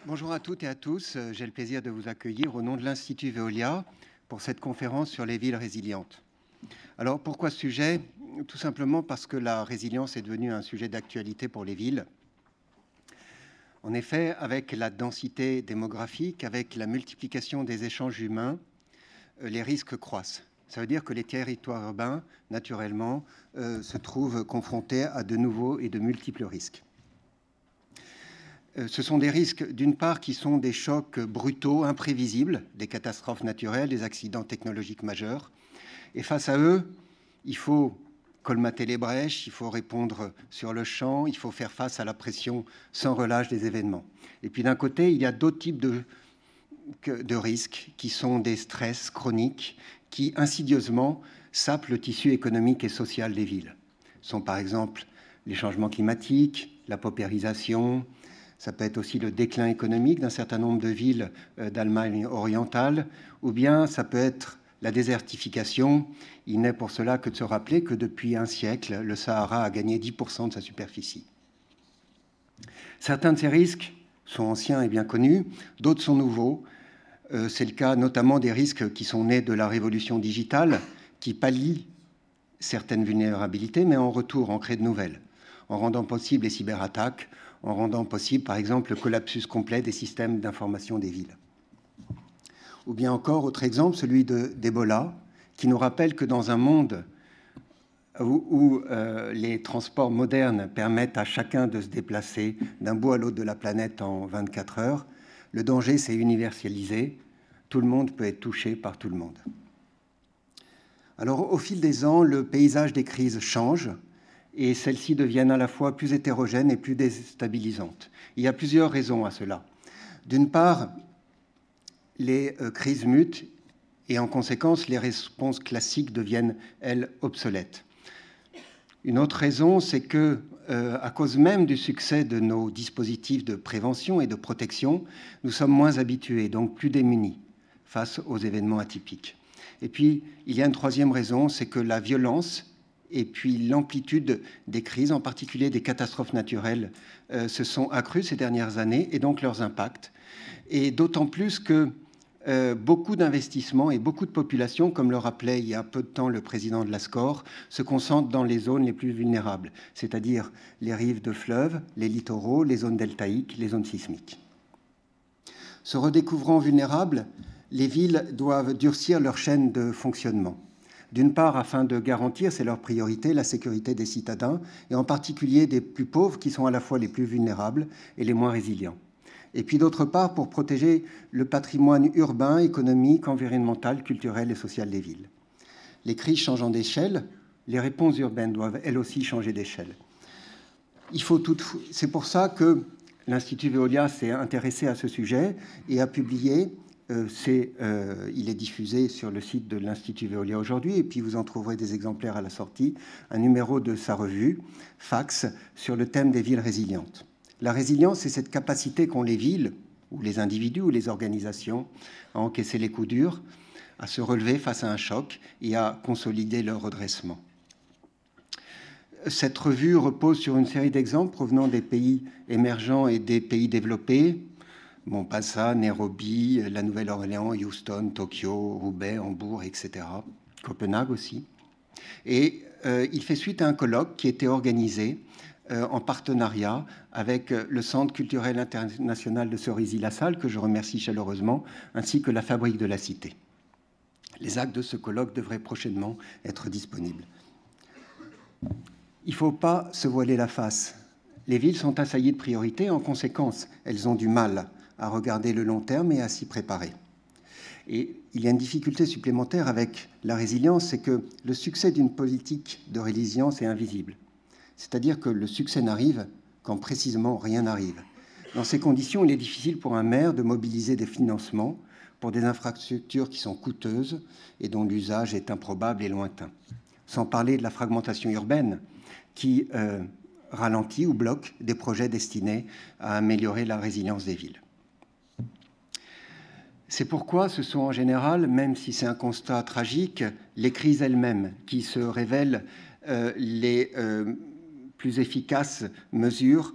Bonjour à toutes et à tous. J'ai le plaisir de vous accueillir au nom de l'Institut Veolia pour cette conférence sur les villes résilientes. Alors, pourquoi ce sujet? Tout simplement parce que la résilience est devenue un sujet d'actualité pour les villes. En effet, avec la densité démographique, avec la multiplication des échanges humains, les risques croissent. Ça veut dire que les territoires urbains, naturellement, se trouvent confrontés à de nouveaux et de multiples risques. Ce sont des risques, d'une part, qui sont des chocs brutaux, imprévisibles, des catastrophes naturelles, des accidents technologiques majeurs. Et face à eux, il faut colmater les brèches, il faut répondre sur le champ, il faut faire face à la pression sans relâche des événements. Et puis d'un côté, il y a d'autres types de risques qui sont des stress chroniques qui, insidieusement, sapent le tissu économique et social des villes. Ce sont par exemple les changements climatiques, la paupérisation. Ça peut être aussi le déclin économique d'un certain nombre de villes d'Allemagne orientale, ou bien ça peut être la désertification. Il n'est pour cela que de se rappeler que depuis un siècle, le Sahara a gagné 10% de sa superficie. Certains de ces risques sont anciens et bien connus, d'autres sont nouveaux. C'est le cas notamment des risques qui sont nés de la révolution digitale, qui pallient certaines vulnérabilités, mais en retour en créent de nouvelles, en rendant possible les cyberattaques, en rendant possible, par exemple, le collapsus complet des systèmes d'information des villes. Ou bien encore, autre exemple, celui d'Ebola, qui nous rappelle que dans un monde où les transports modernes permettent à chacun de se déplacer d'un bout à l'autre de la planète en 24 heures, le danger s'est universalisé. Tout le monde peut être touché par tout le monde. Alors, au fil des ans, le paysage des crises change, et celles-ci deviennent à la fois plus hétérogènes et plus déstabilisantes. Il y a plusieurs raisons à cela. D'une part, les crises mutent et en conséquence, les réponses classiques deviennent, elles, obsolètes. Une autre raison, c'est que, à cause même du succès de nos dispositifs de prévention et de protection, nous sommes moins habitués, donc plus démunis face aux événements atypiques. Et puis, il y a une troisième raison, c'est que la violence et puis l'amplitude des crises, en particulier des catastrophes naturelles, se sont accrues ces dernières années, et donc leurs impacts. Et d'autant plus que beaucoup d'investissements et beaucoup de populations, comme le rappelait il y a peu de temps le président de l'ASCOR, se concentrent dans les zones les plus vulnérables, c'est-à-dire les rives de fleuves, les littoraux, les zones deltaïques, les zones sismiques. Se redécouvrant vulnérables, les villes doivent durcir leur chaîne de fonctionnement. D'une part, afin de garantir, c'est leur priorité, la sécurité des citadins, et en particulier des plus pauvres, qui sont à la fois les plus vulnérables et les moins résilients. Et puis d'autre part, pour protéger le patrimoine urbain, économique, environnemental, culturel et social des villes. Les crises changeant d'échelle, les réponses urbaines doivent elles aussi changer d'échelle. C'est pour ça que l'Institut Veolia s'est intéressé à ce sujet et a publié, il est diffusé sur le site de l'Institut Veolia aujourd'hui, et puis vous en trouverez des exemplaires à la sortie, un numéro de sa revue, Fax, sur le thème des villes résilientes. La résilience, c'est cette capacité qu'ont les villes, ou les individus, ou les organisations, à encaisser les coups durs, à se relever face à un choc et à consolider leur redressement. Cette revue repose sur une série d'exemples provenant des pays émergents et des pays développés, Mombasa, Nairobi, la Nouvelle-Orléans, Houston, Tokyo, Roubaix, Hambourg, etc. Copenhague aussi. Et il fait suite à un colloque qui était organisé en partenariat avec le Centre culturel international de Cerisy-la-Salle, que je remercie chaleureusement, ainsi que la Fabrique de la Cité. Les actes de ce colloque devraient prochainement être disponibles. Il ne faut pas se voiler la face. Les villes sont assaillies de priorités, en conséquence, elles ont du mal à regarder le long terme et à s'y préparer. Et il y a une difficulté supplémentaire avec la résilience, c'est que le succès d'une politique de résilience est invisible. C'est-à-dire que le succès n'arrive quand précisément rien n'arrive. Dans ces conditions, il est difficile pour un maire de mobiliser des financements pour des infrastructures qui sont coûteuses et dont l'usage est improbable et lointain. Sans parler de la fragmentation urbaine qui ralentit ou bloque des projets destinés à améliorer la résilience des villes. C'est pourquoi ce sont en général, même si c'est un constat tragique, les crises elles-mêmes qui se révèlent les plus efficaces mesures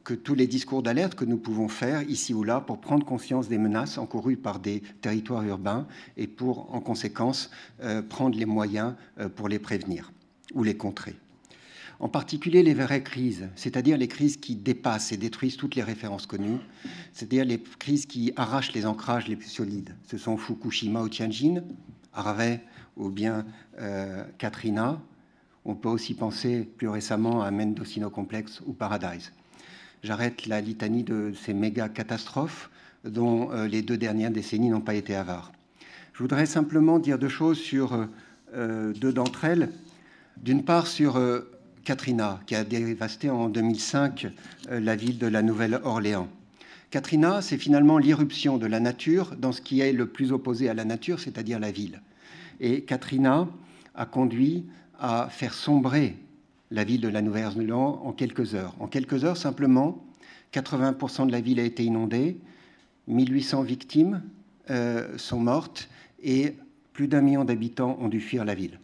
que tous les discours d'alerte que nous pouvons faire ici ou là pour prendre conscience des menaces encourues par des territoires urbains et pour, en conséquence, prendre les moyens pour les prévenir ou les contrer. En particulier les vraies crises, c'est-à-dire les crises qui dépassent et détruisent toutes les références connues, c'est-à-dire les crises qui arrachent les ancrages les plus solides. Ce sont Fukushima ou Tianjin, Harvey ou bien Katrina. On peut aussi penser plus récemment à Mendocino Complex ou Paradise. J'arrête la litanie de ces méga catastrophes dont les 2 dernières décennies n'ont pas été avares. Je voudrais simplement dire 2 choses sur 2 d'entre elles. D'une part, sur Katrina, qui a dévasté en 2005 la ville de la Nouvelle-Orléans. Katrina, c'est finalement l'irruption de la nature dans ce qui est le plus opposé à la nature, c'est-à-dire la ville. Et Katrina a conduit à faire sombrer la ville de la Nouvelle-Orléans en quelques heures. En quelques heures, simplement, 80% de la ville a été inondée, 1800 victimes sont mortes et plus d'1 million d'habitants ont dû fuir la ville.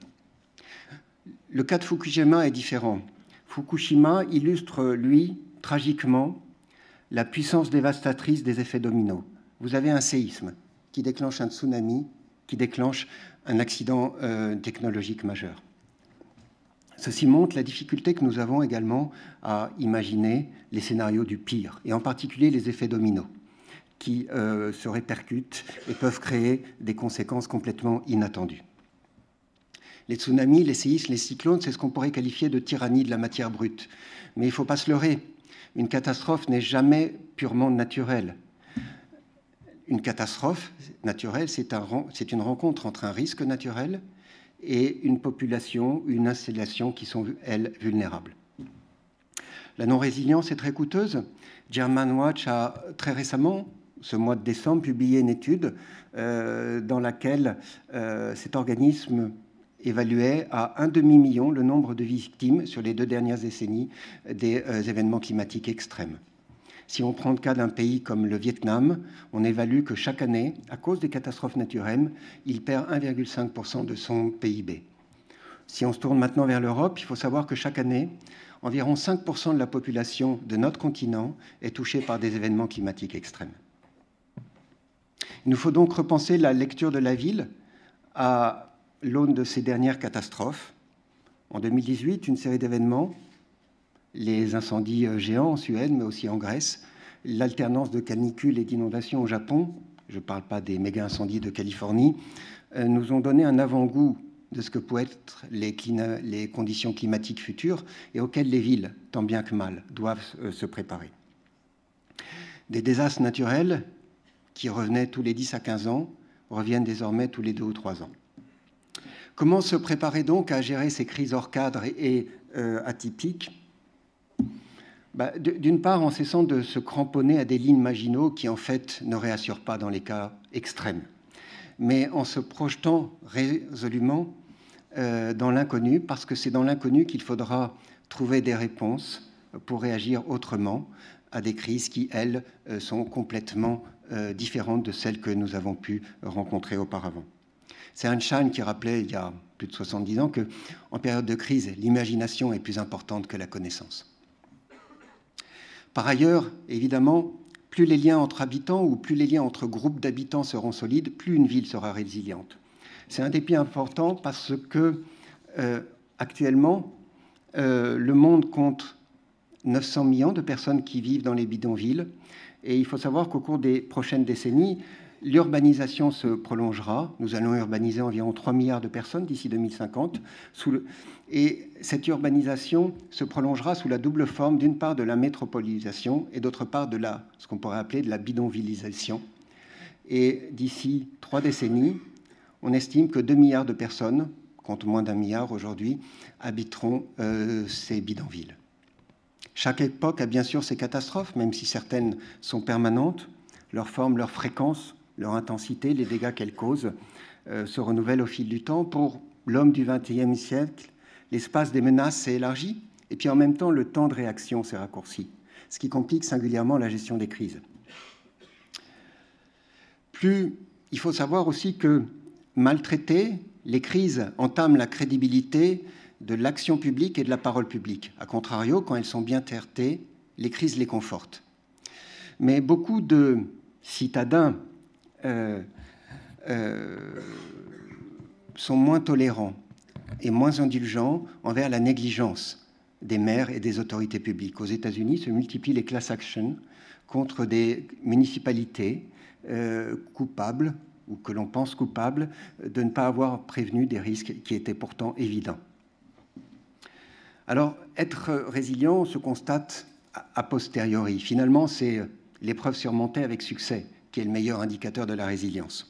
Le cas de Fukushima est différent. Fukushima illustre, lui, tragiquement, la puissance dévastatrice des effets dominos. Vous avez un séisme qui déclenche un tsunami, qui déclenche un accident technologique majeur. Ceci montre la difficulté que nous avons également à imaginer les scénarios du pire, et en particulier les effets dominos, qui se répercutent et peuvent créer des conséquences complètement inattendues. Les tsunamis, les séismes, les cyclones, c'est ce qu'on pourrait qualifier de tyrannie de la matière brute. Mais il ne faut pas se leurrer. Une catastrophe n'est jamais purement naturelle. Une catastrophe naturelle, c'est une rencontre entre un risque naturel et une population, une installation qui sont, elles, vulnérables. La non-résilience est très coûteuse. Germanwatch a très récemment, ce mois de décembre, publié une étude dans laquelle cet organisme évaluait à 1 demi-million le nombre de victimes sur les 2 dernières décennies des événements climatiques extrêmes. Si on prend le cas d'un pays comme le Vietnam, on évalue que chaque année, à cause des catastrophes naturelles, il perd 1,5% de son PIB. Si on se tourne maintenant vers l'Europe, il faut savoir que chaque année, environ 5% de la population de notre continent est touchée par des événements climatiques extrêmes. Il nous faut donc repenser la lecture de la ville à l'aune de ces dernières catastrophes. En 2018, une série d'événements, les incendies géants en Suède, mais aussi en Grèce, l'alternance de canicules et d'inondations au Japon, je ne parle pas des méga-incendies de Californie, nous ont donné un avant-goût de ce que pourraient être les conditions climatiques futures et auxquelles les villes, tant bien que mal, doivent se préparer. Des désastres naturels qui revenaient tous les 10 à 15 ans reviennent désormais tous les 2 ou 3 ans. Comment se préparer donc à gérer ces crises hors cadre et atypiques? D'une part, en cessant de se cramponner à des lignes marginaux qui, en fait, ne réassurent pas dans les cas extrêmes, mais en se projetant résolument dans l'inconnu, parce que c'est dans l'inconnu qu'il faudra trouver des réponses pour réagir autrement à des crises qui, elles, sont complètement différentes de celles que nous avons pu rencontrer auparavant. C'est Einstein qui rappelait, il y a plus de 70 ans, qu'en période de crise, l'imagination est plus importante que la connaissance. Par ailleurs, évidemment, plus les liens entre habitants ou plus les liens entre groupes d'habitants seront solides, plus une ville sera résiliente. C'est un défi important parce que, actuellement, le monde compte 900 millions de personnes qui vivent dans les bidonvilles. Et il faut savoir qu'au cours des prochaines décennies, l'urbanisation se prolongera. Nous allons urbaniser environ 3 milliards de personnes d'ici 2050. Et cette urbanisation se prolongera sous la double forme, d'une part, de la métropolisation et d'autre part, de ce qu'on pourrait appeler de la bidonvillisation. Et d'ici 3 décennies, on estime que 2 milliards de personnes, compte moins d'1 milliard aujourd'hui, habiteront ces bidonvilles. Chaque époque a bien sûr ses catastrophes, même si certaines sont permanentes. Leur forme, leur fréquence, leur intensité, les dégâts qu'elles causent se renouvellent au fil du temps. Pour l'homme du XXe siècle, l'espace des menaces s'est élargi et puis en même temps, le temps de réaction s'est raccourci, ce qui complique singulièrement la gestion des crises. Il faut savoir aussi que, maltraitées, les crises entament la crédibilité de l'action publique et de la parole publique. A contrario, quand elles sont bien traitées, les crises les confortent. Mais beaucoup de citadins sont moins tolérants et moins indulgents envers la négligence des maires et des autorités publiques. Aux États-Unis se multiplient les class actions contre des municipalités coupables ou que l'on pense coupables de ne pas avoir prévenu des risques qui étaient pourtant évidents. Alors, être résilient se constate a posteriori. Finalement, c'est l'épreuve surmontée avec succès qui est le meilleur indicateur de la résilience.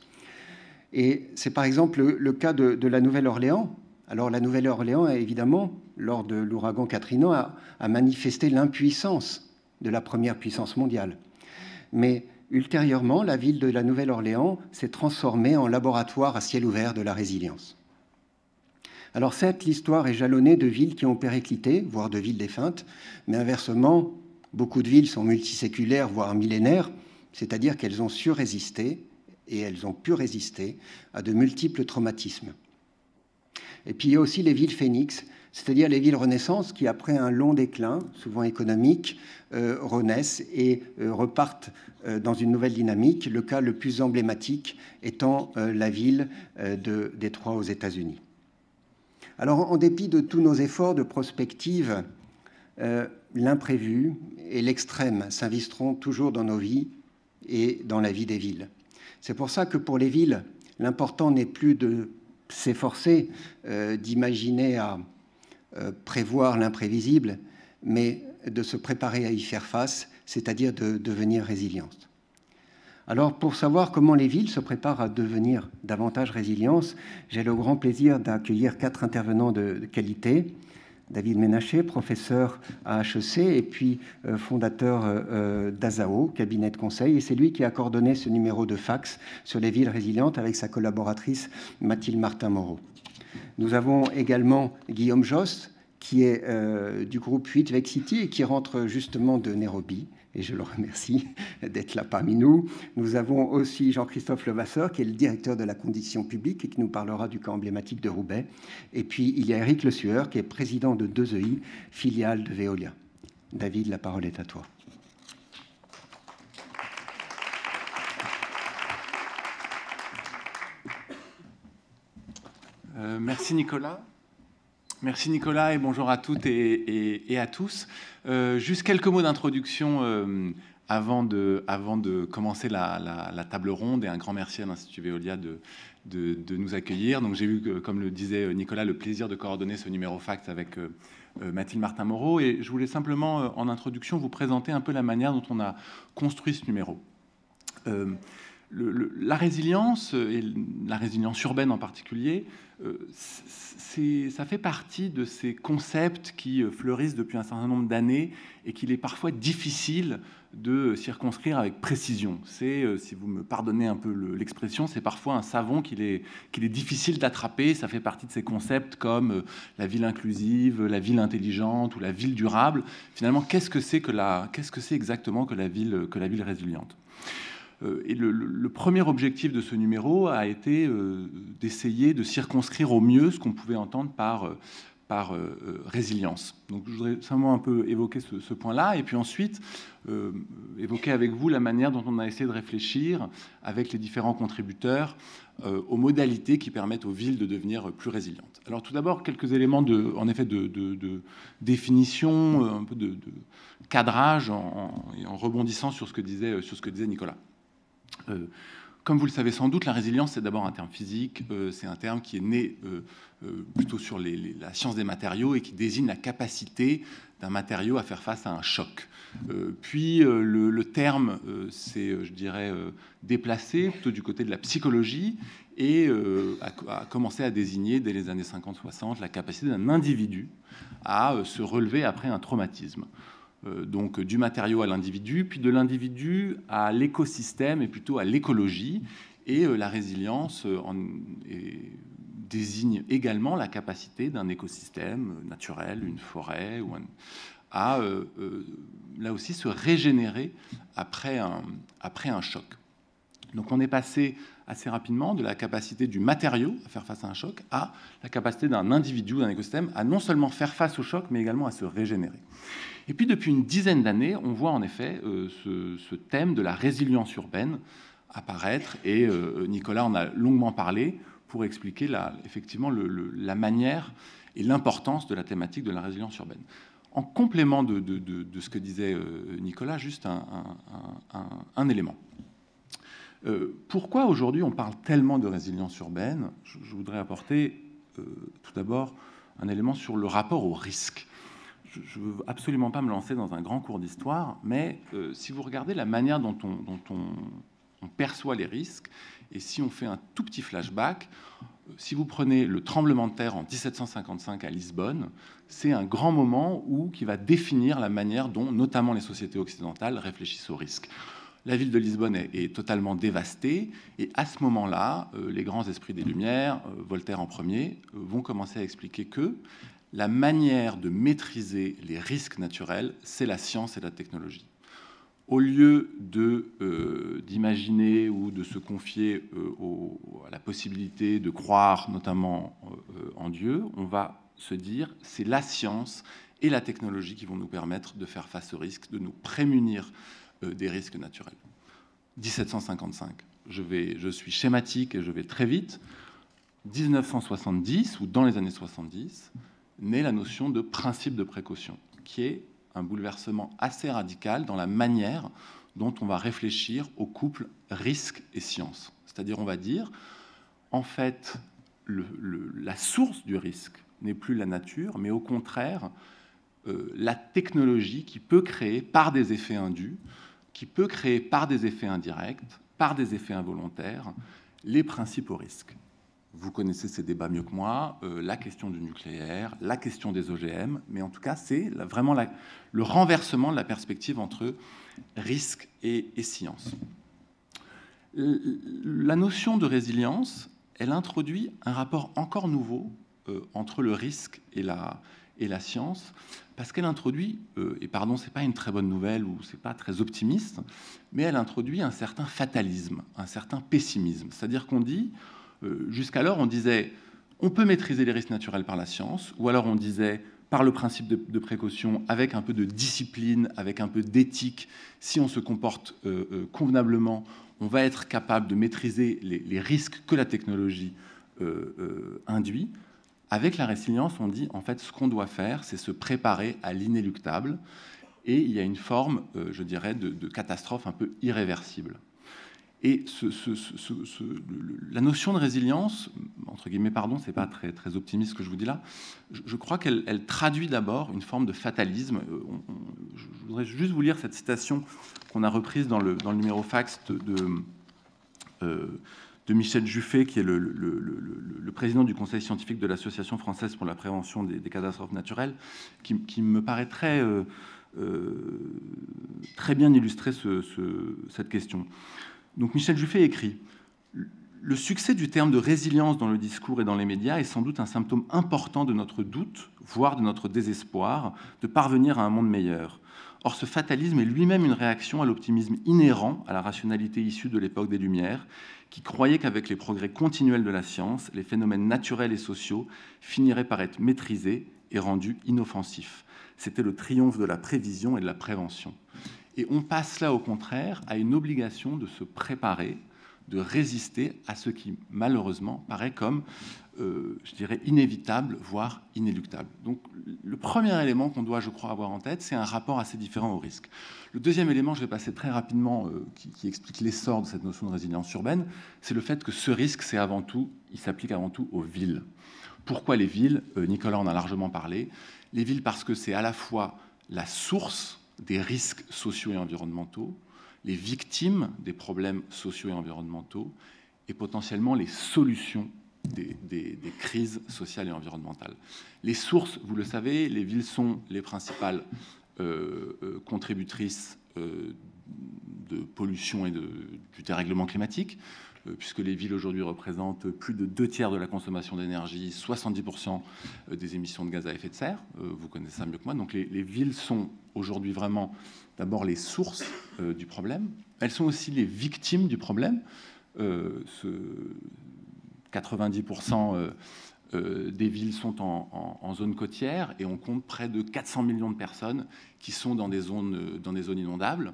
Et c'est par exemple le cas de la Nouvelle-Orléans. Alors la Nouvelle-Orléans, évidemment, lors de l'ouragan Katrina, a manifesté l'impuissance de la première puissance mondiale. Mais ultérieurement, la ville de la Nouvelle-Orléans s'est transformée en laboratoire à ciel ouvert de la résilience. Alors certes, l'histoire est jalonnée de villes qui ont périclité, voire de villes défuntes, mais inversement, beaucoup de villes sont multiséculaires, voire millénaires, c'est-à-dire qu'elles ont su résister et elles ont pu résister à de multiples traumatismes. Et puis il y a aussi les villes phénix, c'est-à-dire les villes renaissances qui, après un long déclin, souvent économique, renaissent et repartent dans une nouvelle dynamique, le cas le plus emblématique étant la ville de Détroit aux États-Unis. Alors, en dépit de tous nos efforts de prospective, l'imprévu et l'extrême s'invisteront toujours dans nos vies et dans la vie des villes. C'est pour ça que pour les villes, l'important n'est plus de s'efforcer d'imaginer à prévoir l'imprévisible, mais de se préparer à y faire face, c'est-à-dire de devenir résiliente. Alors, pour savoir comment les villes se préparent à devenir davantage résilientes, j'ai le grand plaisir d'accueillir 4 intervenants de qualité. David Ménaché, professeur à HEC et puis fondateur d'Azao, cabinet de conseil. Et c'est lui qui a coordonné ce numéro de fax sur les villes résilientes avec sa collaboratrice Mathilde Martin-Moreau. Nous avons également Guillaume Jost, qui est du groupe 8 Vexity et qui rentre justement de Nairobi. Et je le remercie d'être là parmi nous. Nous avons aussi Jean-Christophe Levasseur, qui est le directeur de la condition publique et qui nous parlera du cas emblématique de Roubaix. Et puis, il y a Éric Le Sueur, qui est président de 2EI, filiale de Veolia. David, la parole est à toi. Merci Nicolas. Merci Nicolas et bonjour à toutes et à tous. Juste quelques mots d'introduction avant de commencer la table ronde et un grand merci à l'Institut Veolia de nous accueillir. Donc j'ai eu, comme le disait Nicolas, le plaisir de coordonner ce numéro fax avec Mathilde Martin-Moreau et je voulais simplement en introduction vous présenter un peu la manière dont on a construit ce numéro. La résilience, et la résilience urbaine en particulier, ça fait partie de ces concepts qui fleurissent depuis un certain nombre d'années et qu'il est parfois difficile de circonscrire avec précision. C'est, si vous me pardonnez un peu l'expression, c'est parfois un savon qu'il est difficile d'attraper. Ça fait partie de ces concepts comme la ville inclusive, la ville intelligente ou la ville durable. Finalement, qu'est-ce que c'est exactement que la ville résiliente ? Et le premier objectif de ce numéro a été d'essayer de circonscrire au mieux ce qu'on pouvait entendre par résilience. Donc je voudrais simplement un peu évoquer ce point-là, et puis ensuite évoquer avec vous la manière dont on a essayé de réfléchir avec les différents contributeurs aux modalités qui permettent aux villes de devenir plus résilientes. Alors tout d'abord, quelques éléments de définition, un peu de cadrage en rebondissant sur ce que disait Nicolas. Comme vous le savez sans doute, la résilience, c'est d'abord un terme physique, c'est un terme qui est né plutôt sur la science des matériaux et qui désigne la capacité d'un matériau à faire face à un choc. Puis le terme s'est, je dirais, déplacé plutôt du côté de la psychologie et a commencé à désigner dès les années 50-60 la capacité d'un individu à se relever après un traumatisme. Donc du matériau à l'individu, puis de l'individu à l'écosystème et plutôt à l'écologie. Et la résilience désigne également la capacité d'un écosystème naturel, une forêt, à là aussi se régénérer après un choc. Donc on est passé assez rapidement de la capacité du matériau à faire face à un choc à la capacité d'un individu, d'un écosystème, à non seulement faire face au choc, mais également à se régénérer. Et puis depuis une dizaine d'années, on voit en effet ce thème de la résilience urbaine apparaître, et Nicolas en a longuement parlé pour expliquer effectivement la manière et l'importance de la thématique de la résilience urbaine. En complément de ce que disait Nicolas, juste un élément. Pourquoi aujourd'hui on parle tellement de résilience urbaine? Je voudrais apporter tout d'abord un élément sur le rapport au risque. Je ne veux absolument pas me lancer dans un grand cours d'histoire, mais si vous regardez la manière dont on perçoit les risques, et si on fait un tout petit flashback, si vous prenez le tremblement de terre en 1755 à Lisbonne, c'est un grand moment qui va définir la manière dont notamment les sociétés occidentales réfléchissent aux risques. La ville de Lisbonne est totalement dévastée, et à ce moment-là, les grands esprits des Lumières, Voltaire en premier, vont commencer à expliquer que la manière de maîtriser les risques naturels, c'est la science et la technologie. Au lieu d'imaginer ou de se confier à la possibilité de croire notamment en Dieu, on va se dire c'est la science et la technologie qui vont nous permettre de faire face aux risques, de nous prémunir des risques naturels. 1755, je suis schématique et je vais très vite. 1970, ou dans les années 70, naît la notion de principe de précaution, qui est un bouleversement assez radical dans la manière dont on va réfléchir au couple risque et science. C'est-à-dire, on va dire, en fait, la source du risque n'est plus la nature, mais au contraire, la technologie qui peut créer par des effets indus, qui peut créer par des effets indirects, par des effets involontaires, les principaux risques. Vous connaissez ces débats mieux que moi, la question du nucléaire, la question des OGM, mais en tout cas, c'est vraiment le renversement de la perspective entre risque et science. La notion de résilience, elle introduit un rapport encore nouveau entre le risque et la science, parce qu'elle introduit, et pardon, c'est pas une très bonne nouvelle ou c'est pas très optimiste, mais elle introduit un certain fatalisme, un certain pessimisme. C'est-à-dire qu'on dit, jusqu'alors, on disait on peut maîtriser les risques naturels par la science, ou alors on disait par le principe de précaution, avec un peu de discipline, avec un peu d'éthique, si on se comporte convenablement, on va être capable de maîtriser les risques que la technologie induit. Avec la résilience, on dit en fait ce qu'on doit faire, c'est se préparer à l'inéluctable, et il y a une forme, je dirais, de catastrophe un peu irréversible. Et la notion de résilience, entre guillemets, pardon, c'est pas très, très optimiste ce que je vous dis là, je crois qu'elle traduit d'abord une forme de fatalisme. Je voudrais juste vous lire cette citation qu'on a reprise dans le numéro fax de Michel Juffé, qui est le président du conseil scientifique de l'Association française pour la prévention des catastrophes naturelles, qui me paraît très bien illustrer cette question. Donc Michel Juffé écrit « Le succès du terme de résilience dans le discours et dans les médias est sans doute un symptôme important de notre doute, voire de notre désespoir, de parvenir à un monde meilleur. Or, ce fatalisme est lui-même une réaction à l'optimisme inhérent à la rationalité issue de l'époque des Lumières, qui croyait qu'avec les progrès continuels de la science, les phénomènes naturels et sociaux finiraient par être maîtrisés et rendus inoffensifs. C'était le triomphe de la prévision et de la prévention. » Et on passe là, au contraire, à une obligation de se préparer, de résister à ce qui, malheureusement, paraît comme, je dirais, inévitable, voire inéluctable. Donc, le premier élément qu'on doit, je crois, avoir en tête, c'est un rapport assez différent au risque. Le deuxième élément, je vais passer très rapidement, qui explique l'essor de cette notion de résilience urbaine, c'est le fait que ce risque, il s'applique avant tout aux villes. Pourquoi les villes? Nicolas en a largement parlé. Les villes, parce que c'est à la fois la source des risques sociaux et environnementaux, les victimes des problèmes sociaux et environnementaux, et potentiellement les solutions des crises sociales et environnementales. Les sources, vous le savez, les villes sont les principales contributrices de pollution et du dérèglement climatique, puisque les villes aujourd'hui représentent plus de 2/3 de la consommation d'énergie, 70% des émissions de gaz à effet de serre. Vous connaissez ça mieux que moi. Donc les villes sont aujourd'hui vraiment d'abord les sources du problème. elles sont aussi les victimes du problème. 90% des villes sont en zone côtière et on compte près de 400 millions de personnes qui sont dans des zones inondables.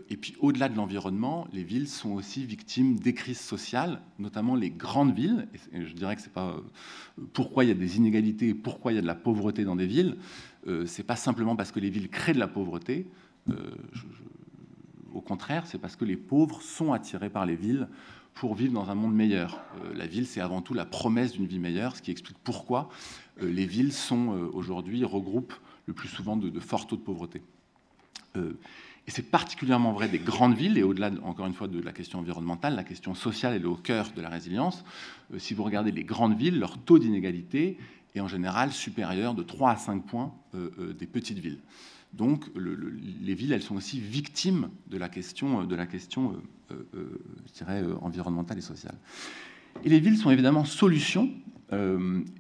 Et puis au-delà de l'environnement, les villes sont aussi victimes des crises sociales, notamment les grandes villes. Et je dirais que c'est pas pourquoi il y a des inégalités et pourquoi il y a de la pauvreté dans des villes. C'est pas simplement parce que les villes créent de la pauvreté. Au contraire, c'est parce que les pauvres sont attirés par les villes pour vivre dans un monde meilleur. La ville, c'est avant tout la promesse d'une vie meilleure, ce qui explique pourquoi les villes aujourd'hui regroupent le plus souvent de forts taux de pauvreté. Et c'est particulièrement vrai des grandes villes, et au-delà, encore une fois, de la question environnementale, la question sociale, elle est au cœur de la résilience. Si vous regardez les grandes villes, leur taux d'inégalité est en général supérieur de 3 à 5 points des petites villes. Donc les villes, elles sont aussi victimes de la question je dirais, environnementale et sociale. Et les villes sont évidemment solutions,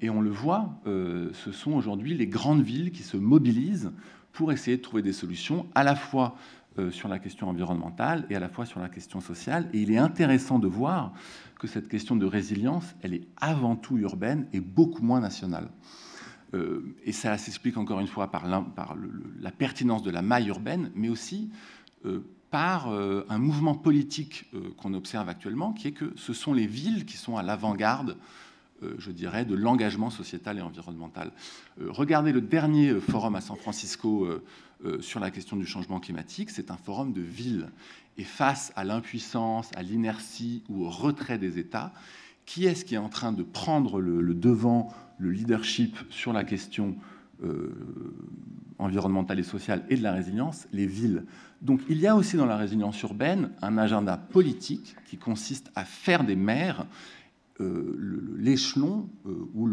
et on le voit, ce sont aujourd'hui les grandes villes qui se mobilisent pour essayer de trouver des solutions, à la fois sur la question environnementale et à la fois sur la question sociale. Et il est intéressant de voir que cette question de résilience, elle est avant tout urbaine et beaucoup moins nationale. Et ça s'explique encore une fois par la pertinence de la maille urbaine, mais aussi par un mouvement politique qu'on observe actuellement, qui est que ce sont les villes qui sont à l'avant-garde, je dirais, de l'engagement sociétal et environnemental. Regardez le dernier forum à San Francisco sur la question du changement climatique, c'est un forum de villes. Et face à l'impuissance, à l'inertie ou au retrait des États, qui est-ce qui est en train de prendre le devant, le leadership sur la question environnementale et sociale et de la résilience? Les villes. Donc il y a aussi dans la résilience urbaine un agenda politique qui consiste à faire des maires l'échelon ou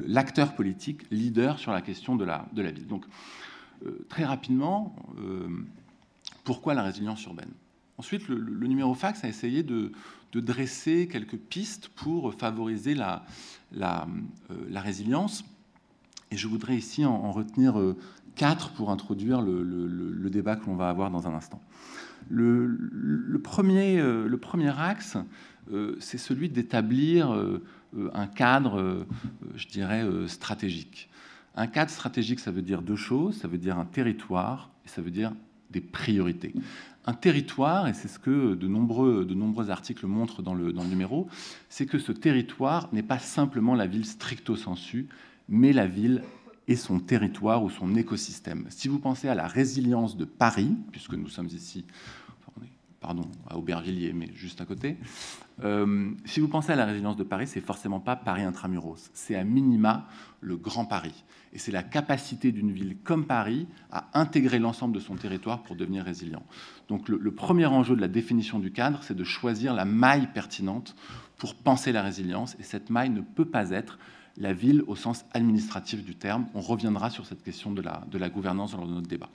l'acteur politique leader sur la question de la ville. Donc très rapidement, pourquoi la résilience urbaine? Ensuite, le numéro Fax a essayé de dresser quelques pistes pour favoriser la résilience. Et je voudrais ici en retenir 4 pour introduire le débat que l'on va avoir dans un instant. Le premier axe, c'est celui d'établir un cadre, je dirais, stratégique. Un cadre stratégique, ça veut dire 2 choses. Ça veut dire un territoire et ça veut dire des priorités. Un territoire, et c'est ce que de nombreux articles montrent dans le numéro, c'est que ce territoire n'est pas simplement la ville stricto sensu, mais la ville et son territoire ou son écosystème. Si vous pensez à la résilience de Paris, puisque nous sommes ici, à Aubervilliers, mais juste à côté, si vous pensez à la résilience de Paris, c'est forcément pas Paris intramuros, c'est à minima le Grand Paris. Et c'est la capacité d'une ville comme Paris à intégrer l'ensemble de son territoire pour devenir résilient. Donc le premier enjeu de la définition du cadre, c'est de choisir la maille pertinente pour penser la résilience. Et cette maille ne peut pas être la ville au sens administratif du terme. On reviendra sur cette question de la gouvernance lors de notre débat.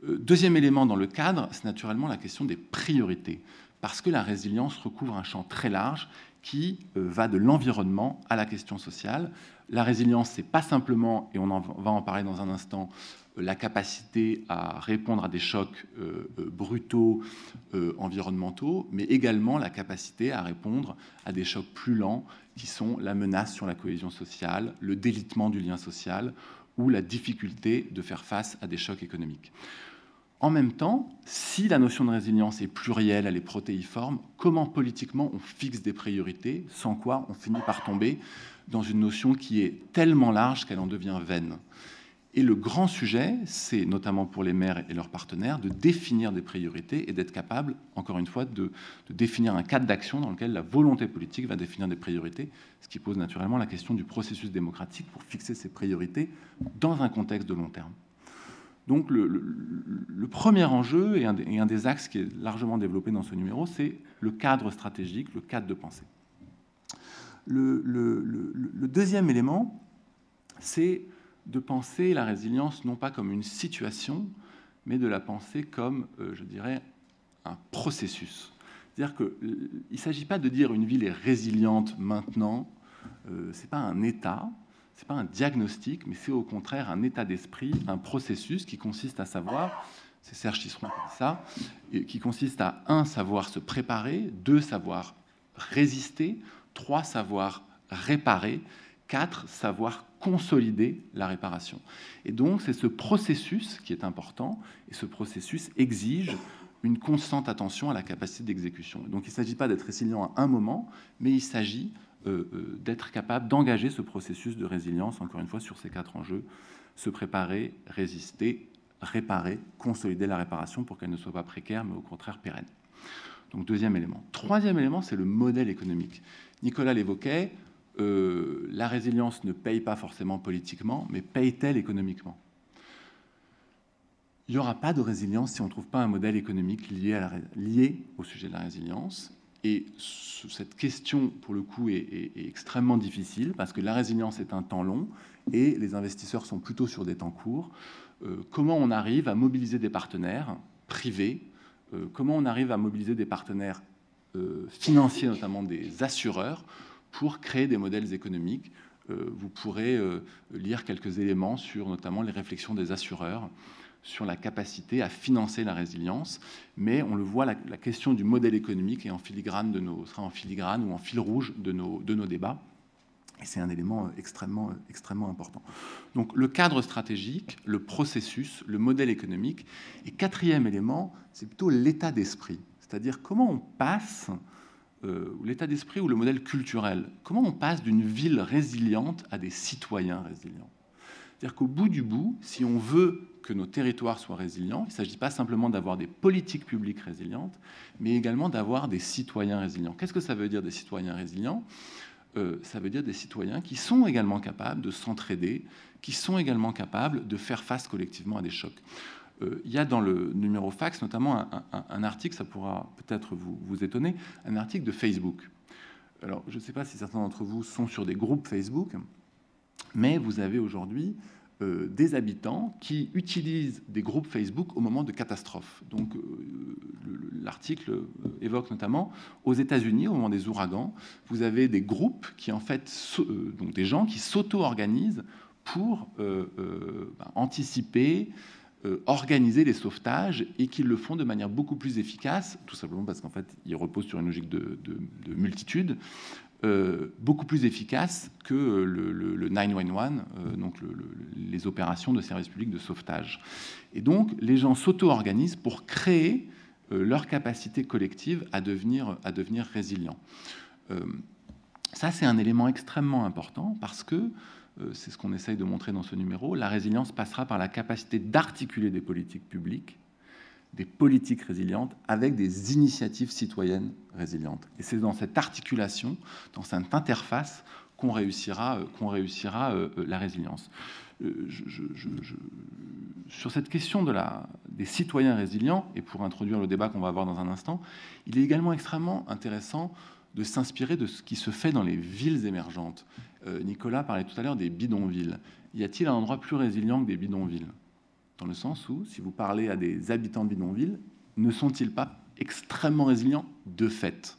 Deuxième élément dans le cadre, c'est naturellement la question des priorités. Parce que la résilience recouvre un champ très large qui va de l'environnement à la question sociale. La résilience, c'est pas simplement, et on va en parler dans un instant, la capacité à répondre à des chocs brutaux environnementaux, mais également la capacité à répondre à des chocs plus lents qui sont la menace sur la cohésion sociale, le délitement du lien social ou la difficulté de faire face à des chocs économiques. En même temps, si la notion de résilience est plurielle, elle est protéiforme, comment politiquement on fixe des priorités, sans quoi on finit par tomber dans une notion qui est tellement large qu'elle en devient vaine. Et le grand sujet, c'est notamment pour les maires et leurs partenaires de définir des priorités et d'être capable, encore une fois, de définir un cadre d'action dans lequel la volonté politique va définir des priorités, ce qui pose naturellement la question du processus démocratique pour fixer ces priorités dans un contexte de long terme. Donc le premier enjeu et un des axes qui est largement développé dans ce numéro, c'est le cadre stratégique, le cadre de pensée. Le deuxième élément, c'est de penser la résilience non pas comme une situation, mais de la penser comme, je dirais, un processus. C'est-à-dire qu'il ne s'agit pas de dire une ville est résiliente maintenant, ce n'est pas un état, ce n'est pas un diagnostic, mais c'est au contraire un état d'esprit, un processus qui consiste à savoir c'est Serge Tisseron qui dit ça, et qui consiste à 1, savoir se préparer, 2, savoir résister, 3, savoir réparer, 4, savoir consolider la réparation. Et donc, c'est ce processus qui est important, et ce processus exige une constante attention à la capacité d'exécution. Donc, il ne s'agit pas d'être résilient à un moment, mais il s'agit d'être capable d'engager ce processus de résilience, encore une fois, sur ces 4 enjeux: se préparer, résister, réparer, consolider la réparation pour qu'elle ne soit pas précaire, mais au contraire pérenne. Donc, deuxième élément. Troisième élément, c'est le modèle économique. Nicolas l'évoquait, la résilience ne paye pas forcément politiquement, mais paye-t-elle économiquement? Il n'y aura pas de résilience si on ne trouve pas un modèle économique lié au sujet de la résilience. Et cette question, pour le coup, est extrêmement difficile, parce que la résilience est un temps long, et les investisseurs sont plutôt sur des temps courts. Comment on arrive à mobiliser des partenaires privés? Comment on arrive à mobiliser des partenaires financiers, notamment des assureurs, pour créer des modèles économiques? Vous pourrez lire quelques éléments sur notamment les réflexions des assureurs sur la capacité à financer la résilience, mais on le voit, la question du modèle économique est en filigrane sera en filigrane ou en fil rouge de nos débats, et c'est un élément extrêmement important. Donc le cadre stratégique, le processus, le modèle économique, et quatrième élément, c'est plutôt l'état d'esprit, c'est-à-dire comment on passe l'état d'esprit ou le modèle culturel, comment on passe d'une ville résiliente à des citoyens résilients. C'est-à-dire qu'au bout du bout, si on veut que nos territoires soient résilients, il ne s'agit pas simplement d'avoir des politiques publiques résilientes, mais également d'avoir des citoyens résilients. Qu'est-ce que ça veut dire, des citoyens résilients? Ça veut dire des citoyens qui sont également capables de s'entraider, qui sont également capables de faire face collectivement à des chocs. Il y a dans le numéro fax notamment un article, ça pourra peut-être vous étonner, un article de Facebook. Alors, je ne sais pas si certains d'entre vous sont sur des groupes Facebook, mais vous avez aujourd'hui des habitants qui utilisent des groupes Facebook au moment de catastrophes. Donc, l'article évoque notamment aux États-Unis, au moment des ouragans, vous avez des groupes qui, en fait, donc des gens qui s'auto-organisent pour anticiper, organiser les sauvetages, et qu'ils le font de manière beaucoup plus efficace, tout simplement parce qu'en fait, ils reposent sur une logique de multitude, beaucoup plus efficace que le 911, donc les opérations de service public de sauvetage. Et donc, les gens s'auto-organisent pour créer leur capacité collective à devenir résilients. Ça, c'est un élément extrêmement important, parce que, c'est ce qu'on essaye de montrer dans ce numéro, la résilience passera par la capacité d'articuler des politiques publiques, des politiques résilientes avec des initiatives citoyennes résilientes. Et c'est dans cette articulation, dans cette interface, qu'on réussira la résilience. Sur cette question des citoyens résilients, et pour introduire le débat qu'on va avoir dans un instant, il est également extrêmement intéressant de s'inspirer de ce qui se fait dans les villes émergentes. Nicolas parlait tout à l'heure des bidonvilles. Y a-t-il un endroit plus résilient que des bidonvilles ? Dans le sens où, si vous parlez à des habitants de bidonvilles, ne sont-ils pas extrêmement résilients de fait?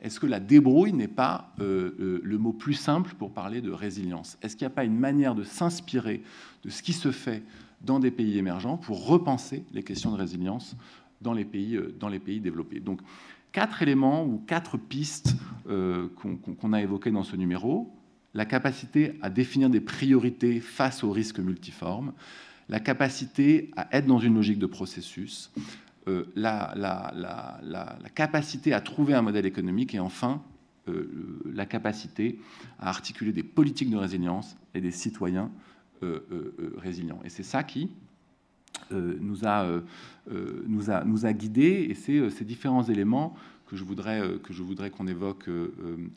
Est-ce que la débrouille n'est pas le mot plus simple pour parler de résilience? Est-ce qu'il n'y a pas une manière de s'inspirer de ce qui se fait dans des pays émergents pour repenser les questions de résilience dans les pays développés? Donc, 4 éléments ou 4 pistes qu'on a évoquées dans ce numéro. La capacité à définir des priorités face aux risques multiformes, la capacité à être dans une logique de processus, la capacité à trouver un modèle économique, et enfin la capacité à articuler des politiques de résilience et des citoyens résilients. Et c'est ça qui nous a guidés, et c'est ces différents éléments que je voudrais qu'on évoque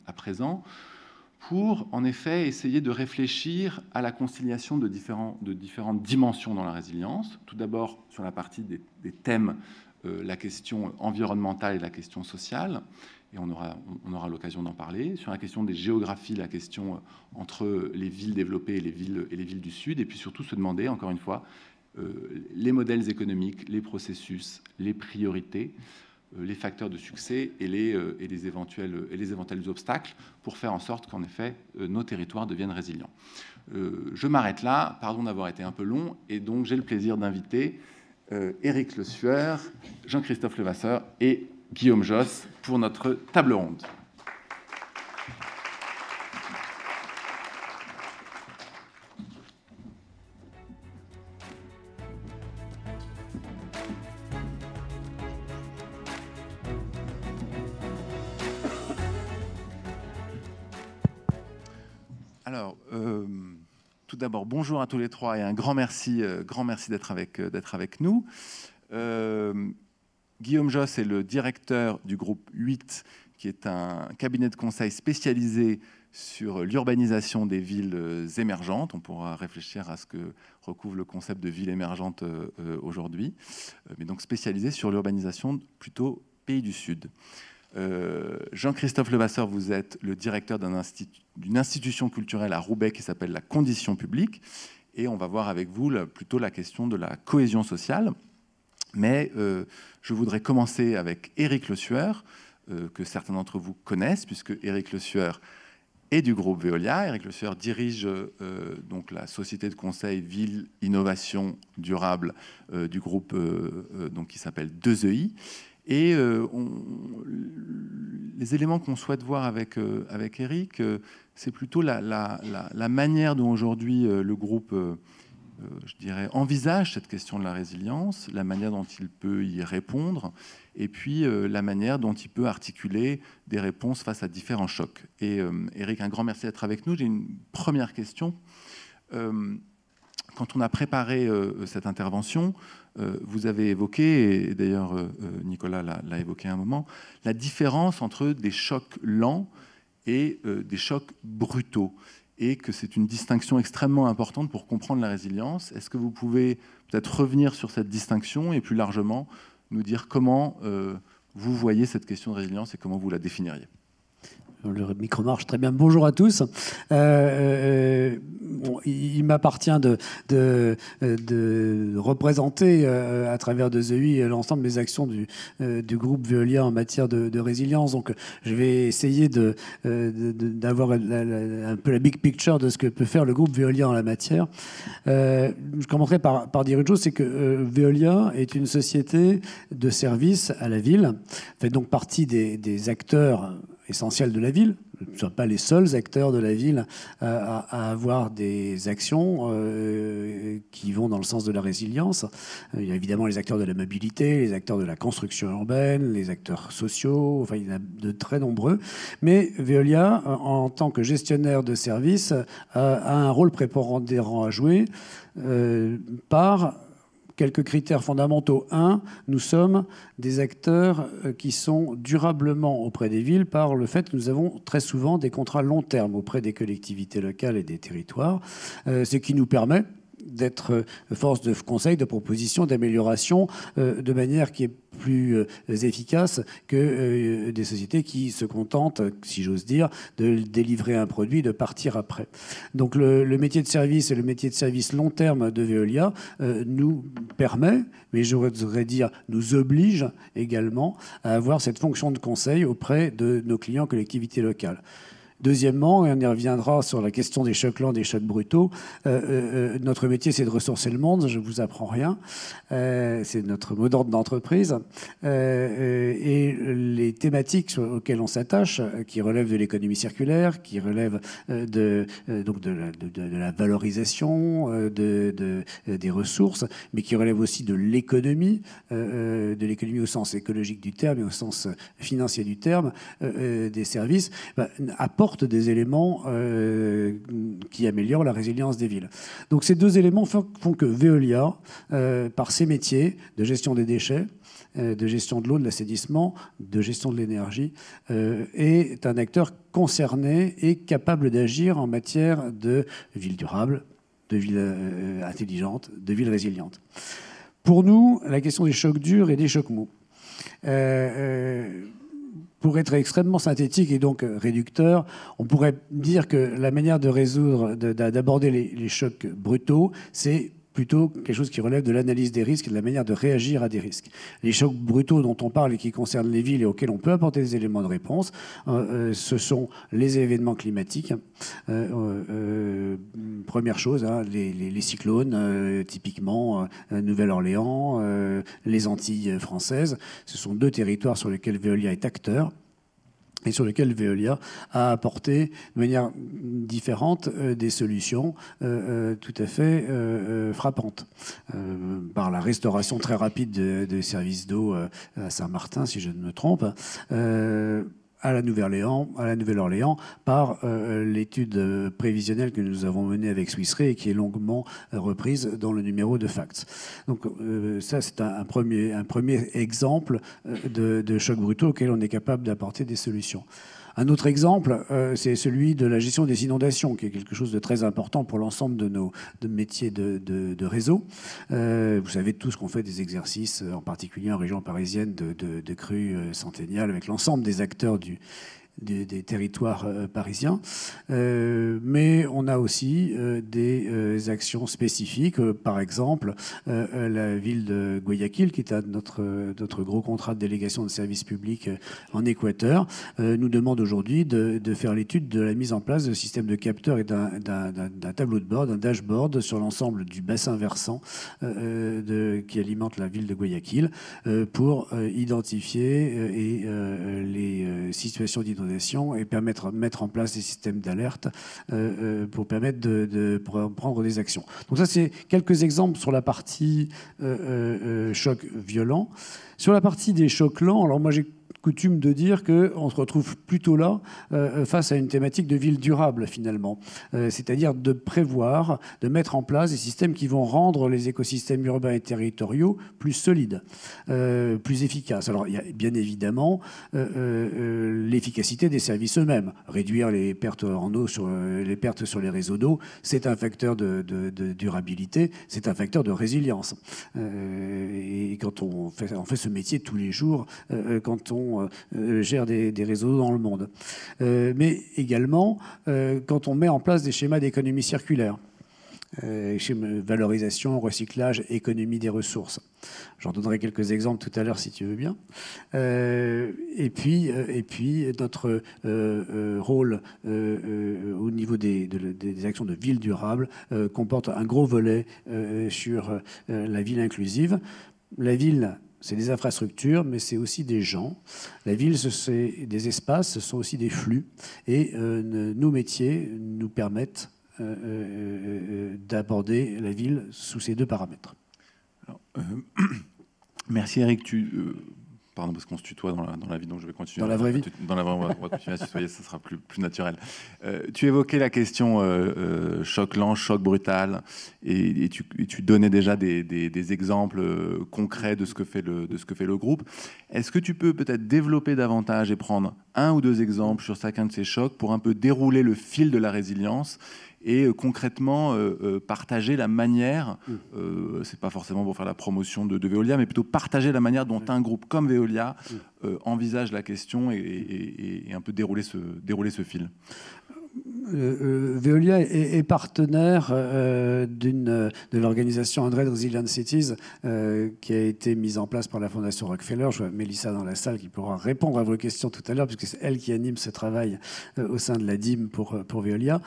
à présent, pour, en effet, essayer de réfléchir à la conciliation de différentes dimensions dans la résilience. Tout d'abord, sur la partie des thèmes, la question environnementale et la question sociale, et on aura l'occasion d'en parler. Sur la question des géographies, la question entre les villes développées et les villes du Sud, et puis surtout se demander, encore une fois, les modèles économiques, les processus, les priorités, les facteurs de succès et les éventuels obstacles pour faire en sorte qu'en effet nos territoires deviennent résilients. Je m'arrête là, pardon d'avoir été un peu long, et donc j'ai le plaisir d'inviter Éric Le Sueur, Jean-Christophe Levasseur et Guillaume Josse pour notre table ronde. Alors, tout d'abord, bonjour à tous les trois et un grand merci d'être avec nous. Guillaume Josse est le directeur du groupe 8, qui est un cabinet de conseil spécialisé sur l'urbanisation des villes émergentes. On pourra réfléchir à ce que recouvre le concept de ville émergente aujourd'hui, mais donc spécialisé sur l'urbanisation plutôt pays du Sud. Jean-Christophe Levasseur, vous êtes le directeur d'une institution culturelle à Roubaix qui s'appelle la Condition publique, et on va voir avec vous plutôt la question de la cohésion sociale. Mais je voudrais commencer avec Éric Le Sueur, que certains d'entre vous connaissent, puisque Éric Le Sueur est du groupe Veolia. Éric Le Sueur dirige donc la société de conseil Ville Innovation Durable du groupe donc, qui s'appelle 2EI. Et les éléments qu'on souhaite voir avec Éric, c'est plutôt la manière dont aujourd'hui le groupe, je dirais, envisage cette question de la résilience, la manière dont il peut y répondre, et puis la manière dont il peut articuler des réponses face à différents chocs. Et Éric, un grand merci d'être avec nous. J'ai une première question. Quand on a préparé cette intervention, vous avez évoqué, et d'ailleurs Nicolas l'a évoqué à un moment, la différence entre des chocs lents et des chocs brutaux, et que c'est une distinction extrêmement importante pour comprendre la résilience. Est-ce que vous pouvez peut-être revenir sur cette distinction et plus largement nous dire comment vous voyez cette question de résilience et comment vous la définiriez ? Le micro marche très bien. Bonjour à tous. Il m'appartient de représenter à travers 2EI l'ensemble des actions du groupe Veolia en matière de résilience. Donc, je vais essayer d'avoir un peu la big picture de ce que peut faire le groupe Veolia en la matière. Je commencerai par dire une chose, c'est que Veolia est une société de services à la ville, fait donc partie des acteurs essentiels de la ville. Nous ne sommes pas les seuls acteurs de la ville à avoir des actions qui vont dans le sens de la résilience. Il y a évidemment les acteurs de la mobilité, les acteurs de la construction urbaine, les acteurs sociaux, enfin il y en a de très nombreux. Mais Veolia, en tant que gestionnaire de services, a un rôle prépondérant à jouer par quelques critères fondamentaux. Un, nous sommes des acteurs qui sont durablement auprès des villes par le fait que nous avons très souvent des contrats long terme auprès des collectivités locales et des territoires, ce qui nous permet d'être force de conseil, de proposition, d'amélioration de manière qui est plus efficace que des sociétés qui se contentent, si j'ose dire, de délivrer un produit, de partir après. Donc le métier de service et le métier de service long terme de Veolia nous permet, mais je voudrais dire nous oblige également à avoir cette fonction de conseil auprès de nos clients collectivités locales. Deuxièmement, et on y reviendra sur la question des chocs lents, des chocs brutaux, notre métier, c'est de ressourcer le monde, je ne vous apprends rien. C'est notre mot d'ordre d'entreprise. Et les thématiques auxquelles on s'attache, qui relèvent de l'économie circulaire, qui relèvent de la valorisation des ressources, mais qui relèvent aussi de l'économie au sens écologique du terme et au sens financier du terme, des services, apportent des éléments qui améliorent la résilience des villes. Donc ces deux éléments font que Veolia, par ses métiers de gestion des déchets, de gestion de l'eau, de l'assainissement, de gestion de l'énergie, est un acteur concerné et capable d'agir en matière de ville durable, de ville intelligente, de ville résiliente. Pour nous, la question des chocs durs et des chocs mous. Pour être extrêmement synthétique et donc réducteur, on pourrait dire que la manière de résoudre, d'aborder les chocs brutaux, c'est plutôt quelque chose qui relève de l'analyse des risques et de la manière de réagir à des risques. Les chocs brutaux dont on parle et qui concernent les villes et auxquels on peut apporter des éléments de réponse, ce sont les événements climatiques. Première chose, hein, les cyclones, typiquement Nouvelle-Orléans, les Antilles françaises. Ce sont 2 territoires sur lesquels Veolia est acteur, et sur lesquels Veolia a apporté de manière différente des solutions tout à fait frappantes. Par la restauration très rapide de services d'eau à Saint-Martin, si je ne me trompe, à la Nouvelle-Orléans, par l'étude prévisionnelle que nous avons menée avec Swiss Re et qui est longuement reprise dans le numéro de Facts. Donc ça, c'est un premier exemple de chocs brutaux auxquels on est capable d'apporter des solutions. Un autre exemple, c'est celui de la gestion des inondations, qui est quelque chose de très important pour l'ensemble de nos métiers de réseau. Vous savez tous qu'on fait des exercices, en particulier en région parisienne, de crues centenniales, avec l'ensemble des acteurs des territoires parisiens. Mais on a aussi des actions spécifiques. Par exemple, la ville de Guayaquil, qui est notre gros contrat de délégation de services publics en Équateur, nous demande aujourd'hui de faire l'étude de la mise en place de systèmes de capteurs et d'un tableau de bord, d'un dashboard sur l'ensemble du bassin versant qui alimente la ville de Guayaquil pour identifier les situations d'inondation et mettre en place des systèmes d'alerte pour permettre de prendre des actions. Donc ça, c'est quelques exemples sur la partie choc violent. Sur la partie des chocs lents, alors moi j'ai coutume de dire qu'on se retrouve plutôt là face à une thématique de ville durable finalement, c'est-à-dire de prévoir, de mettre en place des systèmes qui vont rendre les écosystèmes urbains et territoriaux plus solides, plus efficaces. Alors il y a bien évidemment l'efficacité des services eux-mêmes. Réduire les pertes en eau sur les réseaux d'eau, c'est un facteur de durabilité, c'est un facteur de résilience. Et quand on fait ce métier tous les jours, quand on gère des réseaux dans le monde. Mais également, quand on met en place des schémas d'économie circulaire, valorisation, recyclage, économie des ressources. J'en donnerai quelques exemples tout à l'heure si tu veux bien. Et puis notre rôle au niveau des actions de ville durable comporte un gros volet sur la ville inclusive. La ville, c'est des infrastructures, mais c'est aussi des gens. La ville, c'est des espaces, ce sont aussi des flux. Et nos métiers nous permettent d'aborder la ville sous ces 2 paramètres. Alors, merci Eric. Pardon, parce qu'on se tutoie dans la vie, donc je vais continuer. Dans la vraie vie. Dans la vraie, on va continuer à se tutoyer, ça sera plus naturel. Tu évoquais la question choc lent, choc brutal, et tu donnais déjà des exemples concrets de ce que fait le groupe. Est-ce que tu peux peut-être développer davantage et prendre 1 ou 2 exemples sur chacun de ces chocs pour un peu dérouler le fil de la résilience et concrètement partager la manière, c'est pas forcément pour faire la promotion de Veolia, mais plutôt partager la manière dont un groupe comme Veolia envisage la question et un peu dérouler ce fil. Veolia est partenaire de l'organisation Andred Resilient Cities qui a été mise en place par la Fondation Rockefeller. Je vois Mélissa dans la salle qui pourra répondre à vos questions tout à l'heure, puisque c'est elle qui anime ce travail au sein de la DIM pour Veolia.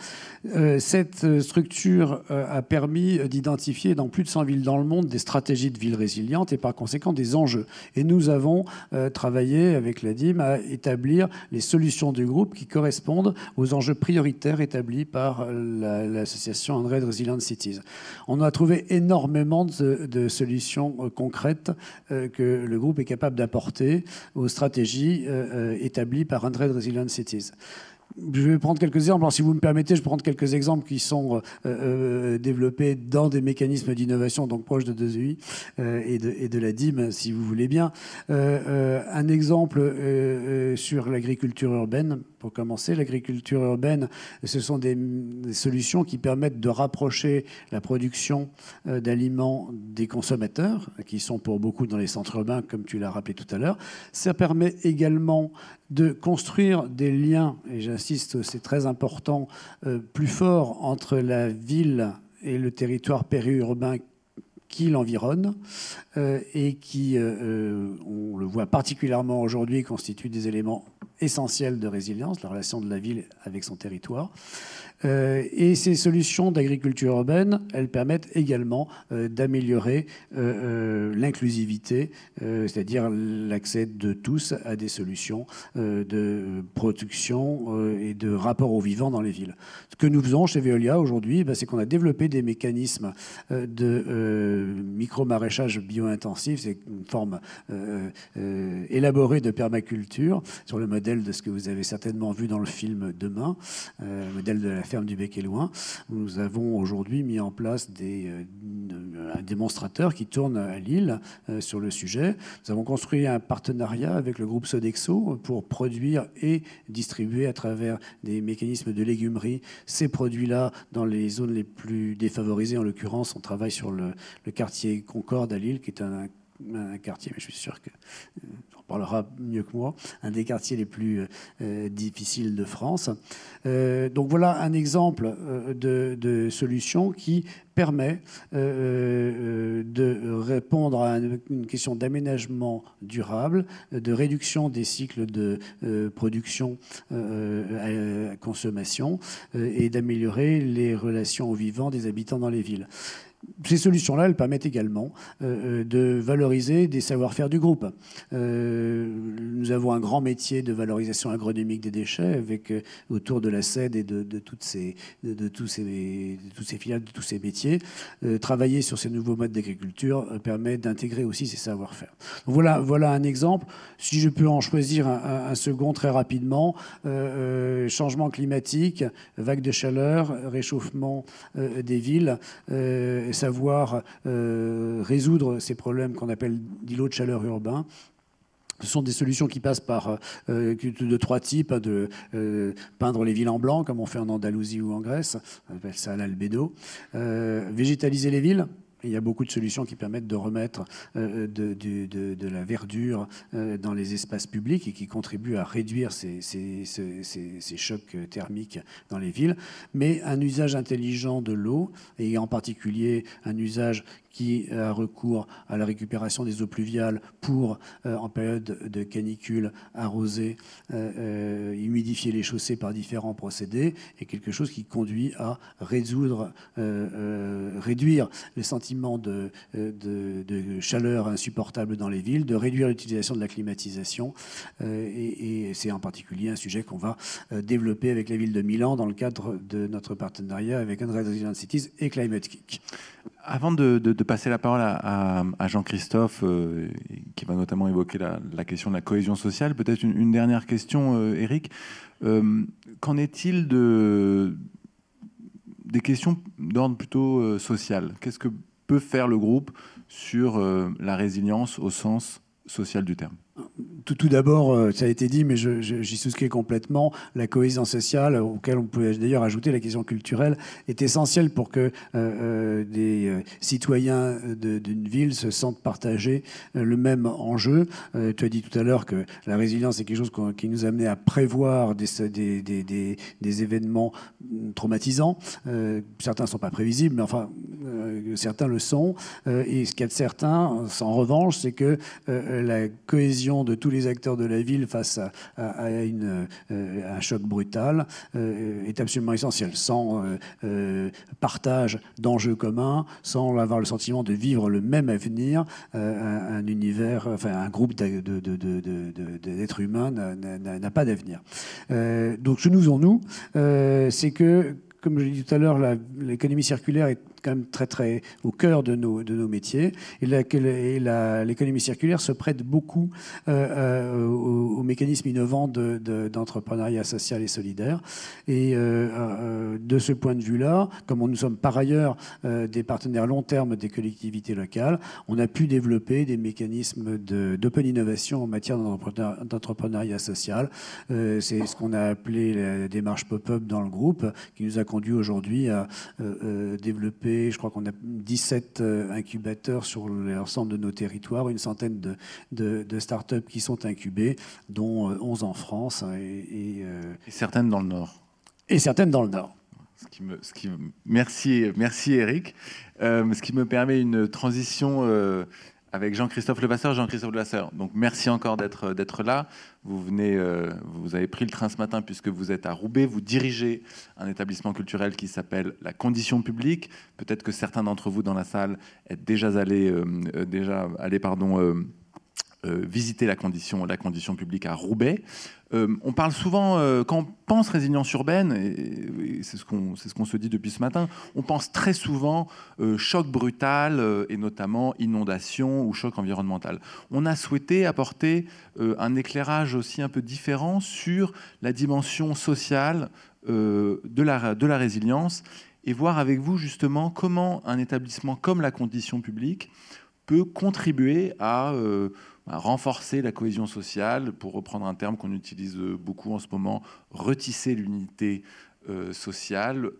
Cette structure a permis d'identifier dans plus de 100 villes dans le monde des stratégies de villes résilientes et par conséquent des enjeux. Et nous avons travaillé avec la DIM à établir les solutions du groupe qui correspondent aux enjeux prioritaires établis par l'association Andred Resilient Cities. On a trouvé énormément de solutions concrètes que le groupe est capable d'apporter aux stratégies établies par Andred Resilient Cities. Je vais prendre quelques exemples. Alors, si vous me permettez, je vais prendre quelques exemples qui sont développés dans des mécanismes d'innovation, donc proches de 2EI et de la DIM, si vous voulez bien. Un exemple sur l'agriculture urbaine. Pour commencer, l'agriculture urbaine, ce sont des solutions qui permettent de rapprocher la production d'aliments des consommateurs, qui sont pour beaucoup dans les centres urbains, comme tu l'as rappelé tout à l'heure. Ça permet également de construire des liens, et j'insiste, c'est très important, plus forts entre la ville et le territoire périurbain qui l'environnent et qui, on le voit particulièrement aujourd'hui, constituent des éléments essentiels de résilience, la relation de la ville avec son territoire. Et ces solutions d'agriculture urbaine, elles permettent également d'améliorer l'inclusivité, c'est-à-dire l'accès de tous à des solutions de production et de rapport au vivant dans les villes. Ce que nous faisons chez Veolia aujourd'hui, c'est qu'on a développé des mécanismes de micro-maraîchage bio-intensif. C'est une forme élaborée de permaculture sur le modèle de ce que vous avez certainement vu dans le film Demain, le modèle de la ferme du Bec-et-Loing. Nous avons aujourd'hui mis en place un démonstrateur qui tourne à Lille sur le sujet. Nous avons construit un partenariat avec le groupe Sodexo pour produire et distribuer à travers des mécanismes de légumerie ces produits-là dans les zones les plus défavorisées. En l'occurrence, on travaille sur le quartier Concorde à Lille, qui est un quartier, mais je suis sûr que on parlera mieux que moi, un des quartiers les plus difficiles de France. Donc voilà un exemple de solution qui permet de répondre à une question d'aménagement durable, de réduction des cycles de production à consommation et d'améliorer les relations au vivant des habitants dans les villes. Ces solutions-là, elles permettent également de valoriser des savoir-faire du groupe. Nous avons un grand métier de valorisation agronomique des déchets avec autour de la SED et de tous ces filiales, de tous ces métiers. Travailler sur ces nouveaux modes d'agriculture permet d'intégrer aussi ces savoir-faire. Voilà un exemple. Si je peux en choisir un second très rapidement, changement climatique, vague de chaleur, réchauffement des villes, savoir résoudre ces problèmes qu'on appelle d'îlots de chaleur urbains. Ce sont des solutions qui passent par de trois types, de peindre les villes en blanc, comme on fait en Andalousie ou en Grèce, on appelle ça l'albédo, végétaliser les villes. Il y a beaucoup de solutions qui permettent de remettre de la verdure dans les espaces publics et qui contribuent à réduire ces chocs thermiques dans les villes. Mais un usage intelligent de l'eau, et en particulier un usage qui a recours à la récupération des eaux pluviales pour, en période de canicule, arroser, humidifier les chaussées par différents procédés, est quelque chose qui conduit à réduire les sentiments de chaleur insupportables dans les villes, de réduire l'utilisation de la climatisation. Et c'est en particulier un sujet qu'on va développer avec la ville de Milan dans le cadre de notre partenariat avec Andrea Resilient Cities et Climate Kick. Avant de passer la parole à Jean-Christophe, qui va notamment évoquer la question de la cohésion sociale, peut-être une dernière question, Éric. Qu'en est-il des questions d'ordre plutôt social? Qu'est-ce que peut faire le groupe sur la résilience au sens social du terme? Tout d'abord, ça a été dit, mais j'y souscris complètement, la cohésion sociale, auquel on peut d'ailleurs ajouter la question culturelle, est essentielle pour que des citoyens d'une ville se sentent partager le même enjeu. Tu as dit tout à l'heure que la résilience est quelque chose qui nous amenait à prévoir des événements traumatisants. Certains ne sont pas prévisibles, mais enfin, certains le sont. Et ce qu'il y a de certain, en revanche, c'est que la cohésion de tous les acteurs de la ville face à un choc brutal est absolument essentiel. Sans partage d'enjeux communs, sans avoir le sentiment de vivre le même avenir, un univers, enfin un groupe d'êtres humains n'a pas d'avenir. Donc ce que nous faisons, nous, c'est que, comme je l'ai dit tout à l'heure, l'économie circulaire est quand même très, très au cœur de nos métiers. Et l'économie circulaire se prête beaucoup aux mécanismes innovants d'entrepreneuriat social et solidaire. Et de ce point de vue-là, comme nous sommes par ailleurs des partenaires long terme des collectivités locales, on a pu développer des mécanismes d'open innovation en matière d'entrepreneuriat social. C'est ce qu'on a appelé la démarche pop-up dans le groupe, qui nous a conduit aujourd'hui à développer, je crois qu'on a 17 incubateurs sur l'ensemble de nos territoires, une centaine de start-up qui sont incubées, dont 11 en France. Et certaines dans le Nord. Et certaines dans le Nord. Merci Eric. Ce qui me permet une transition avec Jean-Christophe Levasseur. Jean-Christophe Levasseur, donc merci encore d'être là. Vous avez pris le train ce matin puisque vous êtes à Roubaix. Vous dirigez un établissement culturel qui s'appelle La Condition Publique. Peut-être que certains d'entre vous dans la salle êtes déjà allés visiter la condition publique à Roubaix. On parle souvent, quand on pense résilience urbaine, et c'est ce qu'on se dit depuis ce matin, on pense très souvent choc brutal, et notamment inondation ou choc environnemental. On a souhaité apporter un éclairage aussi un peu différent sur la dimension sociale de la résilience, et voir avec vous justement comment un établissement comme la Condition Publique peut contribuer à renforcer la cohésion sociale, pour reprendre un terme qu'on utilise beaucoup en ce moment, retisser l'unité sociale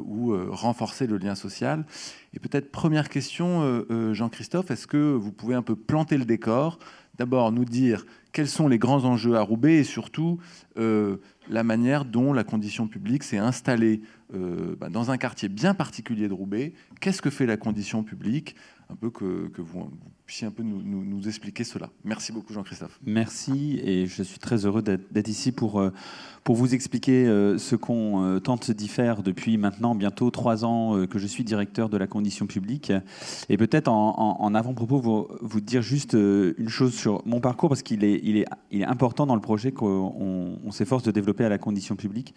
ou renforcer le lien social. Et peut-être première question, Jean-Christophe, est-ce que vous pouvez un peu planter le décor, d'abord nous dire quels sont les grands enjeux à Roubaix et surtout la manière dont la Condition Publique s'est installée dans un quartier bien particulier de Roubaix. Qu'est-ce que fait la Condition Publique? Un peu que vous puissiez un peu nous expliquer cela. Merci beaucoup Jean-Christophe. Merci, et je suis très heureux d'être ici pour vous expliquer ce qu'on tente d'y faire depuis maintenant bientôt 3 ans que je suis directeur de la Condition Publique. Et peut-être en avant-propos vous dire juste une chose sur mon parcours, parce qu'il est important dans le projet qu'on s'efforce de développer à la Condition Publique.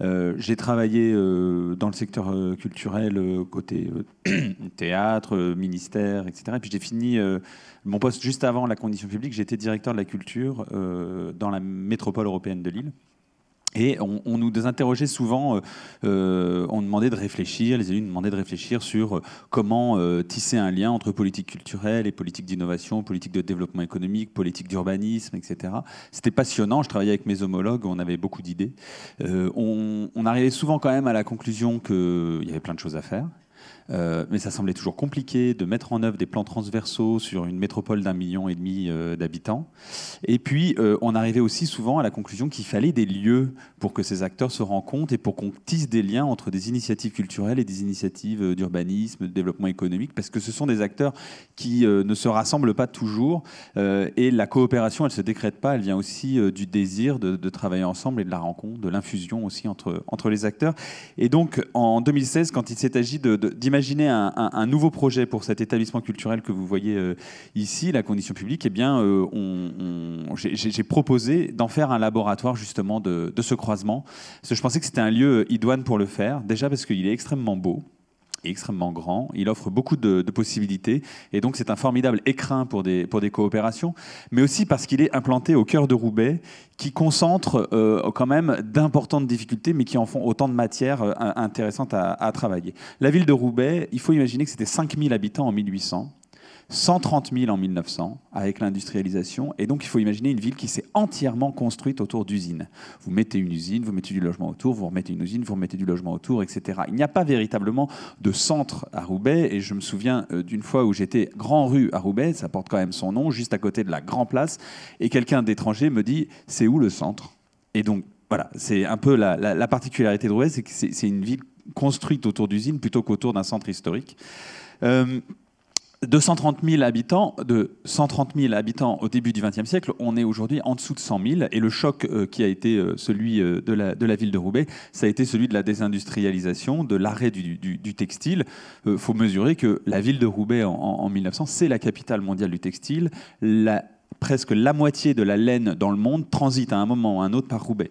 J'ai travaillé dans le secteur culturel, côté théâtre, ministère, etc. Et puis j'ai fini mon poste juste avant la Condition Publique. J'étais directeur de la culture dans la métropole européenne de Lille. Et on nous interrogeait souvent, on demandait de réfléchir, les élus nous demandaient de réfléchir sur comment tisser un lien entre politique culturelle et politique d'innovation, politique de développement économique, politique d'urbanisme, etc. C'était passionnant, je travaillais avec mes homologues, on avait beaucoup d'idées. On arrivait souvent quand même à la conclusion qu'il y avait plein de choses à faire. Mais ça semblait toujours compliqué de mettre en œuvre des plans transversaux sur une métropole d'1,5 million d'habitants. Et puis, on arrivait aussi souvent à la conclusion qu'il fallait des lieux pour que ces acteurs se rencontrent et pour qu'on tisse des liens entre des initiatives culturelles et des initiatives d'urbanisme, de développement économique, parce que ce sont des acteurs qui ne se rassemblent pas toujours. Et la coopération, elle ne se décrète pas, elle vient aussi du désir de travailler ensemble et de la rencontre, de l'infusion aussi entre les acteurs. Et donc, en 2016, quand il s'est agi d'imaginer un nouveau projet pour cet établissement culturel que vous voyez ici, la Condition Publique, eh bien, j'ai proposé d'en faire un laboratoire justement de ce croisement. Parce que je pensais que c'était un lieu idoine pour le faire, déjà parce qu'il est extrêmement beau, extrêmement grand, il offre beaucoup de possibilités, et donc c'est un formidable écrin pour des coopérations, mais aussi parce qu'il est implanté au cœur de Roubaix, qui concentre quand même d'importantes difficultés, mais qui en font autant de matières intéressantes à travailler. La ville de Roubaix, il faut imaginer que c'était 5000 habitants en 1800, 130 000 en 1900 avec l'industrialisation, et donc il faut imaginer une ville qui s'est entièrement construite autour d'usines. Vous mettez une usine, vous mettez du logement autour, vous remettez une usine, vous remettez du logement autour, etc. Il n'y a pas véritablement de centre à Roubaix, et je me souviens d'une fois où j'étais Grand Rue à Roubaix, ça porte quand même son nom, juste à côté de la Grand Place, et quelqu'un d'étranger me dit « c'est où le centre ?» Et donc voilà, c'est un peu la particularité de Roubaix, c'est que c'est une ville construite autour d'usines plutôt qu'autour d'un centre historique. De 130 000 habitants au début du XXe siècle, on est aujourd'hui en dessous de 100 000. Et le choc qui a été celui de la ville de Roubaix, ça a été celui de la désindustrialisation, de l'arrêt du textile. Faut mesurer que la ville de Roubaix, en 1900, c'est la capitale mondiale du textile. Presque la moitié de la laine dans le monde transite à un moment ou à un autre par Roubaix.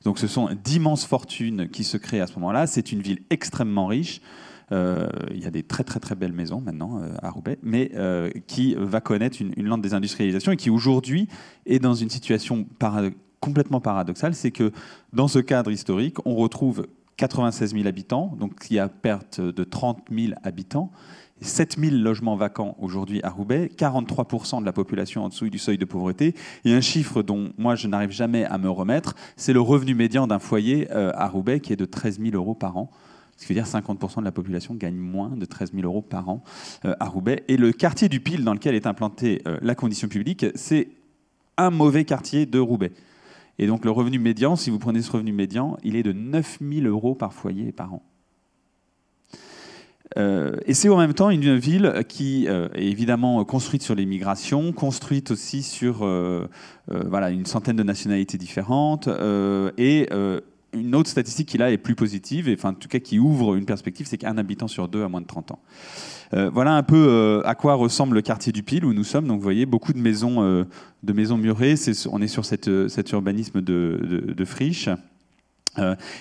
Donc ce sont d'immenses fortunes qui se créent à ce moment-là. C'est une ville extrêmement riche. Il y a des très très très belles maisons maintenant à Roubaix, mais qui va connaître une lente désindustrialisation et qui aujourd'hui est dans une situation complètement paradoxale. C'est que dans ce cadre historique, on retrouve 96 000 habitants, donc il y a perte de 30 000 habitants, 7 000 logements vacants aujourd'hui à Roubaix, 43% de la population en dessous du seuil de pauvreté, et un chiffre dont moi je n'arrive jamais à me remettre, c'est le revenu médian d'un foyer à Roubaix qui est de 13 000 euros par an. Ce qui veut dire 50% de la population gagne moins de 13 000 euros par an à Roubaix. Et le quartier du Pile dans lequel est implantée la Condition Publique, c'est un mauvais quartier de Roubaix. Et donc le revenu médian, si vous prenez ce revenu médian, il est de 9 000 euros par foyer et par an. Et c'est en même temps une ville qui est évidemment construite sur les migrations, construite aussi sur voilà, une centaine de nationalités différentes, et une autre statistique qui là est plus positive, et, enfin, en tout cas qui ouvre une perspective, c'est qu'un habitant sur 2 a moins de 30 ans. Voilà un peu à quoi ressemble le quartier du Pile où nous sommes. Donc vous voyez beaucoup de maisons murées, on est sur cet urbanisme de friches.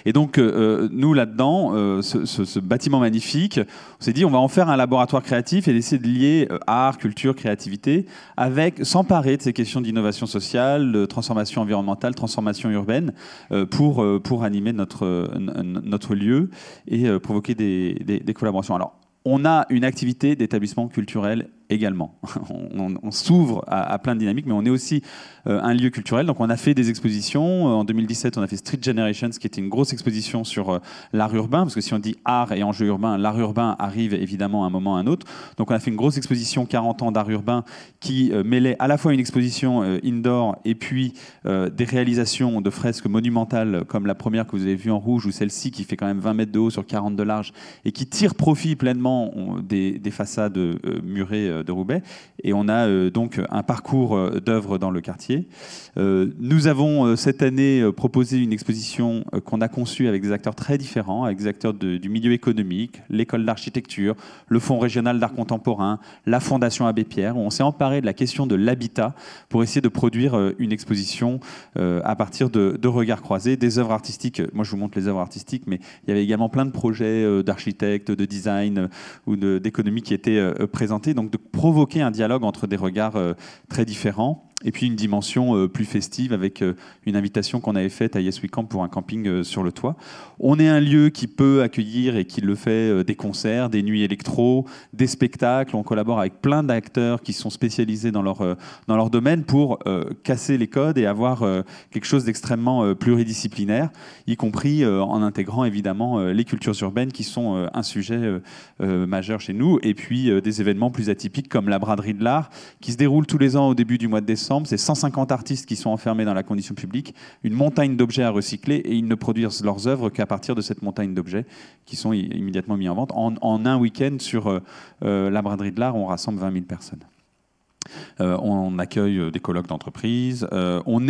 Et donc, nous, là-dedans, ce bâtiment magnifique, on s'est dit, on va en faire un laboratoire créatif et essayer de lier art, culture, créativité, avec s'emparer de ces questions d'innovation sociale, de transformation environnementale, transformation urbaine, pour animer notre lieu et provoquer des collaborations. Alors, on a une activité d'établissement culturel également. On s'ouvre à plein de dynamiques, mais on est aussi un lieu culturel. Donc on a fait des expositions. En 2017, on a fait Street Generations, qui était une grosse exposition sur l'art urbain, parce que si on dit art et enjeu urbain, l'art urbain arrive évidemment à un moment ou à un autre. Donc on a fait une grosse exposition 40 ans d'art urbain qui mêlait à la fois une exposition indoor et puis des réalisations de fresques monumentales comme la première que vous avez vue en rouge, ou celle-ci qui fait quand même 20 mètres de haut sur 40 de large et qui tire profit pleinement des façades murées de Roubaix. Et on a donc un parcours d'œuvres dans le quartier. Nous avons cette année proposé une exposition qu'on a conçue avec des acteurs très différents, avec des acteurs du milieu économique, l'école d'architecture, le Fonds régional d'art contemporain, la Fondation Abbé Pierre, où on s'est emparé de la question de l'habitat pour essayer de produire une exposition à partir de regards croisés, des œuvres artistiques. Moi, je vous montre les œuvres artistiques, mais il y avait également plein de projets d'architectes, de design ou d'économie qui étaient présentés, donc de provoquer un dialogue entre des regards très différents. Et puis une dimension plus festive avec une invitation qu'on avait faite à Yes We Camp pour un camping sur le toit. On est un lieu qui peut accueillir et qui le fait des concerts, des nuits électro, des spectacles. On collabore avec plein d'acteurs qui sont spécialisés dans leur domaine pour casser les codes et avoir quelque chose d'extrêmement pluridisciplinaire, y compris en intégrant évidemment les cultures urbaines qui sont un sujet majeur chez nous. Et puis des événements plus atypiques comme la braderie de l'art qui se déroule tous les ans au début du mois de décembre. C'est 150 artistes qui sont enfermés dans la condition publique, une montagne d'objets à recycler, et ils ne produisent leurs œuvres qu'à partir de cette montagne d'objets qui sont immédiatement mis en vente. En un week-end sur la braderie de l'art, on rassemble 20 000 personnes. On accueille des colloques d'entreprise. On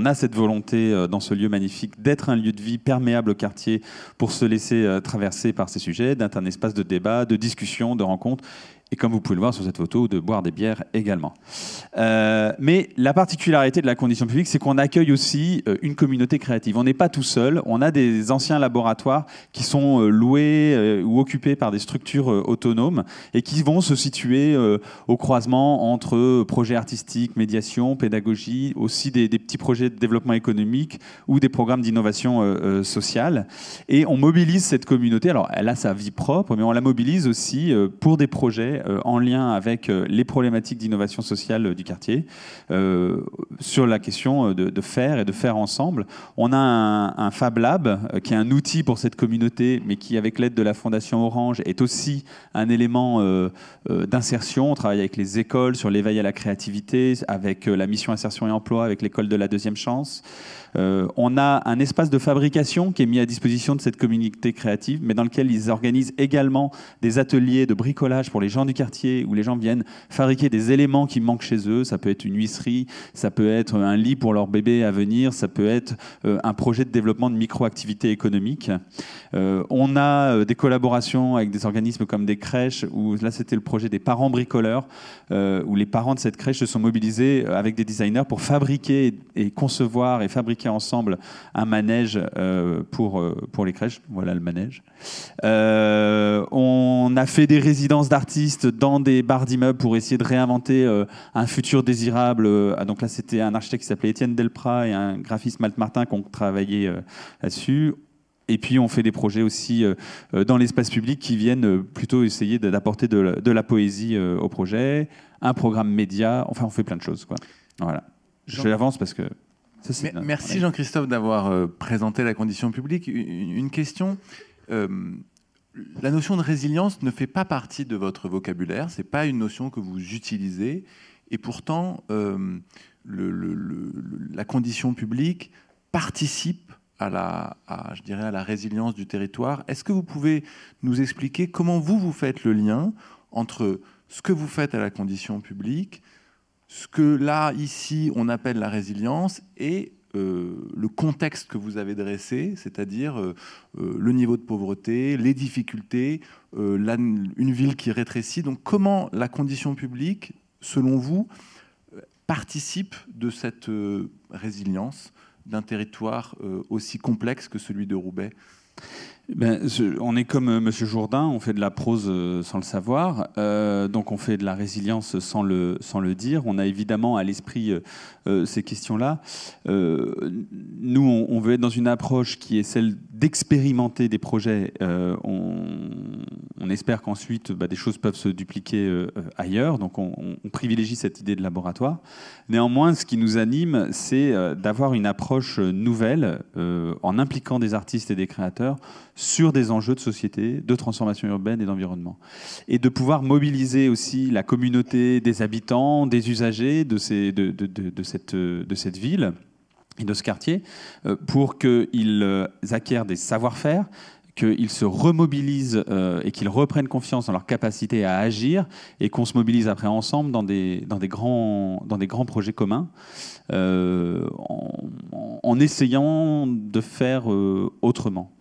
a cette volonté dans ce lieu magnifique d'être un lieu de vie perméable au quartier pour se laisser traverser par ces sujets, d'être un espace de débat, de discussion, de rencontre. Et comme vous pouvez le voir sur cette photo, de boire des bières également. Mais la particularité de la condition publique, c'est qu'on accueille aussi une communauté créative. On n'est pas tout seul. On a des anciens laboratoires qui sont loués ou occupés par des structures autonomes et qui vont se situer au croisement entre projets artistiques, médiation, pédagogie, aussi des petits projets de développement économique ou des programmes d'innovation sociale. Et on mobilise cette communauté. Alors, elle a sa vie propre, mais on la mobilise aussi pour des projets en lien avec les problématiques d'innovation sociale du quartier, sur la question de faire et de faire ensemble. On a un Fab Lab qui est un outil pour cette communauté, mais qui, avec l'aide de la Fondation Orange, est aussi un élément d'insertion. On travaille avec les écoles sur l'éveil à la créativité, avec la mission insertion et emploi, avec l'école de la deuxième chance. On a un espace de fabrication qui est mis à disposition de cette communauté créative, mais dans lequel ils organisent également des ateliers de bricolage pour les gens du quartier, où les gens viennent fabriquer des éléments qui manquent chez eux. Ça peut être une huisserie, ça peut être un lit pour leur bébé à venir, ça peut être un projet de développement de micro-activités économiques. On a des collaborations avec des organismes comme des crèches, où là c'était le projet des parents bricoleurs, où les parents de cette crèche se sont mobilisés avec des designers pour fabriquer et concevoir et fabriquer ensemble un manège pour les crèches. Voilà le manège. On a fait des résidences d'artistes dans des bars d'immeubles pour essayer de réinventer un futur désirable. Donc là, c'était un architecte qui s'appelait Étienne Delprat et un graphiste Malte Martin qui ont travaillé là-dessus. Et puis on fait des projets aussi dans l'espace public qui viennent plutôt essayer d'apporter de la poésie au projet, un programme média, enfin on fait plein de choses, quoi. Voilà. Je l'avance parce que... Merci Jean-Christophe d'avoir présenté la condition publique. Une question, la notion de résilience ne fait pas partie de votre vocabulaire, ce n'est pas une notion que vous utilisez, et pourtant la condition publique participe je dirais, à la résilience du territoire. Est-ce que vous pouvez nous expliquer comment vous faites le lien entre ce que vous faites à la condition publique, ce que là, ici, on appelle la résilience, et le contexte que vous avez dressé, c'est-à-dire le niveau de pauvreté, les difficultés, une ville qui rétrécit. Donc comment la condition publique, selon vous, participe de cette résilience d'un territoire aussi complexe que celui de Roubaix? On est comme M. Jourdain, on fait de la prose sans le savoir, donc on fait de la résilience sans le dire. On a évidemment à l'esprit ces questions-là. Nous, on veut être dans une approche qui est celle d'expérimenter des projets. On espère qu'ensuite, des choses peuvent se dupliquer ailleurs, donc on privilégie cette idée de laboratoire. Néanmoins, ce qui nous anime, c'est d'avoir une approche nouvelle en impliquant des artistes et des créateurs sur des enjeux de société, de transformation urbaine et d'environnement. Et de pouvoir mobiliser aussi la communauté des habitants, des usagers de cette ville et de ce quartier pour qu'ils acquièrent des savoir-faire, qu'ils se remobilisent et qu'ils reprennent confiance dans leur capacité à agir et qu'on se mobilise après ensemble dans des grands projets communs en essayant de faire autrement.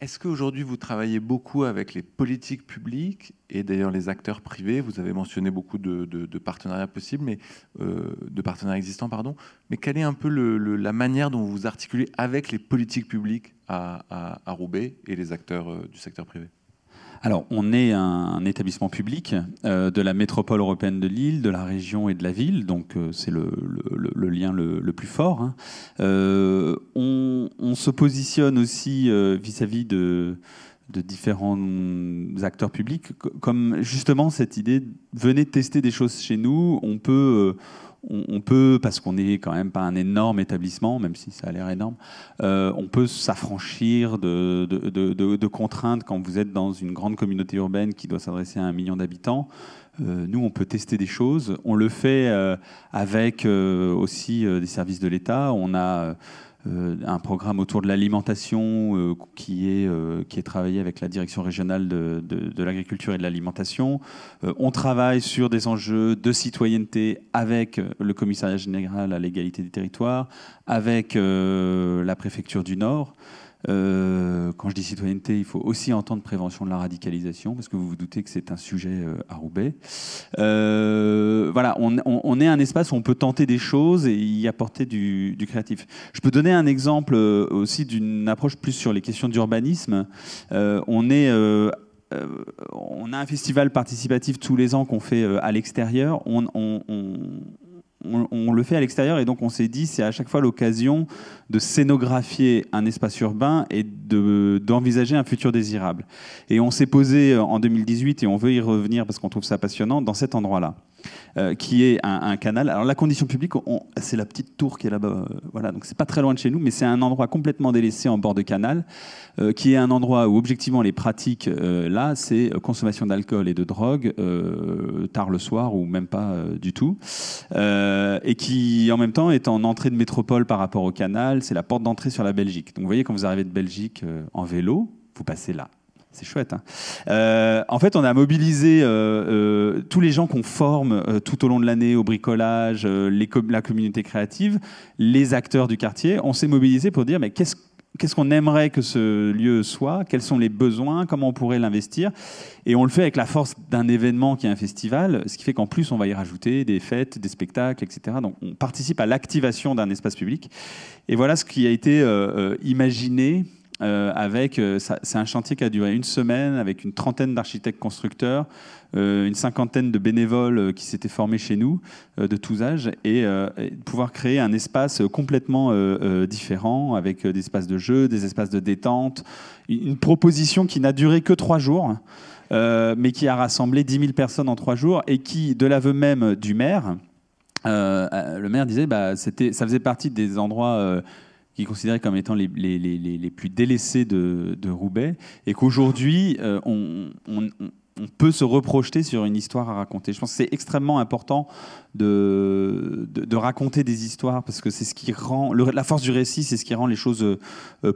Est-ce qu'aujourd'hui, vous travaillez beaucoup avec les politiques publiques et d'ailleurs les acteurs privés? Vous avez mentionné beaucoup de partenariats possibles, mais, de partenariats existants, pardon. Mais quelle est un peu la manière dont vous articulez avec les politiques publiques à Roubaix et les acteurs du secteur privé? Alors, on est un établissement public de la métropole européenne de Lille, de la région et de la ville, donc c'est le lien le plus fort. Hein. On se positionne aussi vis-à-vis de différents acteurs publics, comme justement cette idée, venez tester des choses chez nous, on peut, parce qu'on n'est quand même pas un énorme établissement, même si ça a l'air énorme, on peut s'affranchir de contraintes quand vous êtes dans une grande communauté urbaine qui doit s'adresser à 1 million d'habitants. Nous, on peut tester des choses. On le fait avec aussi des services de l'État. On a un programme autour de l'alimentation qui est travaillé avec la direction régionale de l'agriculture et de l'alimentation. On travaille sur des enjeux de citoyenneté avec le commissariat général à l'égalité des territoires, avec la préfecture du Nord. Quand je dis citoyenneté, il faut aussi entendre prévention de la radicalisation, parce que vous vous doutez que c'est un sujet à Roubaix. Voilà, on est un espace où on peut tenter des choses et y apporter du créatif. Je peux donner un exemple aussi d'une approche plus sur les questions d'urbanisme. On a un festival participatif tous les ans qu'on fait à l'extérieur. On le fait à l'extérieur et donc on s'est dit c'est à chaque fois l'occasion de scénographier un espace urbain et d'envisager un futur désirable. Et on s'est posé en 2018 et on veut y revenir parce qu'on trouve ça passionnant dans cet endroit-là. Qui est un canal. Alors la condition publique, c'est la petite tour qui est là-bas. Voilà, donc c'est pas très loin de chez nous, mais c'est un endroit complètement délaissé en bord de canal, qui est un endroit où objectivement les pratiques là, c'est consommation d'alcool et de drogue tard le soir ou même pas du tout, et qui en même temps est en entrée de métropole par rapport au canal. C'est la porte d'entrée sur la Belgique. Donc vous voyez quand vous arrivez de Belgique en vélo, vous passez là. C'est chouette. Hein. En fait, on a mobilisé tous les gens qu'on forme tout au long de l'année au bricolage, la communauté créative, les acteurs du quartier. On s'est mobilisé pour dire mais qu'est-ce qu'on aimerait que ce lieu soit, quels sont les besoins, comment on pourrait l'investir. Et on le fait avec la force d'un événement qui est un festival, ce qui fait qu'en plus, on va y rajouter des fêtes, des spectacles, etc. Donc, on participe à l'activation d'un espace public. Et voilà ce qui a été imaginé. C'est un chantier qui a duré 1 semaine avec une trentaine d'architectes constructeurs, une 50aine de bénévoles qui s'étaient formés chez nous de tous âges et pouvoir créer un espace complètement différent avec des espaces de jeu, des espaces de détente, une proposition qui n'a duré que 3 jours mais qui a rassemblé 10 000 personnes en 3 jours et qui, de l'aveu même du maire, le maire disait ça faisait partie des endroits qui est considéré comme étant les plus délaissés de Roubaix, et qu'aujourd'hui, peut se reprojeter sur une histoire à raconter. Je pense que c'est extrêmement important de raconter des histoires, parce que c'est ce qui rend la force du récit, c'est ce qui rend les choses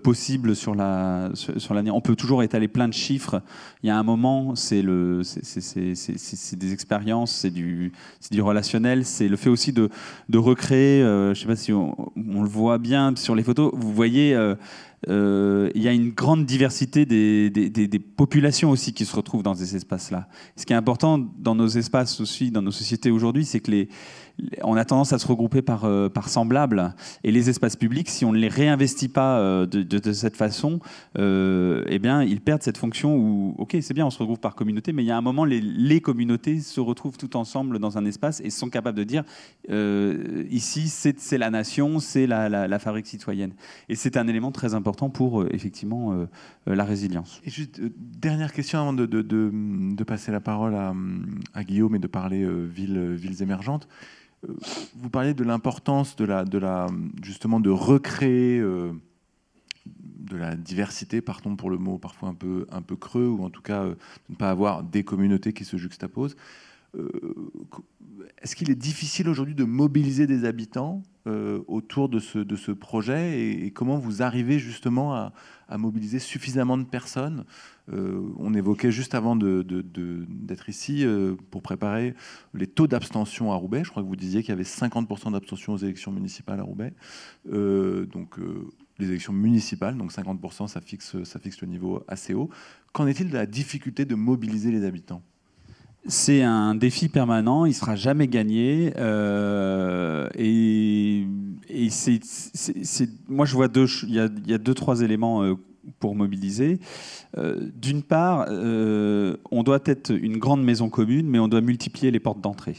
possibles sur l'année. On peut toujours étaler plein de chiffres. Il y a un moment, c'est des expériences, c'est du relationnel, c'est le fait aussi de recréer. Je ne sais pas si on le voit bien sur les photos. Vous voyez. Il y a une grande diversité des populations aussi qui se retrouvent dans ces espaces-là. Ce qui est important dans nos espaces aussi, dans nos sociétés aujourd'hui, c'est que on a tendance à se regrouper par semblables. Et les espaces publics, si on ne les réinvestit pas de cette façon, eh bien, ils perdent cette fonction où, ok, c'est bien, on se regroupe par communauté, mais il y a un moment, les communautés se retrouvent tout ensemble dans un espace et sont capables de dire, ici, c'est la nation, c'est la fabrique citoyenne. Et c'est un élément très important pour, effectivement, la résilience. Et juste, dernière question avant de passer la parole à Guillaume et de parler villes émergentes. Vous parliez de l'importance justement de recréer de la diversité, pardon pour le mot parfois un peu creux, ou en tout cas de ne pas avoir des communautés qui se juxtaposent. Est-ce qu'il est difficile aujourd'hui de mobiliser des habitants autour de ce projet, et comment vous arrivez justement à mobiliser suffisamment de personnes? On évoquait juste avant d'être ici, pour préparer les taux d'abstention à Roubaix. Je crois que vous disiez qu'il y avait 50% d'abstention aux élections municipales à Roubaix. Les élections municipales, donc 50%, ça fixe le niveau assez haut. Qu'en est-il de la difficulté de mobiliser les habitants ? C'est un défi permanent, il ne sera jamais gagné. Moi, je vois il y a deux, trois éléments pour mobiliser. D'une part, on doit être une grande maison commune, mais on doit multiplier les portes d'entrée.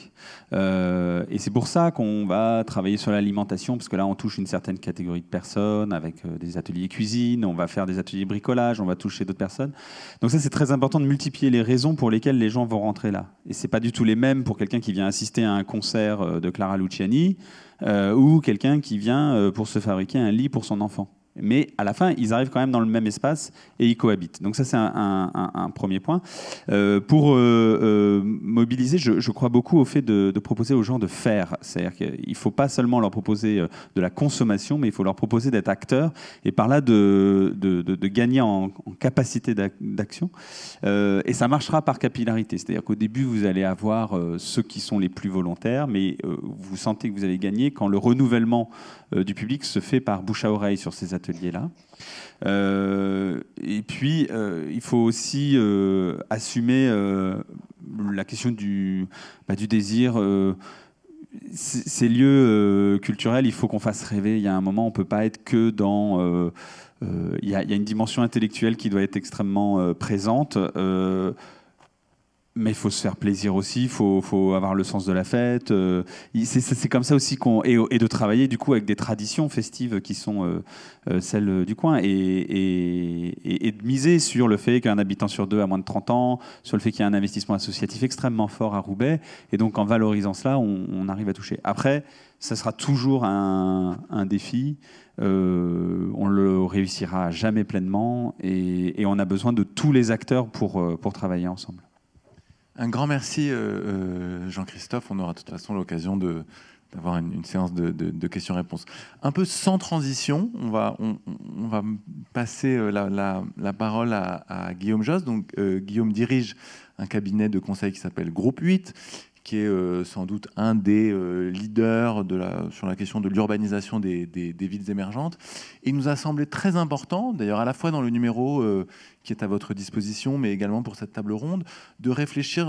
Et c'est pour ça qu'on va travailler sur l'alimentation, parce que là, on touche une certaine catégorie de personnes avec des ateliers cuisine, on va faire des ateliers bricolage, on va toucher d'autres personnes. Donc ça, c'est très important de multiplier les raisons pour lesquelles les gens vont rentrer là. Et c'est pas du tout les mêmes pour quelqu'un qui vient assister à un concert de Clara Luciani ou quelqu'un qui vient pour se fabriquer un lit pour son enfant. Mais à la fin, ils arrivent quand même dans le même espace et ils cohabitent. Donc ça, c'est un premier point. Pour mobiliser, je crois beaucoup au fait de proposer aux gens de faire. C'est-à-dire qu'il ne faut pas seulement leur proposer de la consommation, mais il faut leur proposer d'être acteurs et par là de gagner en capacité d'action. Et ça marchera par capillarité. C'est-à-dire qu'au début, vous allez avoir ceux qui sont les plus volontaires, mais vous sentez que vous allez gagner quand le renouvellement du public se fait par bouche à oreille sur ces ateliers-là. Et puis, il faut aussi assumer la question du désir. Ces lieux culturels, il faut qu'on fasse rêver. Il y a un moment, on ne peut pas être que dans... il y a une dimension intellectuelle qui doit être extrêmement présente. Mais il faut se faire plaisir aussi, il faut avoir le sens de la fête. C'est comme ça aussi et de travailler du coup avec des traditions festives qui sont celles du coin et de miser sur le fait qu'un habitant sur deux a moins de 30 ans, sur le fait qu'il y a un investissement associatif extrêmement fort à Roubaix. Et donc en valorisant cela, on arrive à toucher. Après, ça sera toujours un défi. On le réussira jamais pleinement et on a besoin de tous les acteurs pour travailler ensemble. Un grand merci, Jean-Christophe. On aura de toute façon l'occasion d'avoir une séance de questions-réponses. Un peu sans transition, on va passer la parole à Guillaume Josse. Donc, Guillaume dirige un cabinet de conseil qui s'appelle Groupe 8, qui est sans doute un des leaders sur la question de l'urbanisation des villes émergentes. Et il nous a semblé très important, d'ailleurs à la fois dans le numéro qui est à votre disposition, mais également pour cette table ronde, de réfléchir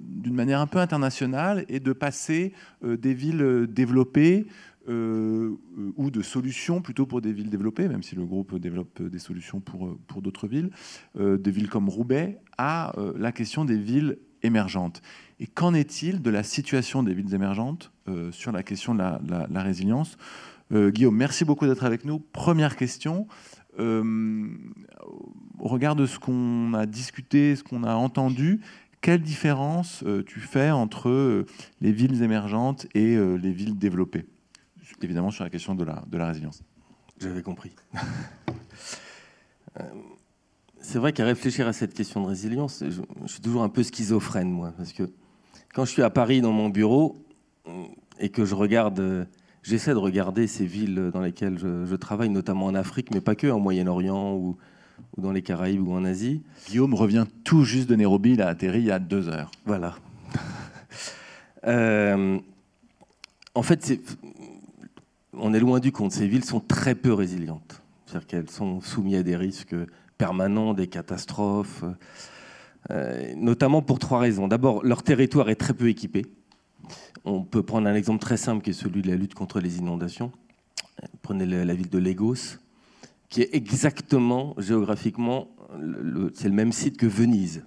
d'une manière un peu internationale et de passer des villes développées ou de solutions plutôt pour des villes développées, même si le groupe développe des solutions pour d'autres villes, des villes comme Roubaix, à la question des villes émergentes. Et qu'en est-il de la situation des villes émergentes sur la question de la résilience? Guillaume, merci beaucoup d'être avec nous. Première question. Au regard de ce qu'on a discuté, ce qu'on a entendu, quelle différence tu fais entre les villes émergentes et les villes développées? Évidemment sur la question de la résilience. J'avais compris. c'est vrai qu'à réfléchir à cette question de résilience, je suis toujours un peu schizophrène, moi, parce que quand je suis à Paris dans mon bureau et que j'essaie de regarder ces villes dans lesquelles je travaille, notamment en Afrique, mais pas que, en Moyen-Orient ou dans les Caraïbes ou en Asie. Guillaume revient tout juste de Nairobi, il a atterri il y a 2 heures. Voilà. En fait, on est loin du compte. Ces villes sont très peu résilientes. C'est-à-dire qu'elles sont soumises à des risques permanents, des catastrophes, notamment pour 3 raisons. D'abord, leur territoire est très peu équipé. On peut prendre un exemple très simple qui est celui de la lutte contre les inondations. Prenez la ville de Lagos, qui est exactement, géographiquement, c'est le même site que Venise.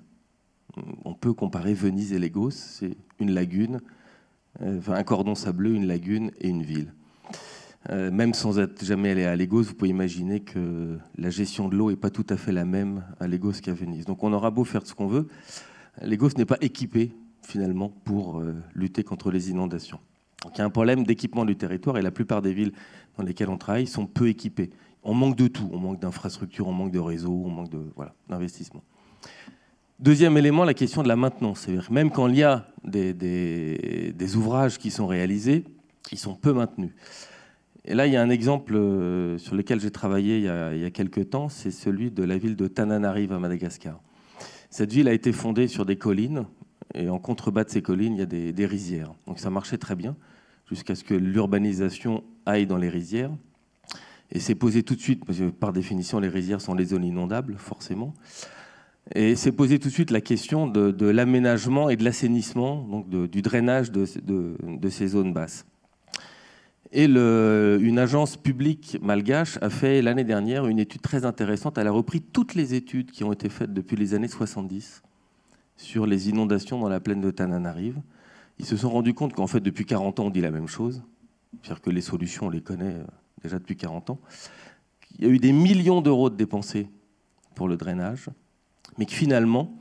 On peut comparer Venise et Lagos, c'est une lagune, un cordon sableux, une lagune et une ville. Même sans être jamais allé à Lagos, vous pouvez imaginer que la gestion de l'eau n'est pas tout à fait la même à Lagos qu'à Venise. Donc on aura beau faire ce qu'on veut, Lagos n'est pas équipé finalement pour lutter contre les inondations. Donc il y a un problème d'équipement du territoire et la plupart des villes dans lesquelles on travaille sont peu équipées. On manque de tout, on manque d'infrastructures, on manque de réseaux, on manque d'investissement. Deuxième élément, la question de la maintenance. C'est-à-dire que même quand il y a des ouvrages qui sont réalisés, ils sont peu maintenus. Et là, il y a un exemple sur lequel j'ai travaillé il y a quelques temps, c'est celui de la ville de Tananarive à Madagascar. Cette ville a été fondée sur des collines, et en contrebas de ces collines, il y a des rizières. Donc ça marchait très bien, jusqu'à ce que l'urbanisation aille dans les rizières. Et c'est posé tout de suite, parce que par définition, les rizières sont les zones inondables, forcément. Et c'est posé tout de suite la question de l'aménagement et de l'assainissement, donc du drainage de ces zones basses. Et une agence publique malgache a fait l'année dernière une étude très intéressante. Elle a repris toutes les études qui ont été faites depuis les années 70 sur les inondations dans la plaine de Tananarive. Ils se sont rendus compte qu'en fait, depuis 40 ans, on dit la même chose. C'est-à-dire que les solutions, on les connaît déjà depuis 40 ans. Il y a eu des millions d'euros de dépensés pour le drainage, mais que finalement,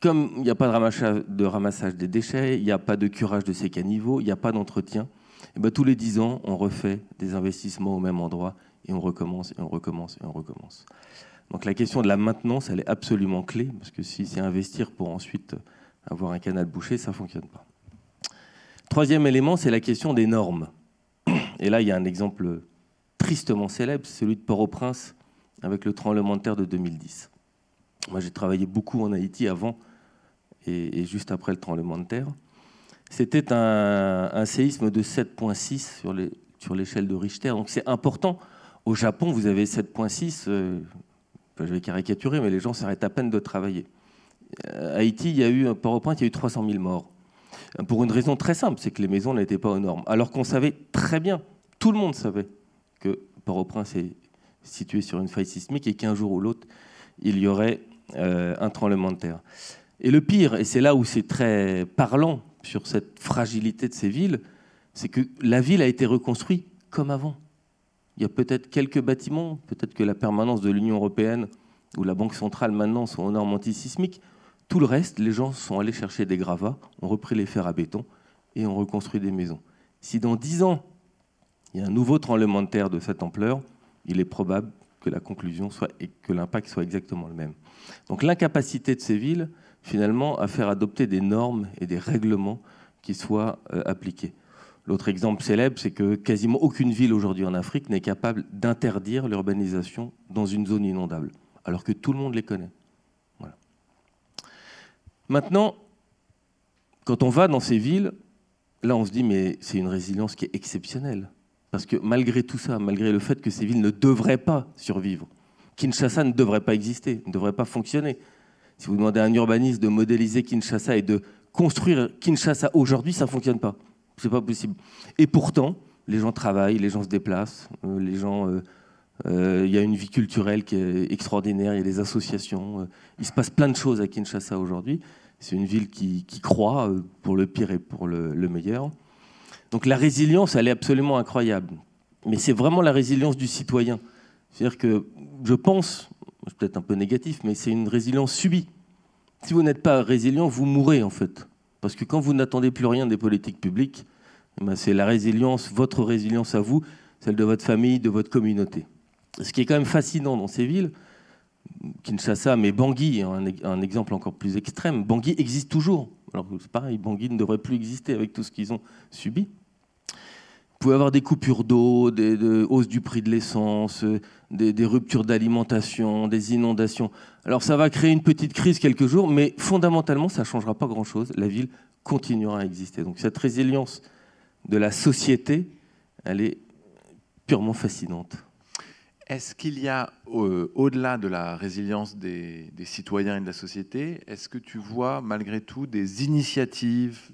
comme il n'y a pas de ramassage des déchets, il n'y a pas de curage de ces caniveaux, il n'y a pas d'entretien, et bien tous les 10 ans, on refait des investissements au même endroit et on recommence, et on recommence, et on recommence. Donc la question de la maintenance, elle est absolument clé, parce que si c'est investir pour ensuite avoir un canal bouché, ça ne fonctionne pas. Troisième élément, c'est la question des normes. Et là, il y a un exemple tristement célèbre, c'est celui de Port-au-Prince avec le tremblement de terre de 2010. Moi, j'ai travaillé beaucoup en Haïti avant et juste après le tremblement de terre. C'était un séisme de 7,6 sur l'échelle de Richter, donc c'est important. Au Japon, vous avez 7,6, je vais caricaturer, mais les gens s'arrêtent à peine de travailler. À Haïti, Port-au-Prince, il y a eu 300 000 morts. Pour une raison très simple, c'est que les maisons n'étaient pas aux normes. Alors qu'on savait très bien, tout le monde savait que Port-au-Prince est situé sur une faille sismique et qu'un jour ou l'autre, il y aurait un tremblement de terre. Et le pire, et c'est là où c'est très parlant sur cette fragilité de ces villes, c'est que la ville a été reconstruite comme avant. Il y a peut-être quelques bâtiments, peut-être que la permanence de l'Union européenne ou la Banque centrale maintenant sont aux normes antisismiques. Tout le reste, les gens sont allés chercher des gravats, ont repris les fers à béton et ont reconstruit des maisons. Si dans 10 ans, il y a un nouveau tremblement de terre de cette ampleur, il est probable que la conclusion soit et que l'impact soit exactement le même. Donc l'incapacité de ces villes, finalement, à faire adopter des normes et des règlements qui soient appliqués. L'autre exemple célèbre, c'est que quasiment aucune ville aujourd'hui en Afrique n'est capable d'interdire l'urbanisation dans une zone inondable, alors que tout le monde les connaît. Voilà. Maintenant, quand on va dans ces villes, là on se dit mais c'est une résilience qui est exceptionnelle. Parce que malgré tout ça, malgré le fait que ces villes ne devraient pas survivre, Kinshasa ne devrait pas exister, ne devrait pas fonctionner. Si vous demandez à un urbaniste de modéliser Kinshasa et de construire Kinshasa aujourd'hui, ça ne fonctionne pas. C'est pas possible. Et pourtant, les gens travaillent, les gens se déplacent, il y a une vie culturelle qui est extraordinaire, il y a des associations, il se passe plein de choses à Kinshasa aujourd'hui. C'est une ville qui croît pour le pire et pour le meilleur. Donc la résilience, elle est absolument incroyable. Mais c'est vraiment la résilience du citoyen. C'est-à-dire que je pense, c'est peut-être un peu négatif, mais c'est une résilience subie. Si vous n'êtes pas résilient, vous mourrez en fait. Parce que quand vous n'attendez plus rien des politiques publiques, c'est la résilience, votre résilience à vous, celle de votre famille, de votre communauté. Ce qui est quand même fascinant dans ces villes, Kinshasa, mais Bangui, un exemple encore plus extrême. Bangui existe toujours. Alors c'est pareil, Bangui ne devrait plus exister avec tout ce qu'ils ont subi. Vous pouvez avoir des coupures d'eau, des hausses du prix de l'essence, des ruptures d'alimentation, des inondations. Alors ça va créer une petite crise quelques jours, mais fondamentalement, ça ne changera pas grand-chose. La ville continuera à exister. Donc cette résilience de la société, elle est purement fascinante. Est-ce qu'il y a, au-delà de la résilience des citoyens et de la société, est-ce que tu vois malgré tout des initiatives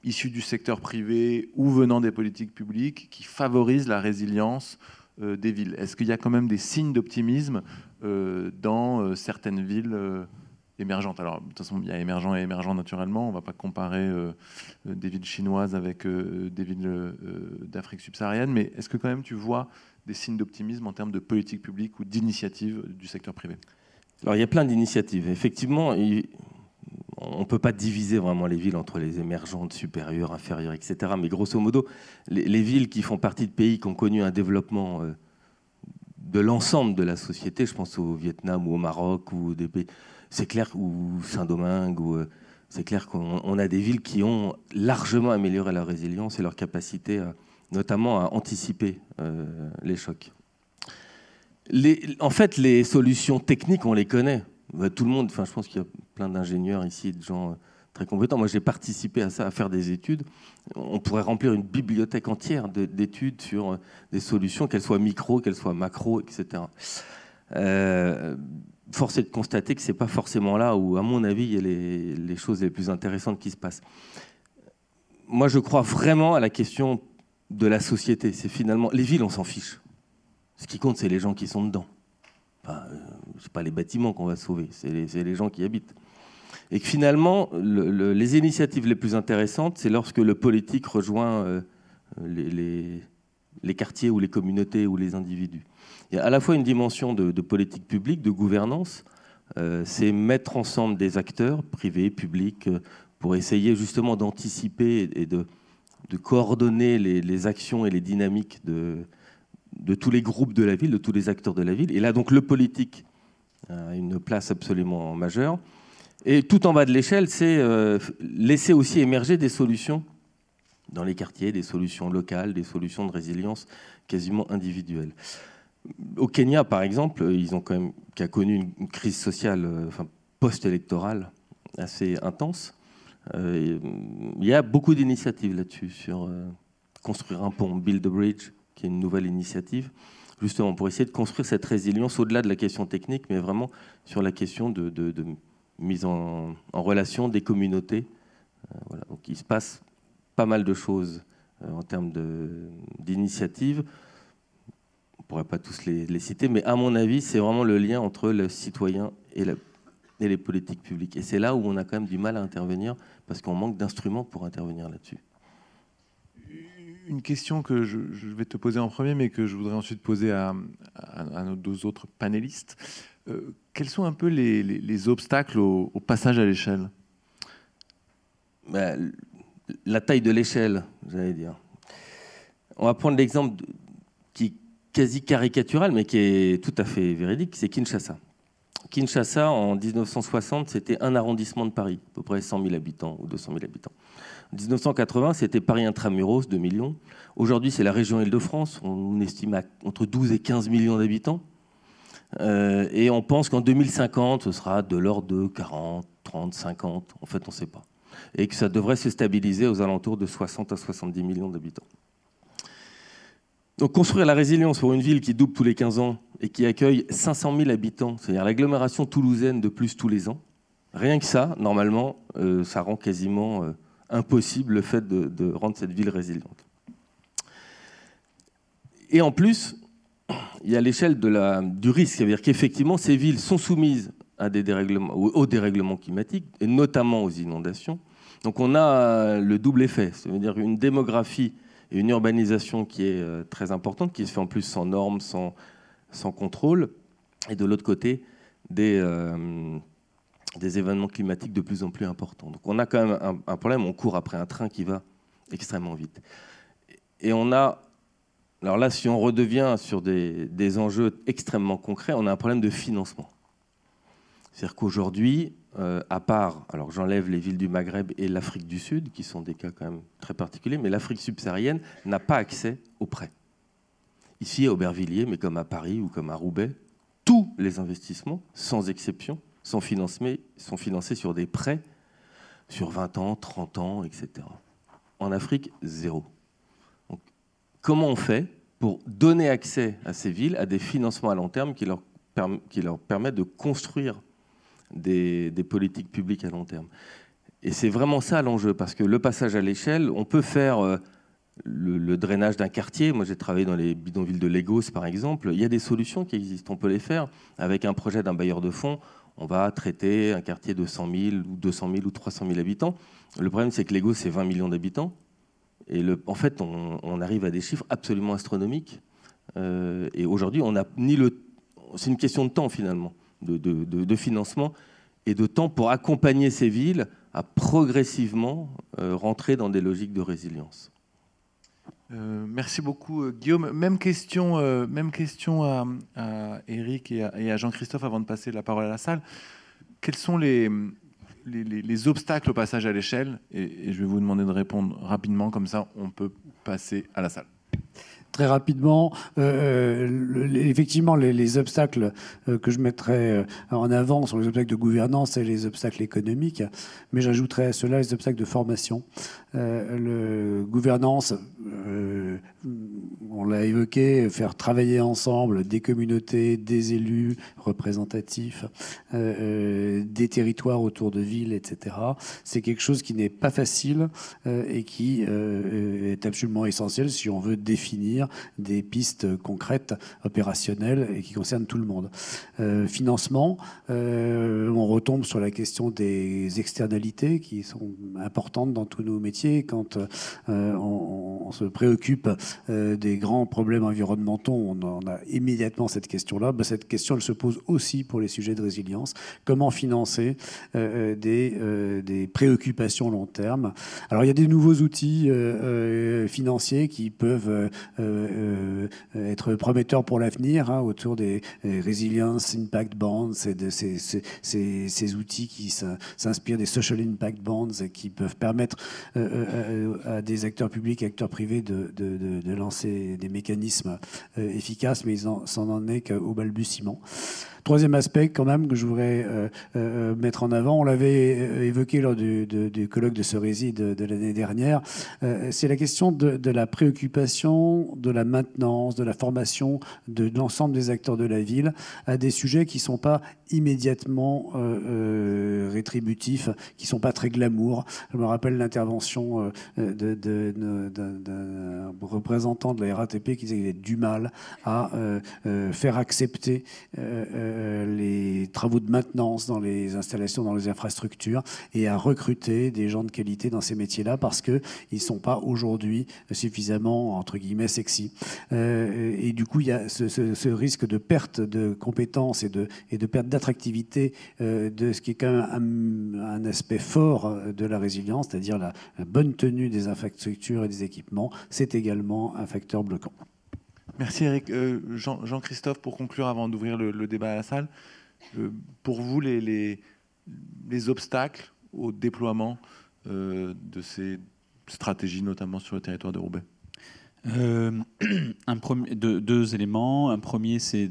issues du secteur privé ou venant des politiques publiques qui favorisent la résilience des villes? Est-ce qu'il y a quand même des signes d'optimisme dans certaines villes émergentes? Alors, de toute façon, il y a émergent et émergent naturellement. On ne va pas comparer des villes chinoises avec des villes d'Afrique subsaharienne, mais est-ce que quand même tu vois des signes d'optimisme en termes de politique publique ou d'initiatives du secteur privé? Alors, il y a plein d'initiatives. Effectivement, on ne peut pas diviser vraiment les villes entre les émergentes, supérieures, inférieures, etc. Mais grosso modo, les villes qui font partie de pays qui ont connu un développement de l'ensemble de la société, je pense au Vietnam ou au Maroc, ou des pays, c'est clair, ou Saint-Domingue, c'est clair qu'on a des villes qui ont largement amélioré leur résilience et leur capacité, notamment à anticiper les chocs. En fait, les solutions techniques, on les connaît. Tout le monde, je pense qu'il y a plein d'ingénieurs ici, de gens très compétents. Moi, j'ai participé à ça, à faire des études. On pourrait remplir une bibliothèque entière d'études sur des solutions, qu'elles soient micro, qu'elles soient macro, etc. Force est de constater que ce n'est pas forcément là où, à mon avis, il y a les choses les plus intéressantes qui se passent. Moi, je crois vraiment à la question de la société. C'est finalement... Les villes, on s'en fiche. Ce qui compte, c'est les gens qui sont dedans. C'est pas les bâtiments qu'on va sauver, c'est les gens qui habitent. Et que finalement, les initiatives les plus intéressantes, c'est lorsque le politique rejoint les quartiers ou les communautés ou les individus. Il y a à la fois une dimension de politique publique, de gouvernance, c'est mettre ensemble des acteurs, privés, publics, pour essayer justement d'anticiper et de coordonner les actions et les dynamiques de tous les groupes de la ville, de tous les acteurs de la ville. Et là, donc, le politique a une place absolument majeure. Et tout en bas de l'échelle, c'est laisser aussi émerger des solutions dans les quartiers, des solutions locales, des solutions de résilience quasiment individuelles. Au Kenya, par exemple, qui a connu une crise sociale post-électorale assez intense. Il y a beaucoup d'initiatives là-dessus, sur construire un pont, Build a Bridge, qui est une nouvelle initiative, justement pour essayer de construire cette résilience au-delà de la question technique, mais vraiment sur la question de mise en relation des communautés. Voilà. Donc il se passe pas mal de choses en termes d'initiatives. On ne pourrait pas tous les citer, mais à mon avis, c'est vraiment le lien entre le citoyen et les politiques publiques. Et c'est là où on a quand même du mal à intervenir, parce qu'on manque d'instruments pour intervenir là-dessus. Une question que je vais te poser en premier, mais que je voudrais ensuite poser à nos deux autres panélistes. Quels sont un peu les obstacles au passage à l'échelle? La taille de l'échelle, j'allais dire. On va prendre l'exemple qui est quasi caricatural, mais qui est tout à fait véridique, c'est Kinshasa. Kinshasa, en 1960, c'était un arrondissement de Paris, à peu près 100 000 habitants ou 200 000 habitants. En 1980, c'était Paris intramuros, 2 millions. Aujourd'hui, c'est la région Île-de-France. On estime à entre 12 et 15 millions d'habitants. Et on pense qu'en 2050, ce sera de l'ordre de 40, 30, 50. En fait, on ne sait pas. Et que ça devrait se stabiliser aux alentours de 60 à 70 millions d'habitants. Donc construire la résilience pour une ville qui double tous les 15 ans et qui accueille 500 000 habitants, c'est-à-dire l'agglomération toulousaine de plus tous les ans, rien que ça, normalement, ça rend quasiment impossible le fait de rendre cette ville résiliente. Et en plus, il y a l'échelle du risque, c'est-à-dire qu'effectivement, ces villes sont soumises à aux dérèglements climatiques, et notamment aux inondations. Donc on a le double effet, c'est-à-dire une démographie et une urbanisation qui est très importante, qui se fait en plus sans normes, sans contrôle, et de l'autre côté, des événements climatiques de plus en plus importants. Donc on a quand même un problème, on court après un train qui va extrêmement vite. Et on a Alors là, si on redevient sur des enjeux extrêmement concrets, on a un problème de financement. C'est-à-dire qu'aujourd'hui, à part, alors j'enlève les villes du Maghreb et l'Afrique du Sud, qui sont des cas quand même très particuliers, mais l'Afrique subsaharienne n'a pas accès aux prêts. Ici, à Aubervilliers, mais comme à Paris ou comme à Roubaix, tous les investissements, sans exception, sont financés sur des prêts sur 20 ans, 30 ans, etc. En Afrique, zéro. Donc, comment on fait pour donner accès à ces villes à des financements à long terme qui leur permettent de construire des politiques publiques à long terme? Et c'est vraiment ça l'enjeu, parce que le passage à l'échelle, on peut faire le drainage d'un quartier. Moi, j'ai travaillé dans les bidonvilles de Lagos, par exemple. Il y a des solutions qui existent. On peut les faire avec un projet d'un bailleur de fonds. On va traiter un quartier de 100 000 ou 200 000 ou 300 000 habitants. Le problème, c'est que Lagos, c'est 20 millions d'habitants. Et en fait, on arrive à des chiffres absolument astronomiques. Et aujourd'hui, on n'a ni le... C'est une question de temps, finalement, de financement et de temps pour accompagner ces villes à progressivement rentrer dans des logiques de résilience. Merci beaucoup, Guillaume. Même question à Éric et à Jean-Christophe avant de passer la parole à la salle. Quels sont les obstacles au passage à l'échelle, et je vais vous demander de répondre rapidement, comme ça on peut passer à la salle. Très rapidement, effectivement, les obstacles que je mettrais en avant sont les obstacles de gouvernance et les obstacles économiques, mais j'ajouterais à cela les obstacles de formation. Gouvernance, on l'a évoqué, faire travailler ensemble des communautés, des élus représentatifs, des territoires autour de villes, etc. C'est quelque chose qui n'est pas facile et qui est absolument essentiel si on veut définir des pistes concrètes, opérationnelles et qui concernent tout le monde. Financement, on retombe sur la question des externalités qui sont importantes dans tous nos métiers. Quand on se préoccupe des grands problèmes environnementaux, on a immédiatement cette question-là. Cette question, elle se pose aussi pour les sujets de résilience. Comment financer des préoccupations long terme? Alors, il y a des nouveaux outils financiers qui peuvent être prometteurs pour l'avenir, hein, autour des Resilience Impact Bonds et de ces outils qui s'inspirent des Social Impact Bonds et qui peuvent permettre à des acteurs publics et acteurs privés de lancer des mécanismes efficaces, mais ça n'en est qu'au balbutiement. Troisième aspect, quand même, que je voudrais mettre en avant, on l'avait évoqué lors du colloque de Cerisy de l'année dernière, c'est la question de la préoccupation, de la maintenance, de la formation de l'ensemble des acteurs de la ville à des sujets qui ne sont pas immédiatement rétributifs, qui ne sont pas très glamour. Je me rappelle l'intervention d'un représentant de la RATP qui disait qu'il avait du mal à faire accepter les travaux de maintenance dans les installations, dans les infrastructures, et à recruter des gens de qualité dans ces métiers-là parce qu'ils ne sont pas aujourd'hui suffisamment, entre guillemets, sexy. Et du coup, il y a ce risque de perte de compétences et de perte d'attractivité de ce qui est quand même un aspect fort de la résilience, c'est-à-dire la bonne tenue des infrastructures et des équipements. C'est également un facteur bloquant. Merci Eric. Jean-Christophe, pour conclure avant d'ouvrir le débat à la salle, pour vous, les obstacles au déploiement de ces stratégies, notamment sur le territoire de Roubaix? Deux éléments. Un premier, c'est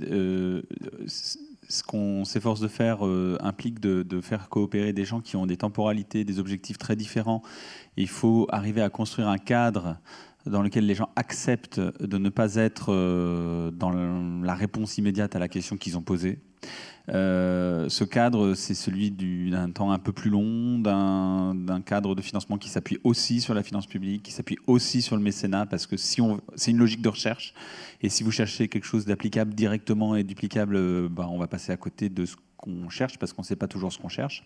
ce qu'on s'efforce de faire implique de faire coopérer des gens qui ont des temporalités, des objectifs très différents. Il faut arriver à construire un cadre dans lequel les gens acceptent de ne pas être dans la réponse immédiate à la question qu'ils ont posée. Ce cadre, c'est celui d'un temps un peu plus long, d'un cadre de financement qui s'appuie aussi sur la finance publique, qui s'appuie aussi sur le mécénat, parce que c'est une logique de recherche. Et si vous cherchez quelque chose d'applicable directement et duplicable, on va passer à côté de ce qu'on cherche, parce qu'on ne sait pas toujours ce qu'on cherche.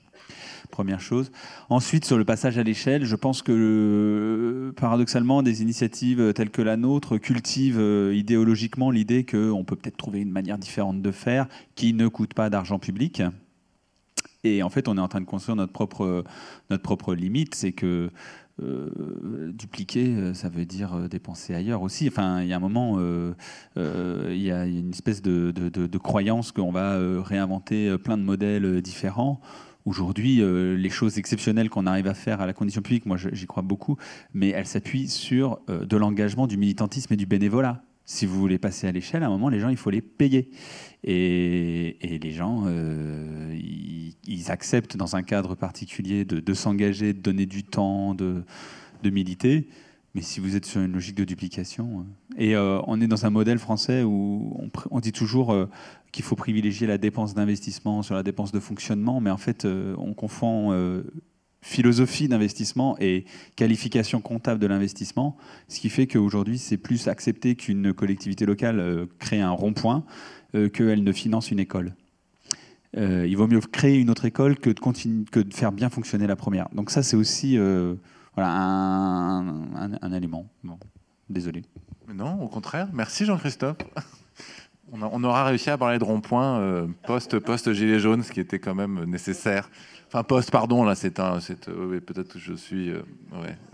Première chose. Ensuite, sur le passage à l'échelle, je pense que paradoxalement, des initiatives telles que la nôtre cultivent idéologiquement l'idée qu'on peut peut-être trouver une manière différente de faire qui ne coûte pas d'argent public. Et en fait, on est en train de construire notre propre limite, c'est que dupliquer, ça veut dire dépenser ailleurs aussi. Enfin, il y a un moment, il y a une espèce de croyance qu'on va réinventer plein de modèles différents. Aujourd'hui, les choses exceptionnelles qu'on arrive à faire à la condition publique, moi j'y crois beaucoup, mais elles s'appuient sur de l'engagement, du militantisme et du bénévolat. Si vous voulez passer à l'échelle, à un moment, les gens, il faut les payer. Et les gens, ils acceptent dans un cadre particulier de s'engager, de donner du temps, de militer. Mais si vous êtes sur une logique de duplication... Et on est dans un modèle français où on dit toujours qu'il faut privilégier la dépense d'investissement sur la dépense de fonctionnement, mais en fait, on confond philosophie d'investissement et qualification comptable de l'investissement, ce qui fait qu'aujourd'hui, c'est plus accepté qu'une collectivité locale crée un rond-point qu'elle ne finance une école. Il vaut mieux créer une autre école que de faire bien fonctionner la première. Donc ça, c'est aussi voilà, un élément. Bon, désolé. Non, au contraire. Merci Jean-Christophe. On aura réussi à parler de rond-point post-gilet jaune, ce qui était quand même nécessaire. Enfin, pardon, là, oui, peut-être que je suis...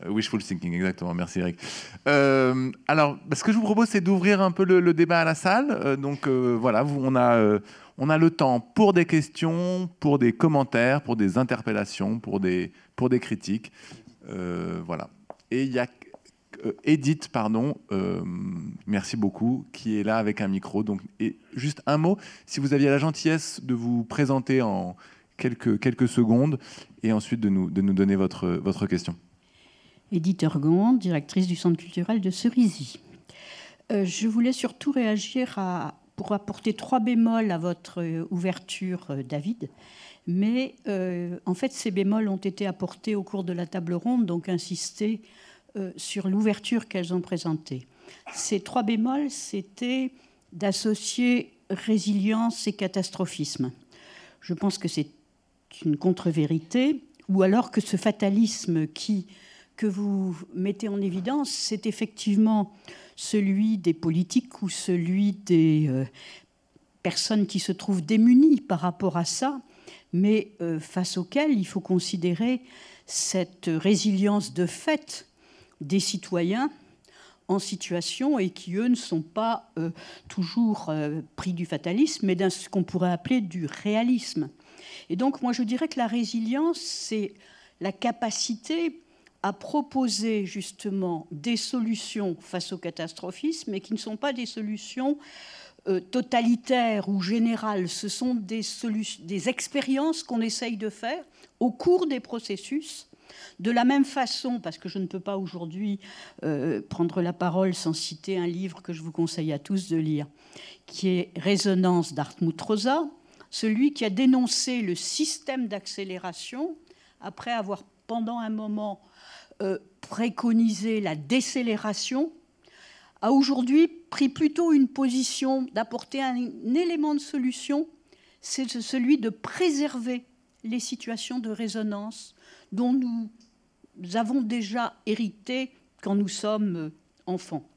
wishful thinking, exactement. Merci, Eric. Alors, ce que je vous propose, c'est d'ouvrir un peu le débat à la salle. Voilà, on a le temps pour des questions, pour des commentaires, pour des interpellations, pour des critiques. Voilà. Et il y a Edith, merci beaucoup, qui est là avec un micro. Donc, et juste un mot, si vous aviez la gentillesse de vous présenter en quelques secondes et ensuite de nous donner votre question. Edith Ergonde, directrice du Centre culturel de Cerisy. Je voulais surtout réagir pour apporter 3 bémols à votre ouverture, David. Mais en fait, ces bémols ont été apportés au cours de la table ronde, donc insister sur l'ouverture qu'elles ont présentée. Ces 3 bémols, c'était d'associer résilience et catastrophisme. Je pense que c'est une contre-vérité, ou alors que ce fatalisme que vous mettez en évidence, c'est effectivement celui des politiques ou celui des personnes qui se trouvent démunies par rapport à ça, mais face auquel il faut considérer cette résilience de fait des citoyens en situation et qui, eux, ne sont pas toujours pris du fatalisme, mais d'un ce qu'on pourrait appeler du réalisme. Et donc, moi, je dirais que la résilience, c'est la capacité à proposer justement des solutions face au catastrophisme, mais qui ne sont pas des solutions totalitaires ou générales. Ce sont des expériences qu'on essaye de faire au cours des processus. De la même façon, parce que je ne peux pas aujourd'hui prendre la parole sans citer un livre que je vous conseille à tous de lire, qui est Résonance d'Hartmut Rosa, celui qui a dénoncé le système d'accélération après avoir pendant un moment préconisé la décélération, a aujourd'hui pris plutôt une position d'apporter un élément de solution, c'est celui de préserver les situations de résonance dont nous avons déjà hérité quand nous sommes enfants.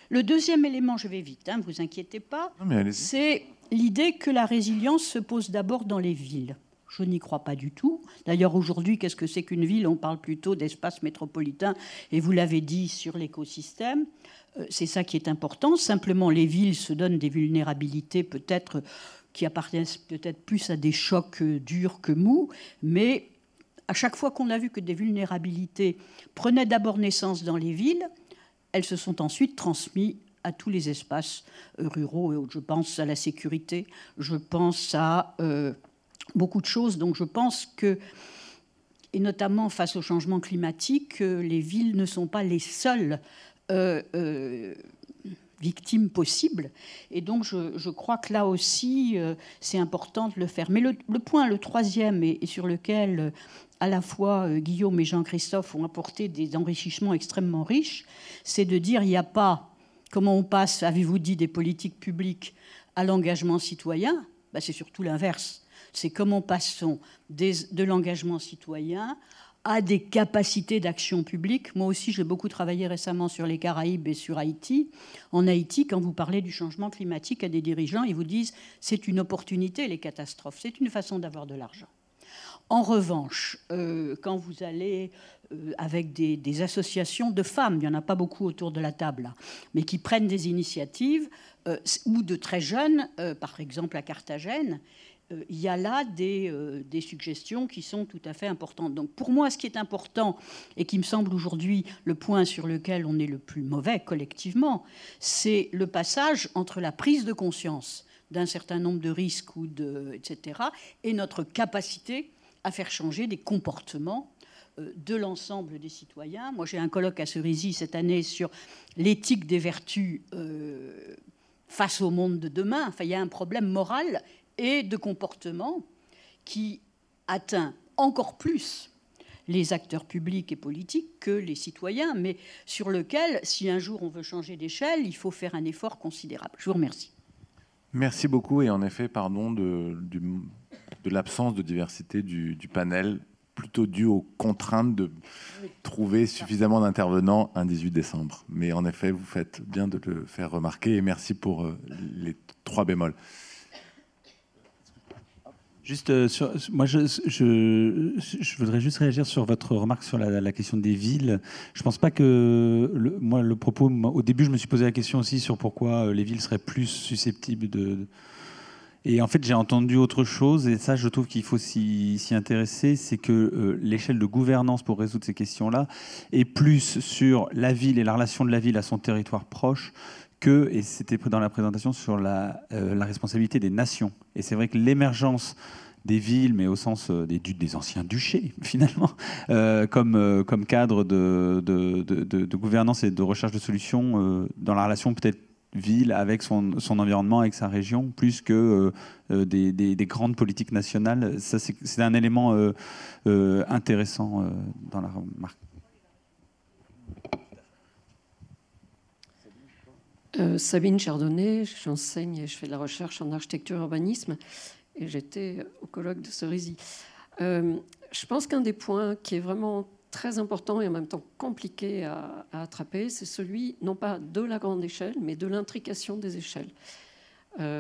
Le deuxième élément, je vais vite, ne vous inquiétez pas, c'est l'idée que la résilience se pose d'abord dans les villes. Je n'y crois pas du tout. D'ailleurs, aujourd'hui, qu'est-ce que c'est qu'une ville? On parle plutôt d'espace métropolitain, et vous l'avez dit, sur l'écosystème. C'est ça qui est important. Simplement, les villes se donnent des vulnérabilités peut-être qui appartiennent peut-être plus à des chocs durs que mous, mais à chaque fois qu'on a vu que des vulnérabilités prenaient d'abord naissance dans les villes, elles se sont ensuite transmises à tous les espaces ruraux et autres. Je pense à la sécurité, je pense à beaucoup de choses. Donc je pense que, et notamment face au changement climatique, les villes ne sont pas les seules victimes possibles. Et donc je crois que là aussi, c'est important de le faire. Mais le troisième, et sur lequel à la fois Guillaume et Jean-Christophe ont apporté des enrichissements extrêmement riches, c'est de dire il n'y a pas, comment on passe, avez-vous dit, des politiques publiques à l'engagement citoyen? C'est surtout l'inverse. C'est comment passons de l'engagement citoyen à des capacités d'action publique. Moi aussi, j'ai beaucoup travaillé récemment sur les Caraïbes et sur Haïti. En Haïti, quand vous parlez du changement climatique à des dirigeants, ils vous disent c'est une opportunité, les catastrophes. C'est une façon d'avoir de l'argent. En revanche, quand vous allez avec des associations de femmes, il n'y en a pas beaucoup autour de la table, là, mais qui prennent des initiatives, ou de très jeunes, par exemple à Carthagène, il y a là des suggestions qui sont tout à fait importantes. Donc pour moi, ce qui est important, et qui me semble aujourd'hui le point sur lequel on est le plus mauvais collectivement, c'est le passage entre la prise de conscience d'un certain nombre de risques, etc., et notre capacité à faire changer des comportements de l'ensemble des citoyens. Moi, j'ai un colloque à Cerisy cette année sur l'éthique des vertus face au monde de demain. Enfin, il y a un problème moral et de comportement qui atteint encore plus les acteurs publics et politiques que les citoyens, mais sur lequel, si un jour on veut changer d'échelle, il faut faire un effort considérable. Je vous remercie. Merci beaucoup. Et en effet, pardon de l'absence de diversité du panel, plutôt dû aux contraintes de trouver suffisamment d'intervenants un 18 décembre. Mais en effet, vous faites bien de le faire remarquer. Et merci pour les 3 bémols. Juste, moi, je voudrais juste réagir sur votre remarque sur la question des villes. Je pense pas que le propos. Au début, je me suis posé la question aussi sur pourquoi les villes seraient plus susceptibles de. Et en fait, j'ai entendu autre chose, et ça, je trouve qu'il faut s'y intéresser, c'est que l'échelle de gouvernance pour résoudre ces questions-là est plus sur la ville et la relation de la ville à son territoire proche que, et c'était dans la présentation, sur la responsabilité des nations. Et c'est vrai que l'émergence des villes, mais au sens des anciens duchés, finalement, comme cadre de gouvernance et de recherche de solutions dans la relation peut-être ville avec son environnement, avec sa région, plus que des grandes politiques nationales. Ça, c'est un élément intéressant dans la remarque. Sabine Chardonnay, j'enseigne et je fais de la recherche en architecture et urbanisme, et j'étais au colloque de Cerisy. Je pense qu'un des points qui est vraiment très important et en même temps compliqué à attraper, c'est celui, non pas de la grande échelle, mais de l'intrication des échelles.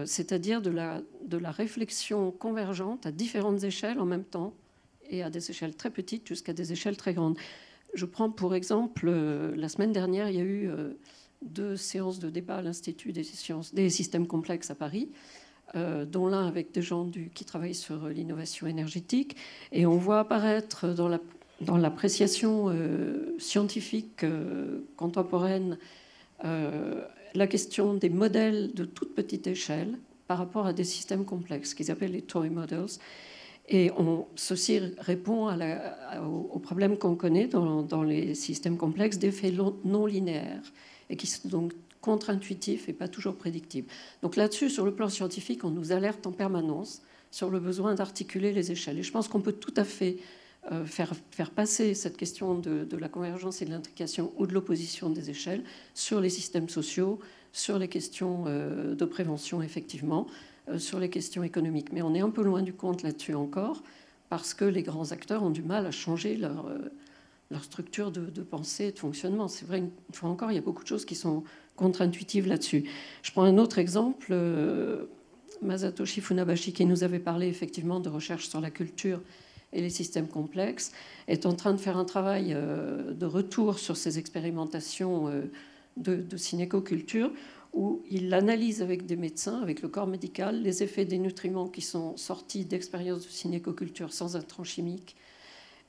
C'est-à-dire de la réflexion convergente à différentes échelles en même temps, et à des échelles très petites jusqu'à des échelles très grandes. Je prends pour exemple, la semaine dernière, il y a eu 2 séances de débat à l'Institut des systèmes complexes à Paris, dont l'un avec des gens qui travaillent sur l'innovation énergétique. Et on voit apparaître dans l'appréciation scientifique contemporaine la question des modèles de toute petite échelle par rapport à des systèmes complexes, qu'ils appellent les toy models. Et ceci répond au problème qu'on connaît dans les systèmes complexes d'effets non linéaires, et qui sont donc contre-intuitifs et pas toujours prédictibles. Donc là-dessus, sur le plan scientifique, on nous alerte en permanence sur le besoin d'articuler les échelles. Et je pense qu'on peut tout à fait faire passer cette question de la convergence et de l'intrication ou de l'opposition des échelles sur les systèmes sociaux, sur les questions de prévention, effectivement, sur les questions économiques. Mais on est un peu loin du compte là-dessus encore, parce que les grands acteurs ont du mal à changer leur structure de pensée et de fonctionnement. C'est vrai, une fois encore, il y a beaucoup de choses qui sont contre-intuitives là-dessus. Je prends un autre exemple, Masatoshi Funabashi, qui nous avait parlé effectivement de recherche sur la culture et les systèmes complexes, est en train de faire un travail de retour sur ces expérimentations de synécoculture, où il analyse avec des médecins, avec le corps médical, les effets des nutriments qui sont sortis d'expériences de synécoculture sans intrants chimiques,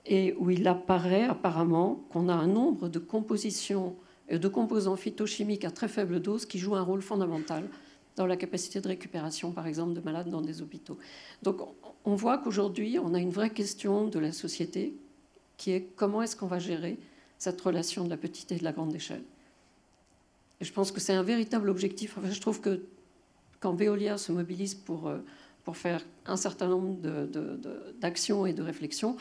et où il apparaît apparemment qu'on a un nombre de compositions et de composants phytochimiques à très faible dose qui jouent un rôle fondamental dans la capacité de récupération, par exemple, de malades dans des hôpitaux. Donc on voit qu'aujourd'hui, on a une vraie question de la société qui est comment est-ce qu'on va gérer cette relation de la petite et de la grande échelle. Et je pense que c'est un véritable objectif. Enfin, je trouve que quand Veolia se mobilise pour faire un certain nombre d'actions et de réflexions,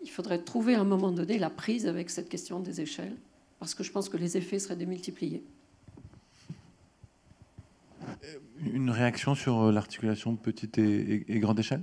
il faudrait trouver à un moment donné la prise avec cette question des échelles, parce que je pense que les effets seraient démultipliés. Une réaction sur l'articulation petite et grande échelle ?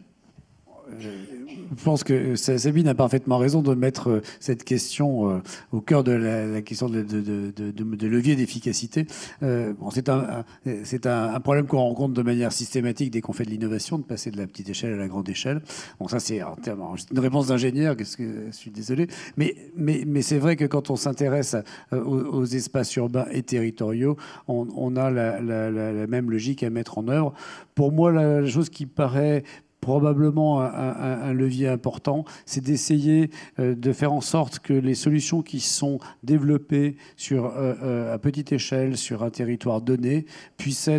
Je pense que Sabine a parfaitement raison de mettre cette question au cœur de la question de levier d'efficacité. Bon, c'est un problème qu'on rencontre de manière systématique dès qu'on fait de l'innovation, de passer de la petite échelle à la grande échelle. Bon, ça, c'est une réponse d'ingénieur, je suis désolé. Mais c'est vrai que quand on s'intéresse aux espaces urbains et territoriaux, on a la même logique à mettre en œuvre. Pour moi, la chose qui paraît probablement un levier important, c'est d'essayer de faire en sorte que les solutions qui sont développées à petite échelle sur un territoire donné puissent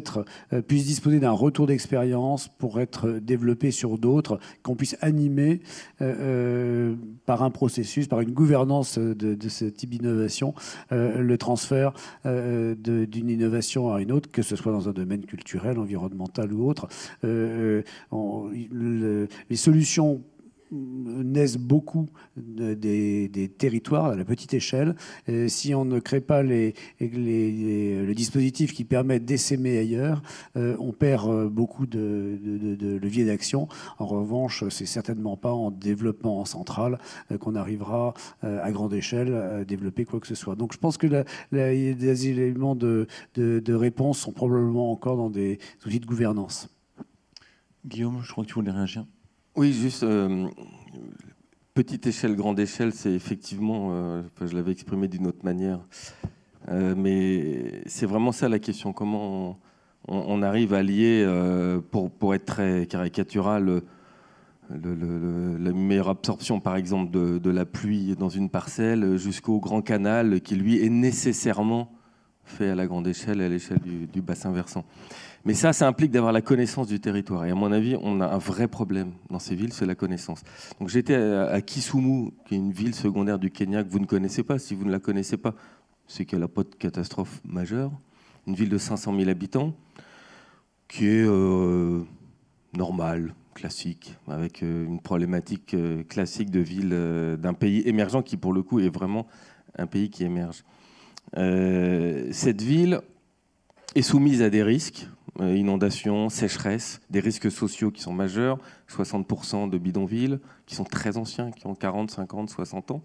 disposer d'un retour d'expérience pour être développées sur d'autres, qu'on puisse animer par un processus, par une gouvernance de ce type d'innovation, le transfert d'une innovation à une autre, que ce soit dans un domaine culturel, environnemental ou autre. Les solutions naissent beaucoup des territoires à la petite échelle. Si on ne crée pas le dispositif qui permet d'essaimer ailleurs, on perd beaucoup de leviers d'action. En revanche, c'est certainement pas en développement en centrale qu'on arrivera à grande échelle à développer quoi que ce soit. Donc je pense que les éléments de réponse sont probablement encore dans des outils de gouvernance. Guillaume, je crois que tu voulais réagir. Oui, juste petite échelle, grande échelle, c'est effectivement, je l'avais exprimé d'une autre manière, mais c'est vraiment ça la question. Comment on arrive à lier, pour être très caricatural, la meilleure absorption, par exemple, de la pluie dans une parcelle jusqu'au grand canal qui, lui, est nécessairement fait à la grande échelle et à l'échelle du bassin versant. Mais ça implique d'avoir la connaissance du territoire. Et à mon avis, on a un vrai problème dans ces villes, c'est la connaissance. Donc j'étais à Kisumu, qui est une ville secondaire du Kenya que vous ne connaissez pas. Si vous ne la connaissez pas, c'est qu'elle n'a pas de catastrophe majeure. Une ville de 500 000 habitants, qui est normale, classique, avec une problématique classique de ville d'un pays émergent qui, pour le coup, est vraiment un pays qui émerge. Cette ville est soumise à des risques, inondations, sécheresse, des risques sociaux qui sont majeurs, 60% de bidonvilles, qui sont très anciens, qui ont 40, 50, 60 ans.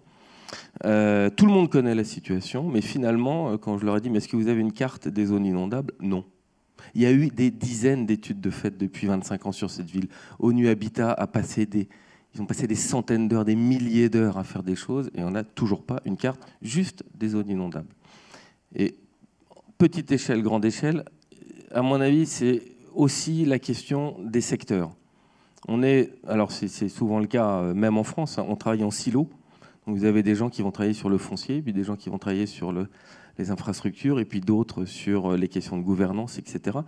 Tout le monde connaît la situation, mais finalement, quand je leur ai dit « mais est-ce que vous avez une carte des zones inondables ?» Non. Il y a eu des dizaines d'études de fait depuis 25 ans sur cette ville. ONU Habitat ils ont passé des centaines d'heures, des milliers d'heures à faire des choses, et on n'a toujours pas une carte, juste des zones inondables. Et petite échelle, grande échelle, à mon avis, c'est aussi la question des secteurs. Alors c'est souvent le cas, même en France, on travaille en silo. Donc vous avez des gens qui vont travailler sur le foncier, puis des gens qui vont travailler sur les infrastructures, et puis d'autres sur les questions de gouvernance, etc.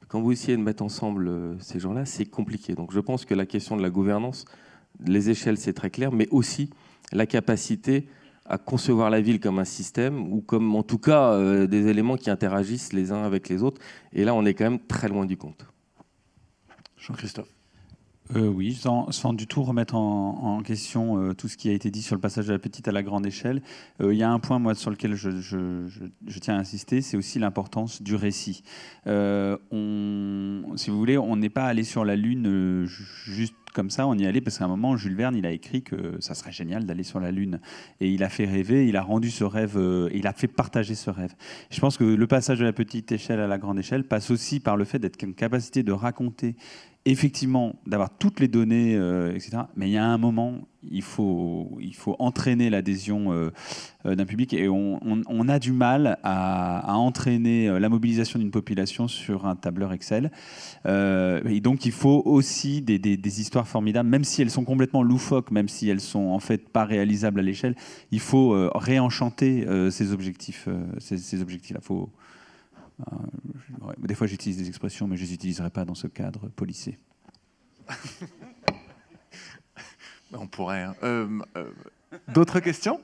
Quand vous essayez de mettre ensemble ces gens-là, c'est compliqué. Donc je pense que la question de la gouvernance, les échelles, c'est très clair, mais aussi la capacité à concevoir la ville comme un système, ou comme en tout cas des éléments qui interagissent les uns avec les autres. Et là, on est quand même très loin du compte. Jean-Christophe. Oui, sans du tout remettre en question tout ce qui a été dit sur le passage de la petite à la grande échelle. Il y a un point, moi, sur lequel je tiens à insister, c'est aussi l'importance du récit. Si vous voulez, on n'est pas allé sur la Lune juste comme ça, on y allait parce qu'à un moment, Jules Verne, il a écrit que ça serait génial d'aller sur la Lune. Et il a fait rêver, il a rendu ce rêve, il a fait partager ce rêve. Je pense que le passage de la petite échelle à la grande échelle passe aussi par le fait d'être en capacité de raconter, effectivement, d'avoir toutes les données, etc. Mais il y a un moment, il faut entraîner l'adhésion d'un public, et on a du mal à entraîner la mobilisation d'une population sur un tableur Excel. Et donc, il faut aussi des histoires formidables, même si elles sont complètement loufoques, même si elles sont en fait pas réalisables à l'échelle. Il faut réenchanter ces objectifs-là. Des fois, j'utilise des expressions, mais je ne les utiliserai pas dans ce cadre policé. On pourrait. D'autres questions ?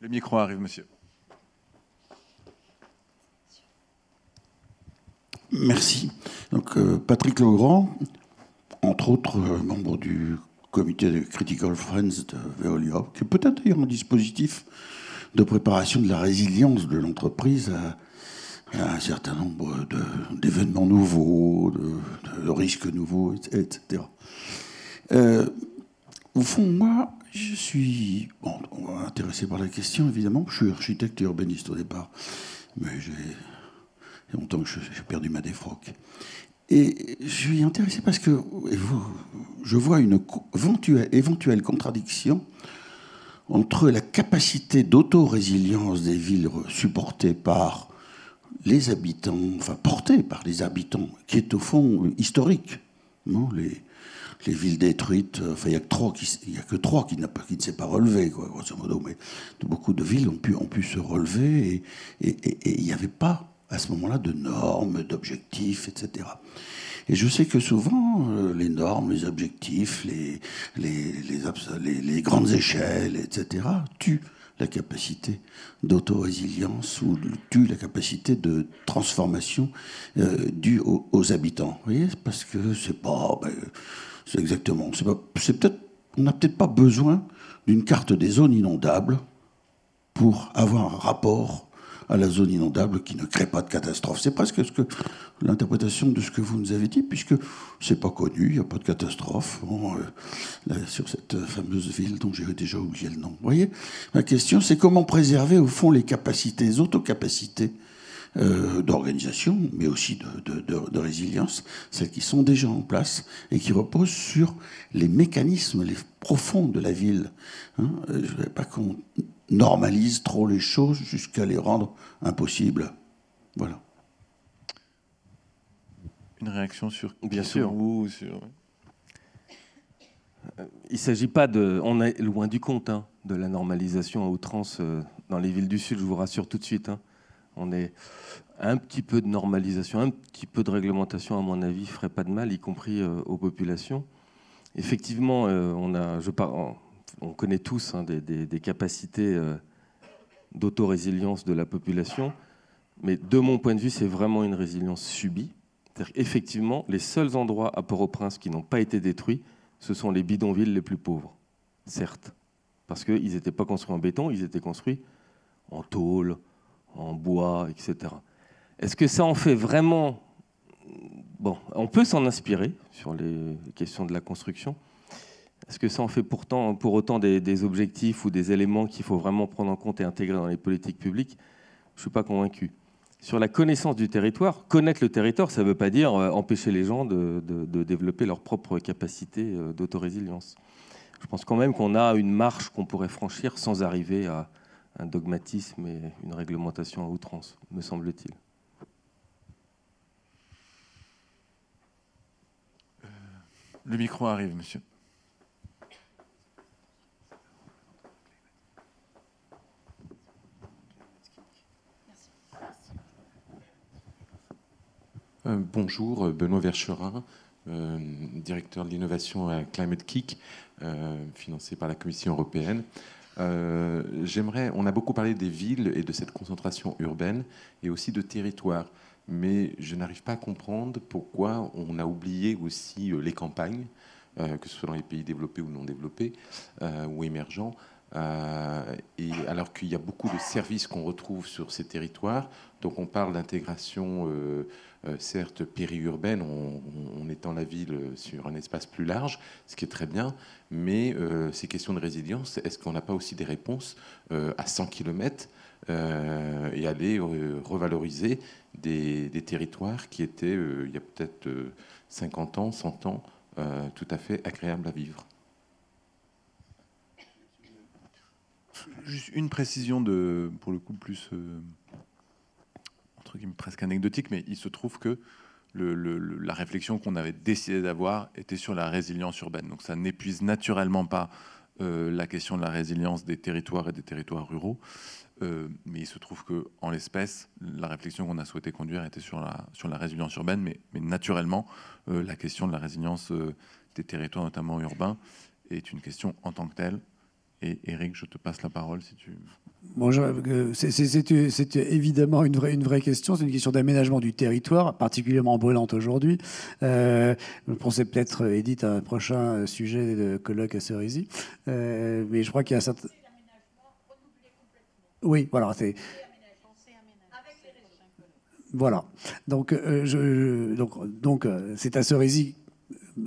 Le micro arrive, monsieur. Merci. Donc, Patrick Legrand, entre autres membre du comité de Critical Friends de Veolia, qui est peut-être d'ailleurs un dispositif de préparation de la résilience de l'entreprise un certain nombre d'événements nouveaux, de risques nouveaux, etc. Au fond, moi, je suis intéressé par la question, évidemment. Je suis architecte et urbaniste au départ, mais il y a longtemps que j'ai perdu ma défroque. Et je suis intéressé parce que je vois une éventuelle contradiction entre la capacité d'autorésilience des villes supportées par les habitants, enfin portée par les habitants, qui est au fond historique. Non, les villes détruites, enfin, il n'y a que trois qui ne s'est pas relevé, quoi, grosso modo, mais beaucoup de villes ont pu se relever et il n'y avait pas à ce moment-là de normes, d'objectifs, etc. Et je sais que souvent, les normes, les objectifs, les grandes échelles, etc., tuent la capacité d'autorésilience ou tuent la capacité de transformation due aux habitants. Vous voyez, parce que c'est pas... c'est exactement... on n'a peut-être pas besoin d'une carte des zones inondables pour avoir un rapport à la zone inondable qui ne crée pas de catastrophe. C'est presque l'interprétation de ce que vous nous avez dit, puisque c'est pas connu, il n'y a pas de catastrophe sur cette fameuse ville dont j'ai déjà oublié le nom. Vous voyez, ma question, c'est comment préserver au fond les capacités, les autocapacités d'organisation, mais aussi de résilience, celles qui sont déjà en place et qui reposent sur les mécanismes les profonds de la ville. Je ne voudrais pas qu'on normalise trop les choses jusqu'à les rendre impossibles. Voilà. Une réaction sur Bien sûr. Vous sur... Il ne s'agit pas de... On est loin du compte de la normalisation à outrance dans les villes du Sud, je vous rassure tout de suite. On est un petit peu de normalisation, un petit peu de réglementation, à mon avis, ferait pas de mal, y compris aux populations. Effectivement, on connaît tous des capacités d'autorésilience de la population, mais de mon point de vue, c'est vraiment une résilience subie. C'est-à-dire qu'effectivement, les seuls endroits à Port-au-Prince qui n'ont pas été détruits, ce sont les bidonvilles les plus pauvres, certes, parce qu'ils n'étaient pas construits en béton, ils étaient construits en tôle, en bois, etc. Est-ce que ça en fait vraiment... Bon, on peut s'en inspirer sur les questions de la construction. Est-ce que ça en fait pour autant des objectifs ou des éléments qu'il faut vraiment prendre en compte et intégrer dans les politiques publiques? Je ne suis pas convaincu. Sur la connaissance du territoire, connaître le territoire, ça ne veut pas dire empêcher les gens de développer leur propre capacité d'autorésilience. Je pense quand même qu'on a une marche qu'on pourrait franchir sans arriver à un dogmatisme et une réglementation à outrance, me semble-t-il. Le micro arrive, monsieur. Bonjour, Benoît Vercherin, directeur de l'innovation à Climate Kick, financé par la Commission européenne. On a beaucoup parlé des villes et de cette concentration urbaine et aussi de territoires, mais je n'arrive pas à comprendre pourquoi on a oublié aussi les campagnes, que ce soit dans les pays développés ou non développés ou émergents, et alors qu'il y a beaucoup de services qu'on retrouve sur ces territoires. Donc on parle d'intégration certes périurbaine, on étend la ville sur un espace plus large, ce qui est très bien, mais ces questions de résilience, est-ce qu'on n'a pas aussi des réponses à 100 km et aller revaloriser des territoires qui étaient, il y a peut-être 50 ans, 100 ans, tout à fait agréables à vivre? Juste une précision pour le coup, plus entre guillemets presque anecdotique, mais il se trouve que la réflexion qu'on avait décidé d'avoir était sur la résilience urbaine. Donc ça n'épuise naturellement pas la question de la résilience des territoires et des territoires ruraux. Mais il se trouve qu'en l'espèce, la réflexion qu'on a souhaité conduire était sur la résilience urbaine, mais naturellement, la question de la résilience des territoires, notamment urbains, est une question en tant que telle. Et Eric, je te passe la parole si tu... Bon, c'est évidemment une vraie question. C'est une question d'aménagement du territoire, particulièrement brûlante aujourd'hui. Je pensais peut-être, Edith, à un prochain sujet de colloque à Cerisy. Mais je crois qu'il y a un certain... Oui, voilà. Voilà. Donc, c'est à Cerisy,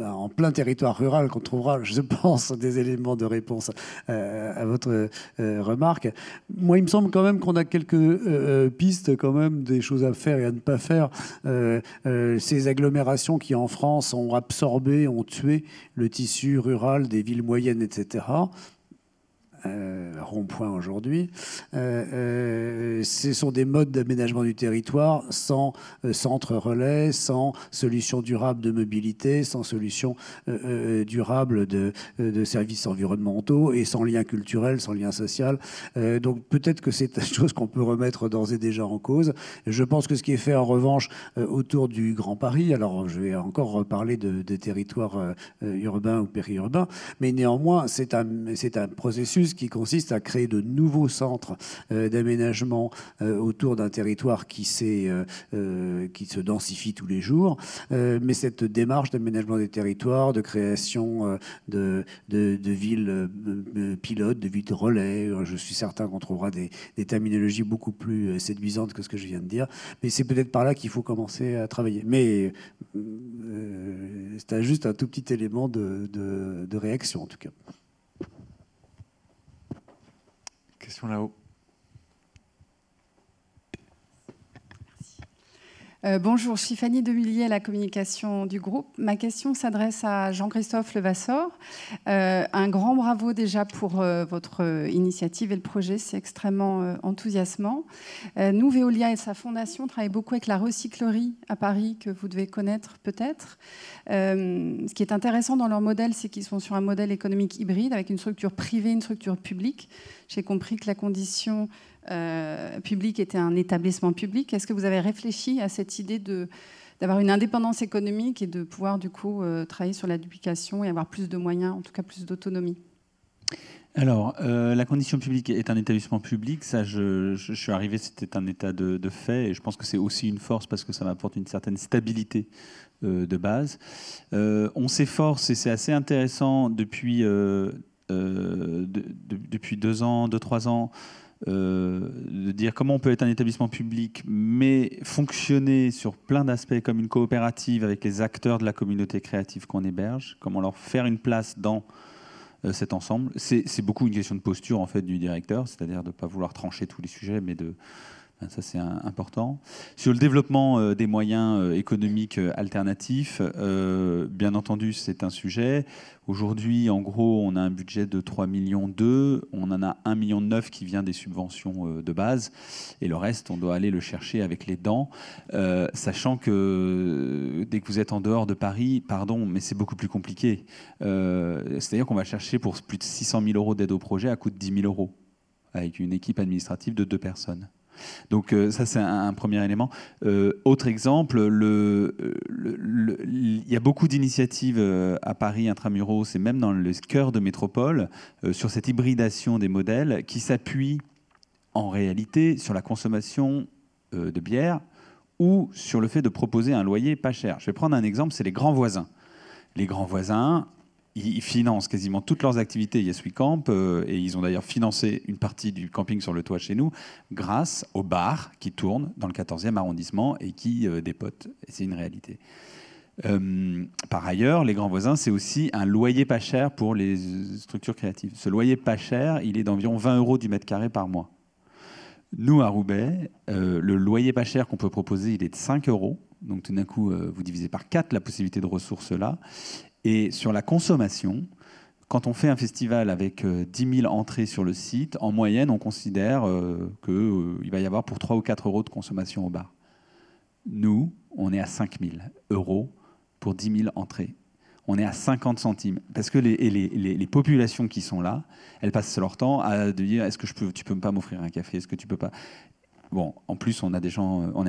en plein territoire rural, qu'on trouvera, je pense, des éléments de réponse à votre remarque. Moi, il me semble quand même qu'on a quelques pistes, quand même, des choses à faire et à ne pas faire. Ces agglomérations qui, en France, ont absorbé, ont tué le tissu rural des villes moyennes, etc., rond-point aujourd'hui, ce sont des modes d'aménagement du territoire sans centre relais, sans solution durable de mobilité, sans solution durable de services environnementaux et sans lien culturel, sans lien social. Donc peut-être que c'est une chose qu'on peut remettre d'ores et déjà en cause. Je pense que ce qui est fait en revanche autour du Grand Paris, alors je vais encore reparler des territoires urbains ou périurbains, mais néanmoins c'est un processus qui consiste à créer de nouveaux centres d'aménagement autour d'un territoire qui se densifie tous les jours. Mais cette démarche d'aménagement des territoires, de création de villes pilotes, de villes de relais, je suis certain qu'on trouvera des terminologies beaucoup plus séduisantes que ce que je viens de dire. Mais c'est peut-être par là qu'il faut commencer à travailler. Mais c'est juste un tout petit élément de réaction, en tout cas. Question là-haut. Bonjour, je suis Fanny Demillier à la communication du groupe. Ma question s'adresse à Jean-Christophe Levasseur. Un grand bravo déjà pour votre initiative et le projet, c'est extrêmement enthousiasmant. Nous, Veolia et sa fondation travaillent beaucoup avec la recyclerie à Paris, que vous devez connaître peut-être. Ce qui est intéressant dans leur modèle, c'est qu'ils sont sur un modèle économique hybride avec une structure privée, une structure publique. J'ai compris que la condition publique était un établissement public. Est-ce que vous avez réfléchi à cette idée d'avoir une indépendance économique et de pouvoir du coup travailler sur la duplication et avoir plus de moyens, en tout cas plus d'autonomie? Alors, la condition publique est un établissement public. Ça, je suis arrivé, c'était un état de fait. Et je pense que c'est aussi une force parce que ça m'apporte une certaine stabilité de base. On s'efforce, et c'est assez intéressant depuis 2 ans, 2-3 ans, de dire comment on peut être un établissement public, mais fonctionner sur plein d'aspects comme une coopérative avec les acteurs de la communauté créative qu'on héberge, comment leur faire une place dans cet ensemble. C'est beaucoup une question de posture en fait du directeur, c'est-à-dire de ne pas vouloir trancher tous les sujets, mais ça c'est important. Sur le développement des moyens économiques alternatifs, bien entendu c'est un sujet. Aujourd'hui, en gros, on a un budget de 3,2 millions. On en a 1,9 million qui vient des subventions de base. Et le reste, on doit aller le chercher avec les dents. Sachant que dès que vous êtes en dehors de Paris, pardon, mais c'est beaucoup plus compliqué. C'est-à-dire qu'on va chercher pour plus de 600 000 euros d'aide au projet à coût de 10 000 euros, avec une équipe administrative de 2 personnes. Donc ça, c'est un premier élément. Autre exemple, il y a beaucoup d'initiatives à Paris, intramuros, et même dans le cœur de métropole, sur cette hybridation des modèles qui s'appuient en réalité sur la consommation de bière ou sur le fait de proposer un loyer pas cher. Je vais prendre un exemple, c'est les grands voisins. Les grands voisins, ils financent quasiment toutes leurs activités Yes We Camp, et ils ont d'ailleurs financé une partie du camping sur le toit chez nous grâce aux bars qui tournent dans le 14e arrondissement et qui dépotent. Et c'est une réalité. Par ailleurs, les grands voisins, c'est aussi un loyer pas cher pour les structures créatives. Ce loyer pas cher, il est d'environ 20 euros du mètre carré par mois. Nous, à Roubaix, le loyer pas cher qu'on peut proposer, il est de 5 euros. Donc tout d'un coup, vous divisez par 4 la possibilité de ressources là. Et sur la consommation, quand on fait un festival avec 10 000 entrées sur le site, en moyenne, on considère qu'il va y avoir pour 3 ou 4 euros de consommation au bar. Nous, on est à 5 000 euros pour 10 000 entrées. On est à 50 centimes. Parce que les populations qui sont là, elles passent leur temps à dire « Est-ce que tu peux pas m'offrir un café ? Est-ce que tu peux pas ?» Bon, en plus, on a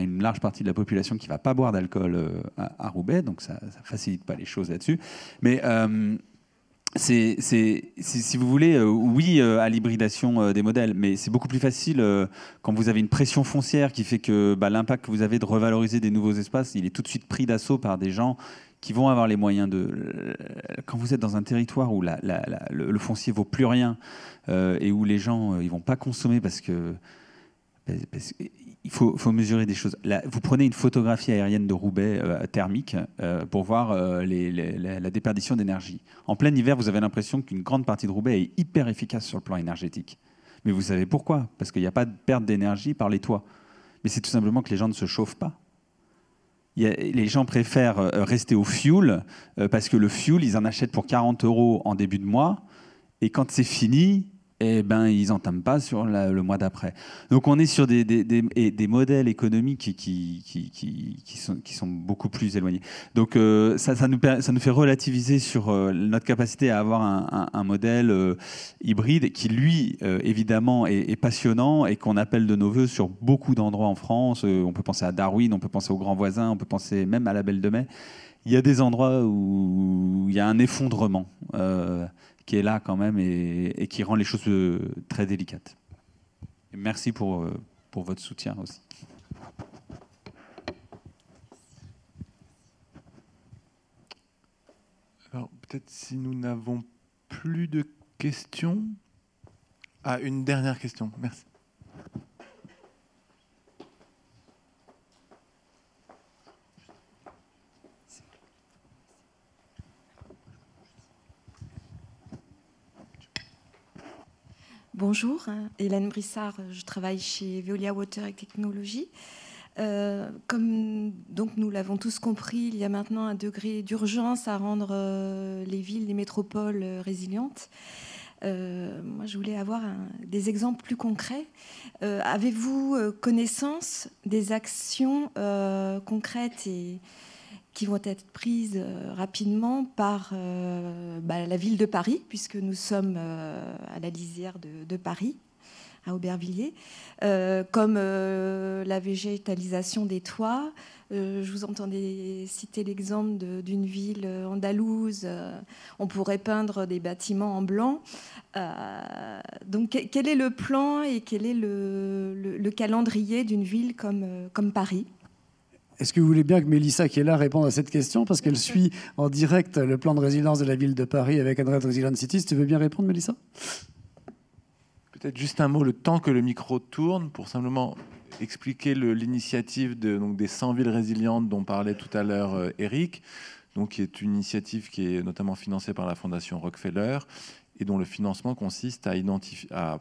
une large partie de la population qui ne va pas boire d'alcool à Roubaix, donc ça ne facilite pas les choses là-dessus. Mais si vous voulez, oui à l'hybridation des modèles, mais c'est beaucoup plus facile quand vous avez une pression foncière qui fait que l'impact que vous avez de revaloriser des nouveaux espaces, il est tout de suite pris d'assaut par des gens qui vont avoir les moyens de... Quand vous êtes dans un territoire où le foncier vaut plus rien et où les gens ils vont pas consommer parce qu'ils il faut mesurer des choses. Là, vous prenez une photographie aérienne de Roubaix thermique pour voir la déperdition d'énergie. En plein hiver, vous avez l'impression qu'une grande partie de Roubaix est hyper efficace sur le plan énergétique. Mais vous savez pourquoi? Parce qu'il n'y a pas de perte d'énergie par les toits. Mais c'est tout simplement que les gens ne se chauffent pas. Les gens préfèrent rester au fuel parce que le fuel, ils en achètent pour 40 € en début de mois. Et quand c'est fini, eh ben, ils n'entament pas sur le mois d'après. Donc on est sur des modèles économiques qui sont beaucoup plus éloignés. Donc ça nous fait relativiser sur notre capacité à avoir un modèle hybride qui, lui, évidemment, est passionnant et qu'on appelle de nos voeux sur beaucoup d'endroits en France. On peut penser à Darwin, on peut penser aux grands voisins, on peut penser même à la Belle de Mai. Il y a des endroits où il y a un effondrement qui est là quand même et qui rend les choses très délicates. Et merci pour votre soutien aussi. Alors peut-être si nous n'avons plus de questions. Ah, une dernière question, merci. Bonjour, Hélène Brissard, je travaille chez Veolia Water et Technologies. Comme donc nous l'avons tous compris, il y a maintenant un degré d'urgence à rendre les villes, les métropoles résilientes. Moi, je voulais avoir des exemples plus concrets. Avez-vous connaissance des actions concrètes et qui vont être prises rapidement par la ville de Paris, puisque nous sommes à la lisière de Paris, à Aubervilliers, comme la végétalisation des toits. Je vous entendais citer l'exemple d'une ville andalouse. On pourrait peindre des bâtiments en blanc. Donc, quel est le plan et quel est le calendrier d'une ville comme Paris ? Est-ce que vous voulez bien que Mélissa, qui est là, réponde à cette question? Parce qu'elle suit en direct le plan de résilience de la ville de Paris avec Android Resilient Cities. Tu veux bien répondre, Mélissa? Peut-être juste un mot, le temps que le micro tourne, pour simplement expliquer l'initiative des 100 villes résilientes dont parlait tout à l'heure Eric, donc, qui est une initiative qui est notamment financée par la Fondation Rockefeller et dont le financement consiste à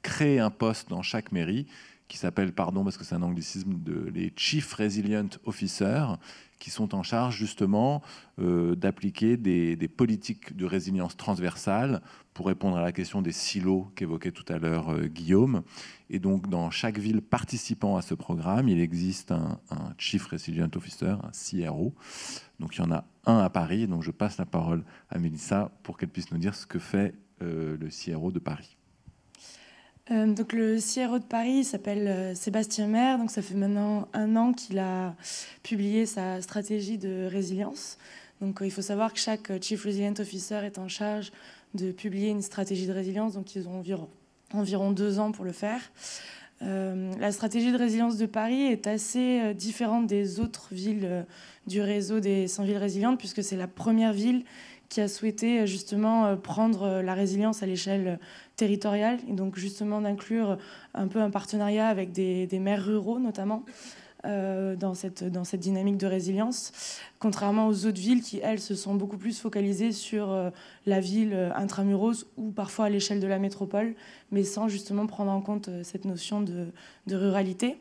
créer un poste dans chaque mairie qui s'appelle, parce que c'est un anglicisme, les Chief Resilient Officers, qui sont en charge justement d'appliquer des politiques de résilience transversale pour répondre à la question des silos qu'évoquait tout à l'heure Guillaume. Et donc, dans chaque ville participant à ce programme, il existe un Chief Resilient Officer, un CRO. Donc, il y en a un à Paris. Donc, je passe la parole à Mélissa pour qu'elle puisse nous dire ce que fait le CRO de Paris. Donc le CRO de Paris s'appelle Sébastien Maire. Donc ça fait maintenant 1 an qu'il a publié sa stratégie de résilience. Donc il faut savoir que chaque Chief Resilient Officer est en charge de publier une stratégie de résilience. Donc ils ont environ 2 ans pour le faire. La stratégie de résilience de Paris est assez différente des autres villes du réseau des 100 villes résilientes, puisque c'est la première ville qui a souhaité justement prendre la résilience à l'échelle territoriale et donc justement d'inclure un peu un partenariat avec des maires ruraux notamment dans cette dynamique de résilience, contrairement aux autres villes qui, elles, se sont beaucoup plus focalisées sur la ville intramuros ou parfois à l'échelle de la métropole, mais sans justement prendre en compte cette notion de ruralité.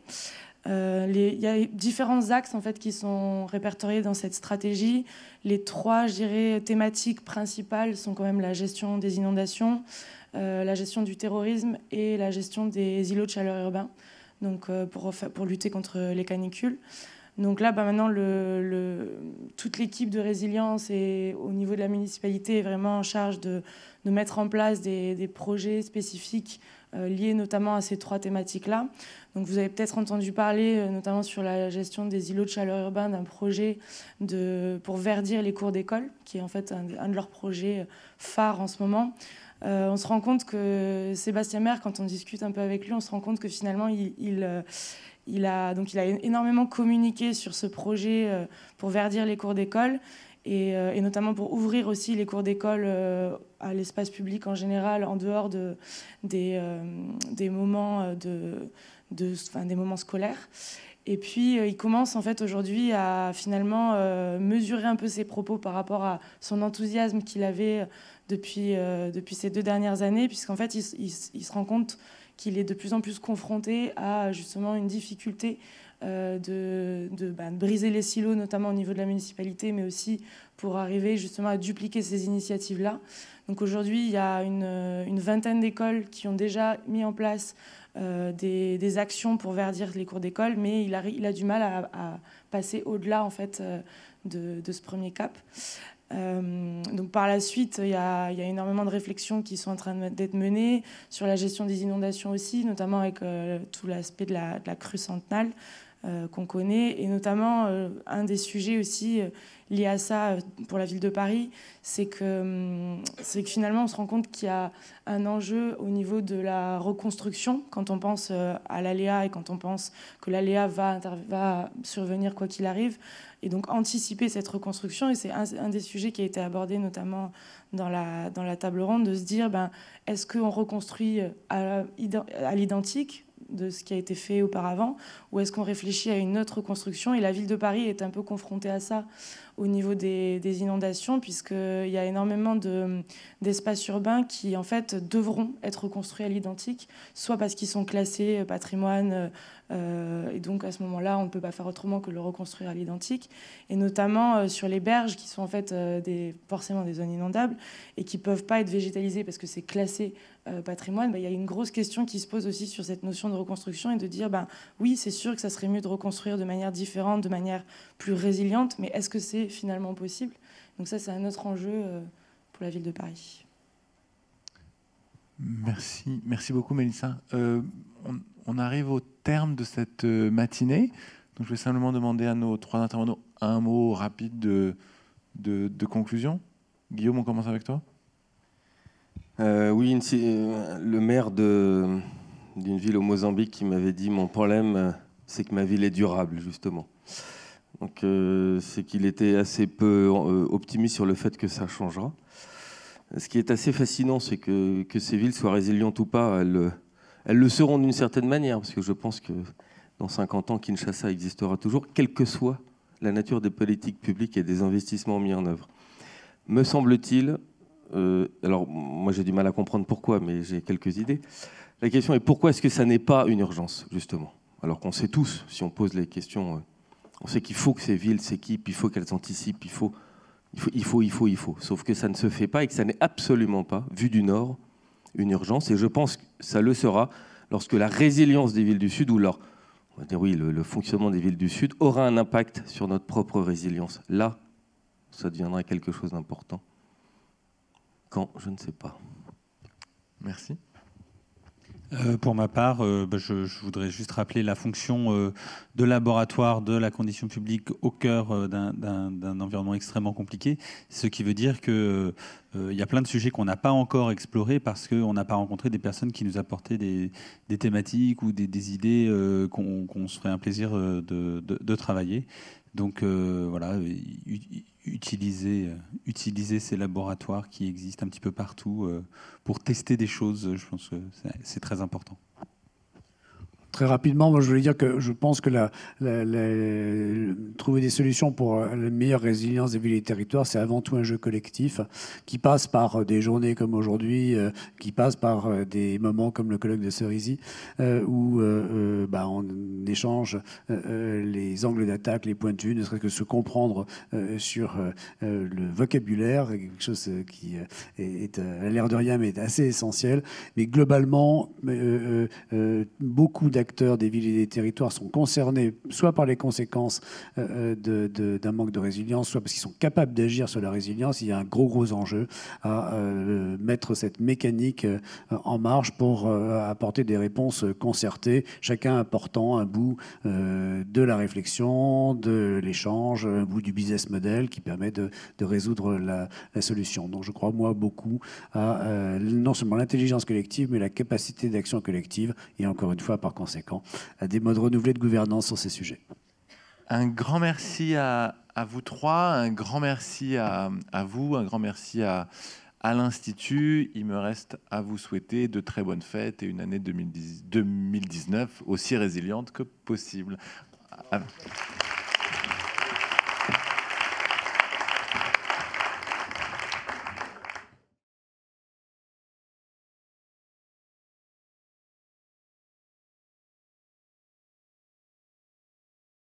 Il y a différents axes en fait, qui sont répertoriés dans cette stratégie. Les 3, je dirais, thématiques principales sont quand même la gestion des inondations, la gestion du terrorisme et la gestion des îlots de chaleur urbains, donc, pour lutter contre les canicules. Donc là, maintenant, toute l'équipe de résilience et au niveau de la municipalité est vraiment en charge de mettre en place des projets spécifiques liés notamment à ces 3 thématiques-là. Donc vous avez peut-être entendu parler, notamment sur la gestion des îlots de chaleur urbains, d'un projet pour verdir les cours d'école, qui est en fait un de leurs projets phares en ce moment. On se rend compte que Sébastien Maire, quand on discute un peu avec lui, on se rend compte que finalement, il a énormément communiqué sur ce projet pour verdir les cours d'école. et notamment pour ouvrir aussi les cours d'école à l'espace public en général, en dehors des moments des moments scolaires. Et puis, il commence en fait aujourd'hui à finalement mesurer un peu ses propos par rapport à son enthousiasme qu'il avait depuis ces 2 dernières années, puisqu'en fait, il se rend compte qu'il est de plus en plus confronté à justement une difficulté de briser les silos, notamment au niveau de la municipalité, mais aussi pour arriver justement à dupliquer ces initiatives-là. Donc aujourd'hui, il y a une vingtaine d'écoles qui ont déjà mis en place des actions pour verdir les cours d'école, mais il a du mal à passer au-delà en fait, de ce premier cap. Donc par la suite, il y a énormément de réflexions qui sont en train d'être menées sur la gestion des inondations aussi, notamment avec tout l'aspect de la crue centenale qu'on connaît, et notamment un des sujets aussi liés à ça pour la ville de Paris, c'est que finalement on se rend compte qu'il y a un enjeu au niveau de la reconstruction quand on pense à l'aléa et quand on pense que l'aléa va survenir quoi qu'il arrive, et donc anticiper cette reconstruction. Et c'est un des sujets qui a été abordé notamment dans la table ronde, de se dire est-ce qu'on reconstruit à l'identique de ce qui a été fait auparavant, ou est-ce qu'on réfléchit à une autre construction? Et la ville de Paris est un peu confrontée à ça au niveau des inondations, puisqu'il y a énormément d'espaces urbains qui en fait devront être reconstruits à l'identique, soit parce qu'ils sont classés patrimoine, et donc à ce moment-là on ne peut pas faire autrement que le reconstruire à l'identique, et notamment sur les berges qui sont en fait forcément des zones inondables et qui ne peuvent pas être végétalisées parce que c'est classé patrimoine. Il y a une grosse question qui se pose aussi sur cette notion de reconstruction, et de dire oui, c'est sûr que ça serait mieux de reconstruire de manière différente, de manière plus résiliente, mais est-ce que c'est finalement possible? Donc ça, c'est un autre enjeu pour la ville de Paris. Merci beaucoup Mélissa. On arrive au terme de cette matinée, donc je vais simplement demander à nos 3 intervenants un mot rapide de conclusion. Guillaume, on commence avec toi. Oui, le maire d'une ville au Mozambique qui m'avait dit: mon problème, c'est que ma ville est durable, justement. Donc, c'est qu'il était assez peu optimiste sur le fait que ça changera. Ce qui est assez fascinant, c'est que ces villes soient résilientes ou pas, elles le seront d'une certaine manière, parce que je pense que dans 50 ans, Kinshasa existera toujours, quelle que soit la nature des politiques publiques et des investissements mis en œuvre. Me semble-t-il, alors moi j'ai du mal à comprendre pourquoi, mais j'ai quelques idées. La question est: pourquoi est-ce que ça n'est pas une urgence, justement? Alors qu'on sait tous, si on pose les questions, on sait qu'il faut que ces villes s'équipent, il faut qu'elles anticipent, il faut. Sauf que ça ne se fait pas, et que ça n'est absolument pas, vu du Nord, une urgence. Et je pense que ça le sera lorsque la résilience des villes du Sud, ou on va dire le fonctionnement des villes du Sud, aura un impact sur notre propre résilience. Là, ça deviendra quelque chose d'important. Quand? Je ne sais pas. Merci. Pour ma part, je voudrais juste rappeler la fonction de laboratoire de la condition publique au cœur d'un environnement extrêmement compliqué, ce qui veut dire qu'il y a plein de sujets qu'on n'a pas encore explorés parce qu'on n'a pas rencontré des personnes qui nous apportaient des thématiques ou des idées qu'on se ferait un plaisir de travailler. Donc voilà, utiliser ces laboratoires qui existent un petit peu partout pour tester des choses, je pense que c'est très important. Très rapidement, moi, je voulais dire que je pense que trouver des solutions pour la meilleure résilience des villes et des territoires, c'est avant tout un jeu collectif qui passe par des journées comme aujourd'hui, qui passe par des moments comme le colloque de Cerisy, où on échange les angles d'attaque, les points de vue, ne serait-ce que se comprendre sur le vocabulaire, quelque chose qui est à l'air de rien, mais est assez essentiel. Mais globalement, beaucoup d'acteurs des villes et des territoires sont concernés soit par les conséquences d'un manque de résilience, soit parce qu'ils sont capables d'agir sur la résilience. Il y a un gros enjeu à mettre cette mécanique en marche pour apporter des réponses concertées, chacun apportant un bout de la réflexion, de l'échange, un bout du business model qui permet de résoudre la solution. Donc je crois, moi, beaucoup à non seulement l'intelligence collective, mais la capacité d'action collective, et encore une fois, par conséquent, à des modes renouvelés de gouvernance sur ces sujets. Un grand merci à vous trois, un grand merci à vous, un grand merci à l'Institut. Il me reste à vous souhaiter de très bonnes fêtes et une année 2019 aussi résiliente que possible.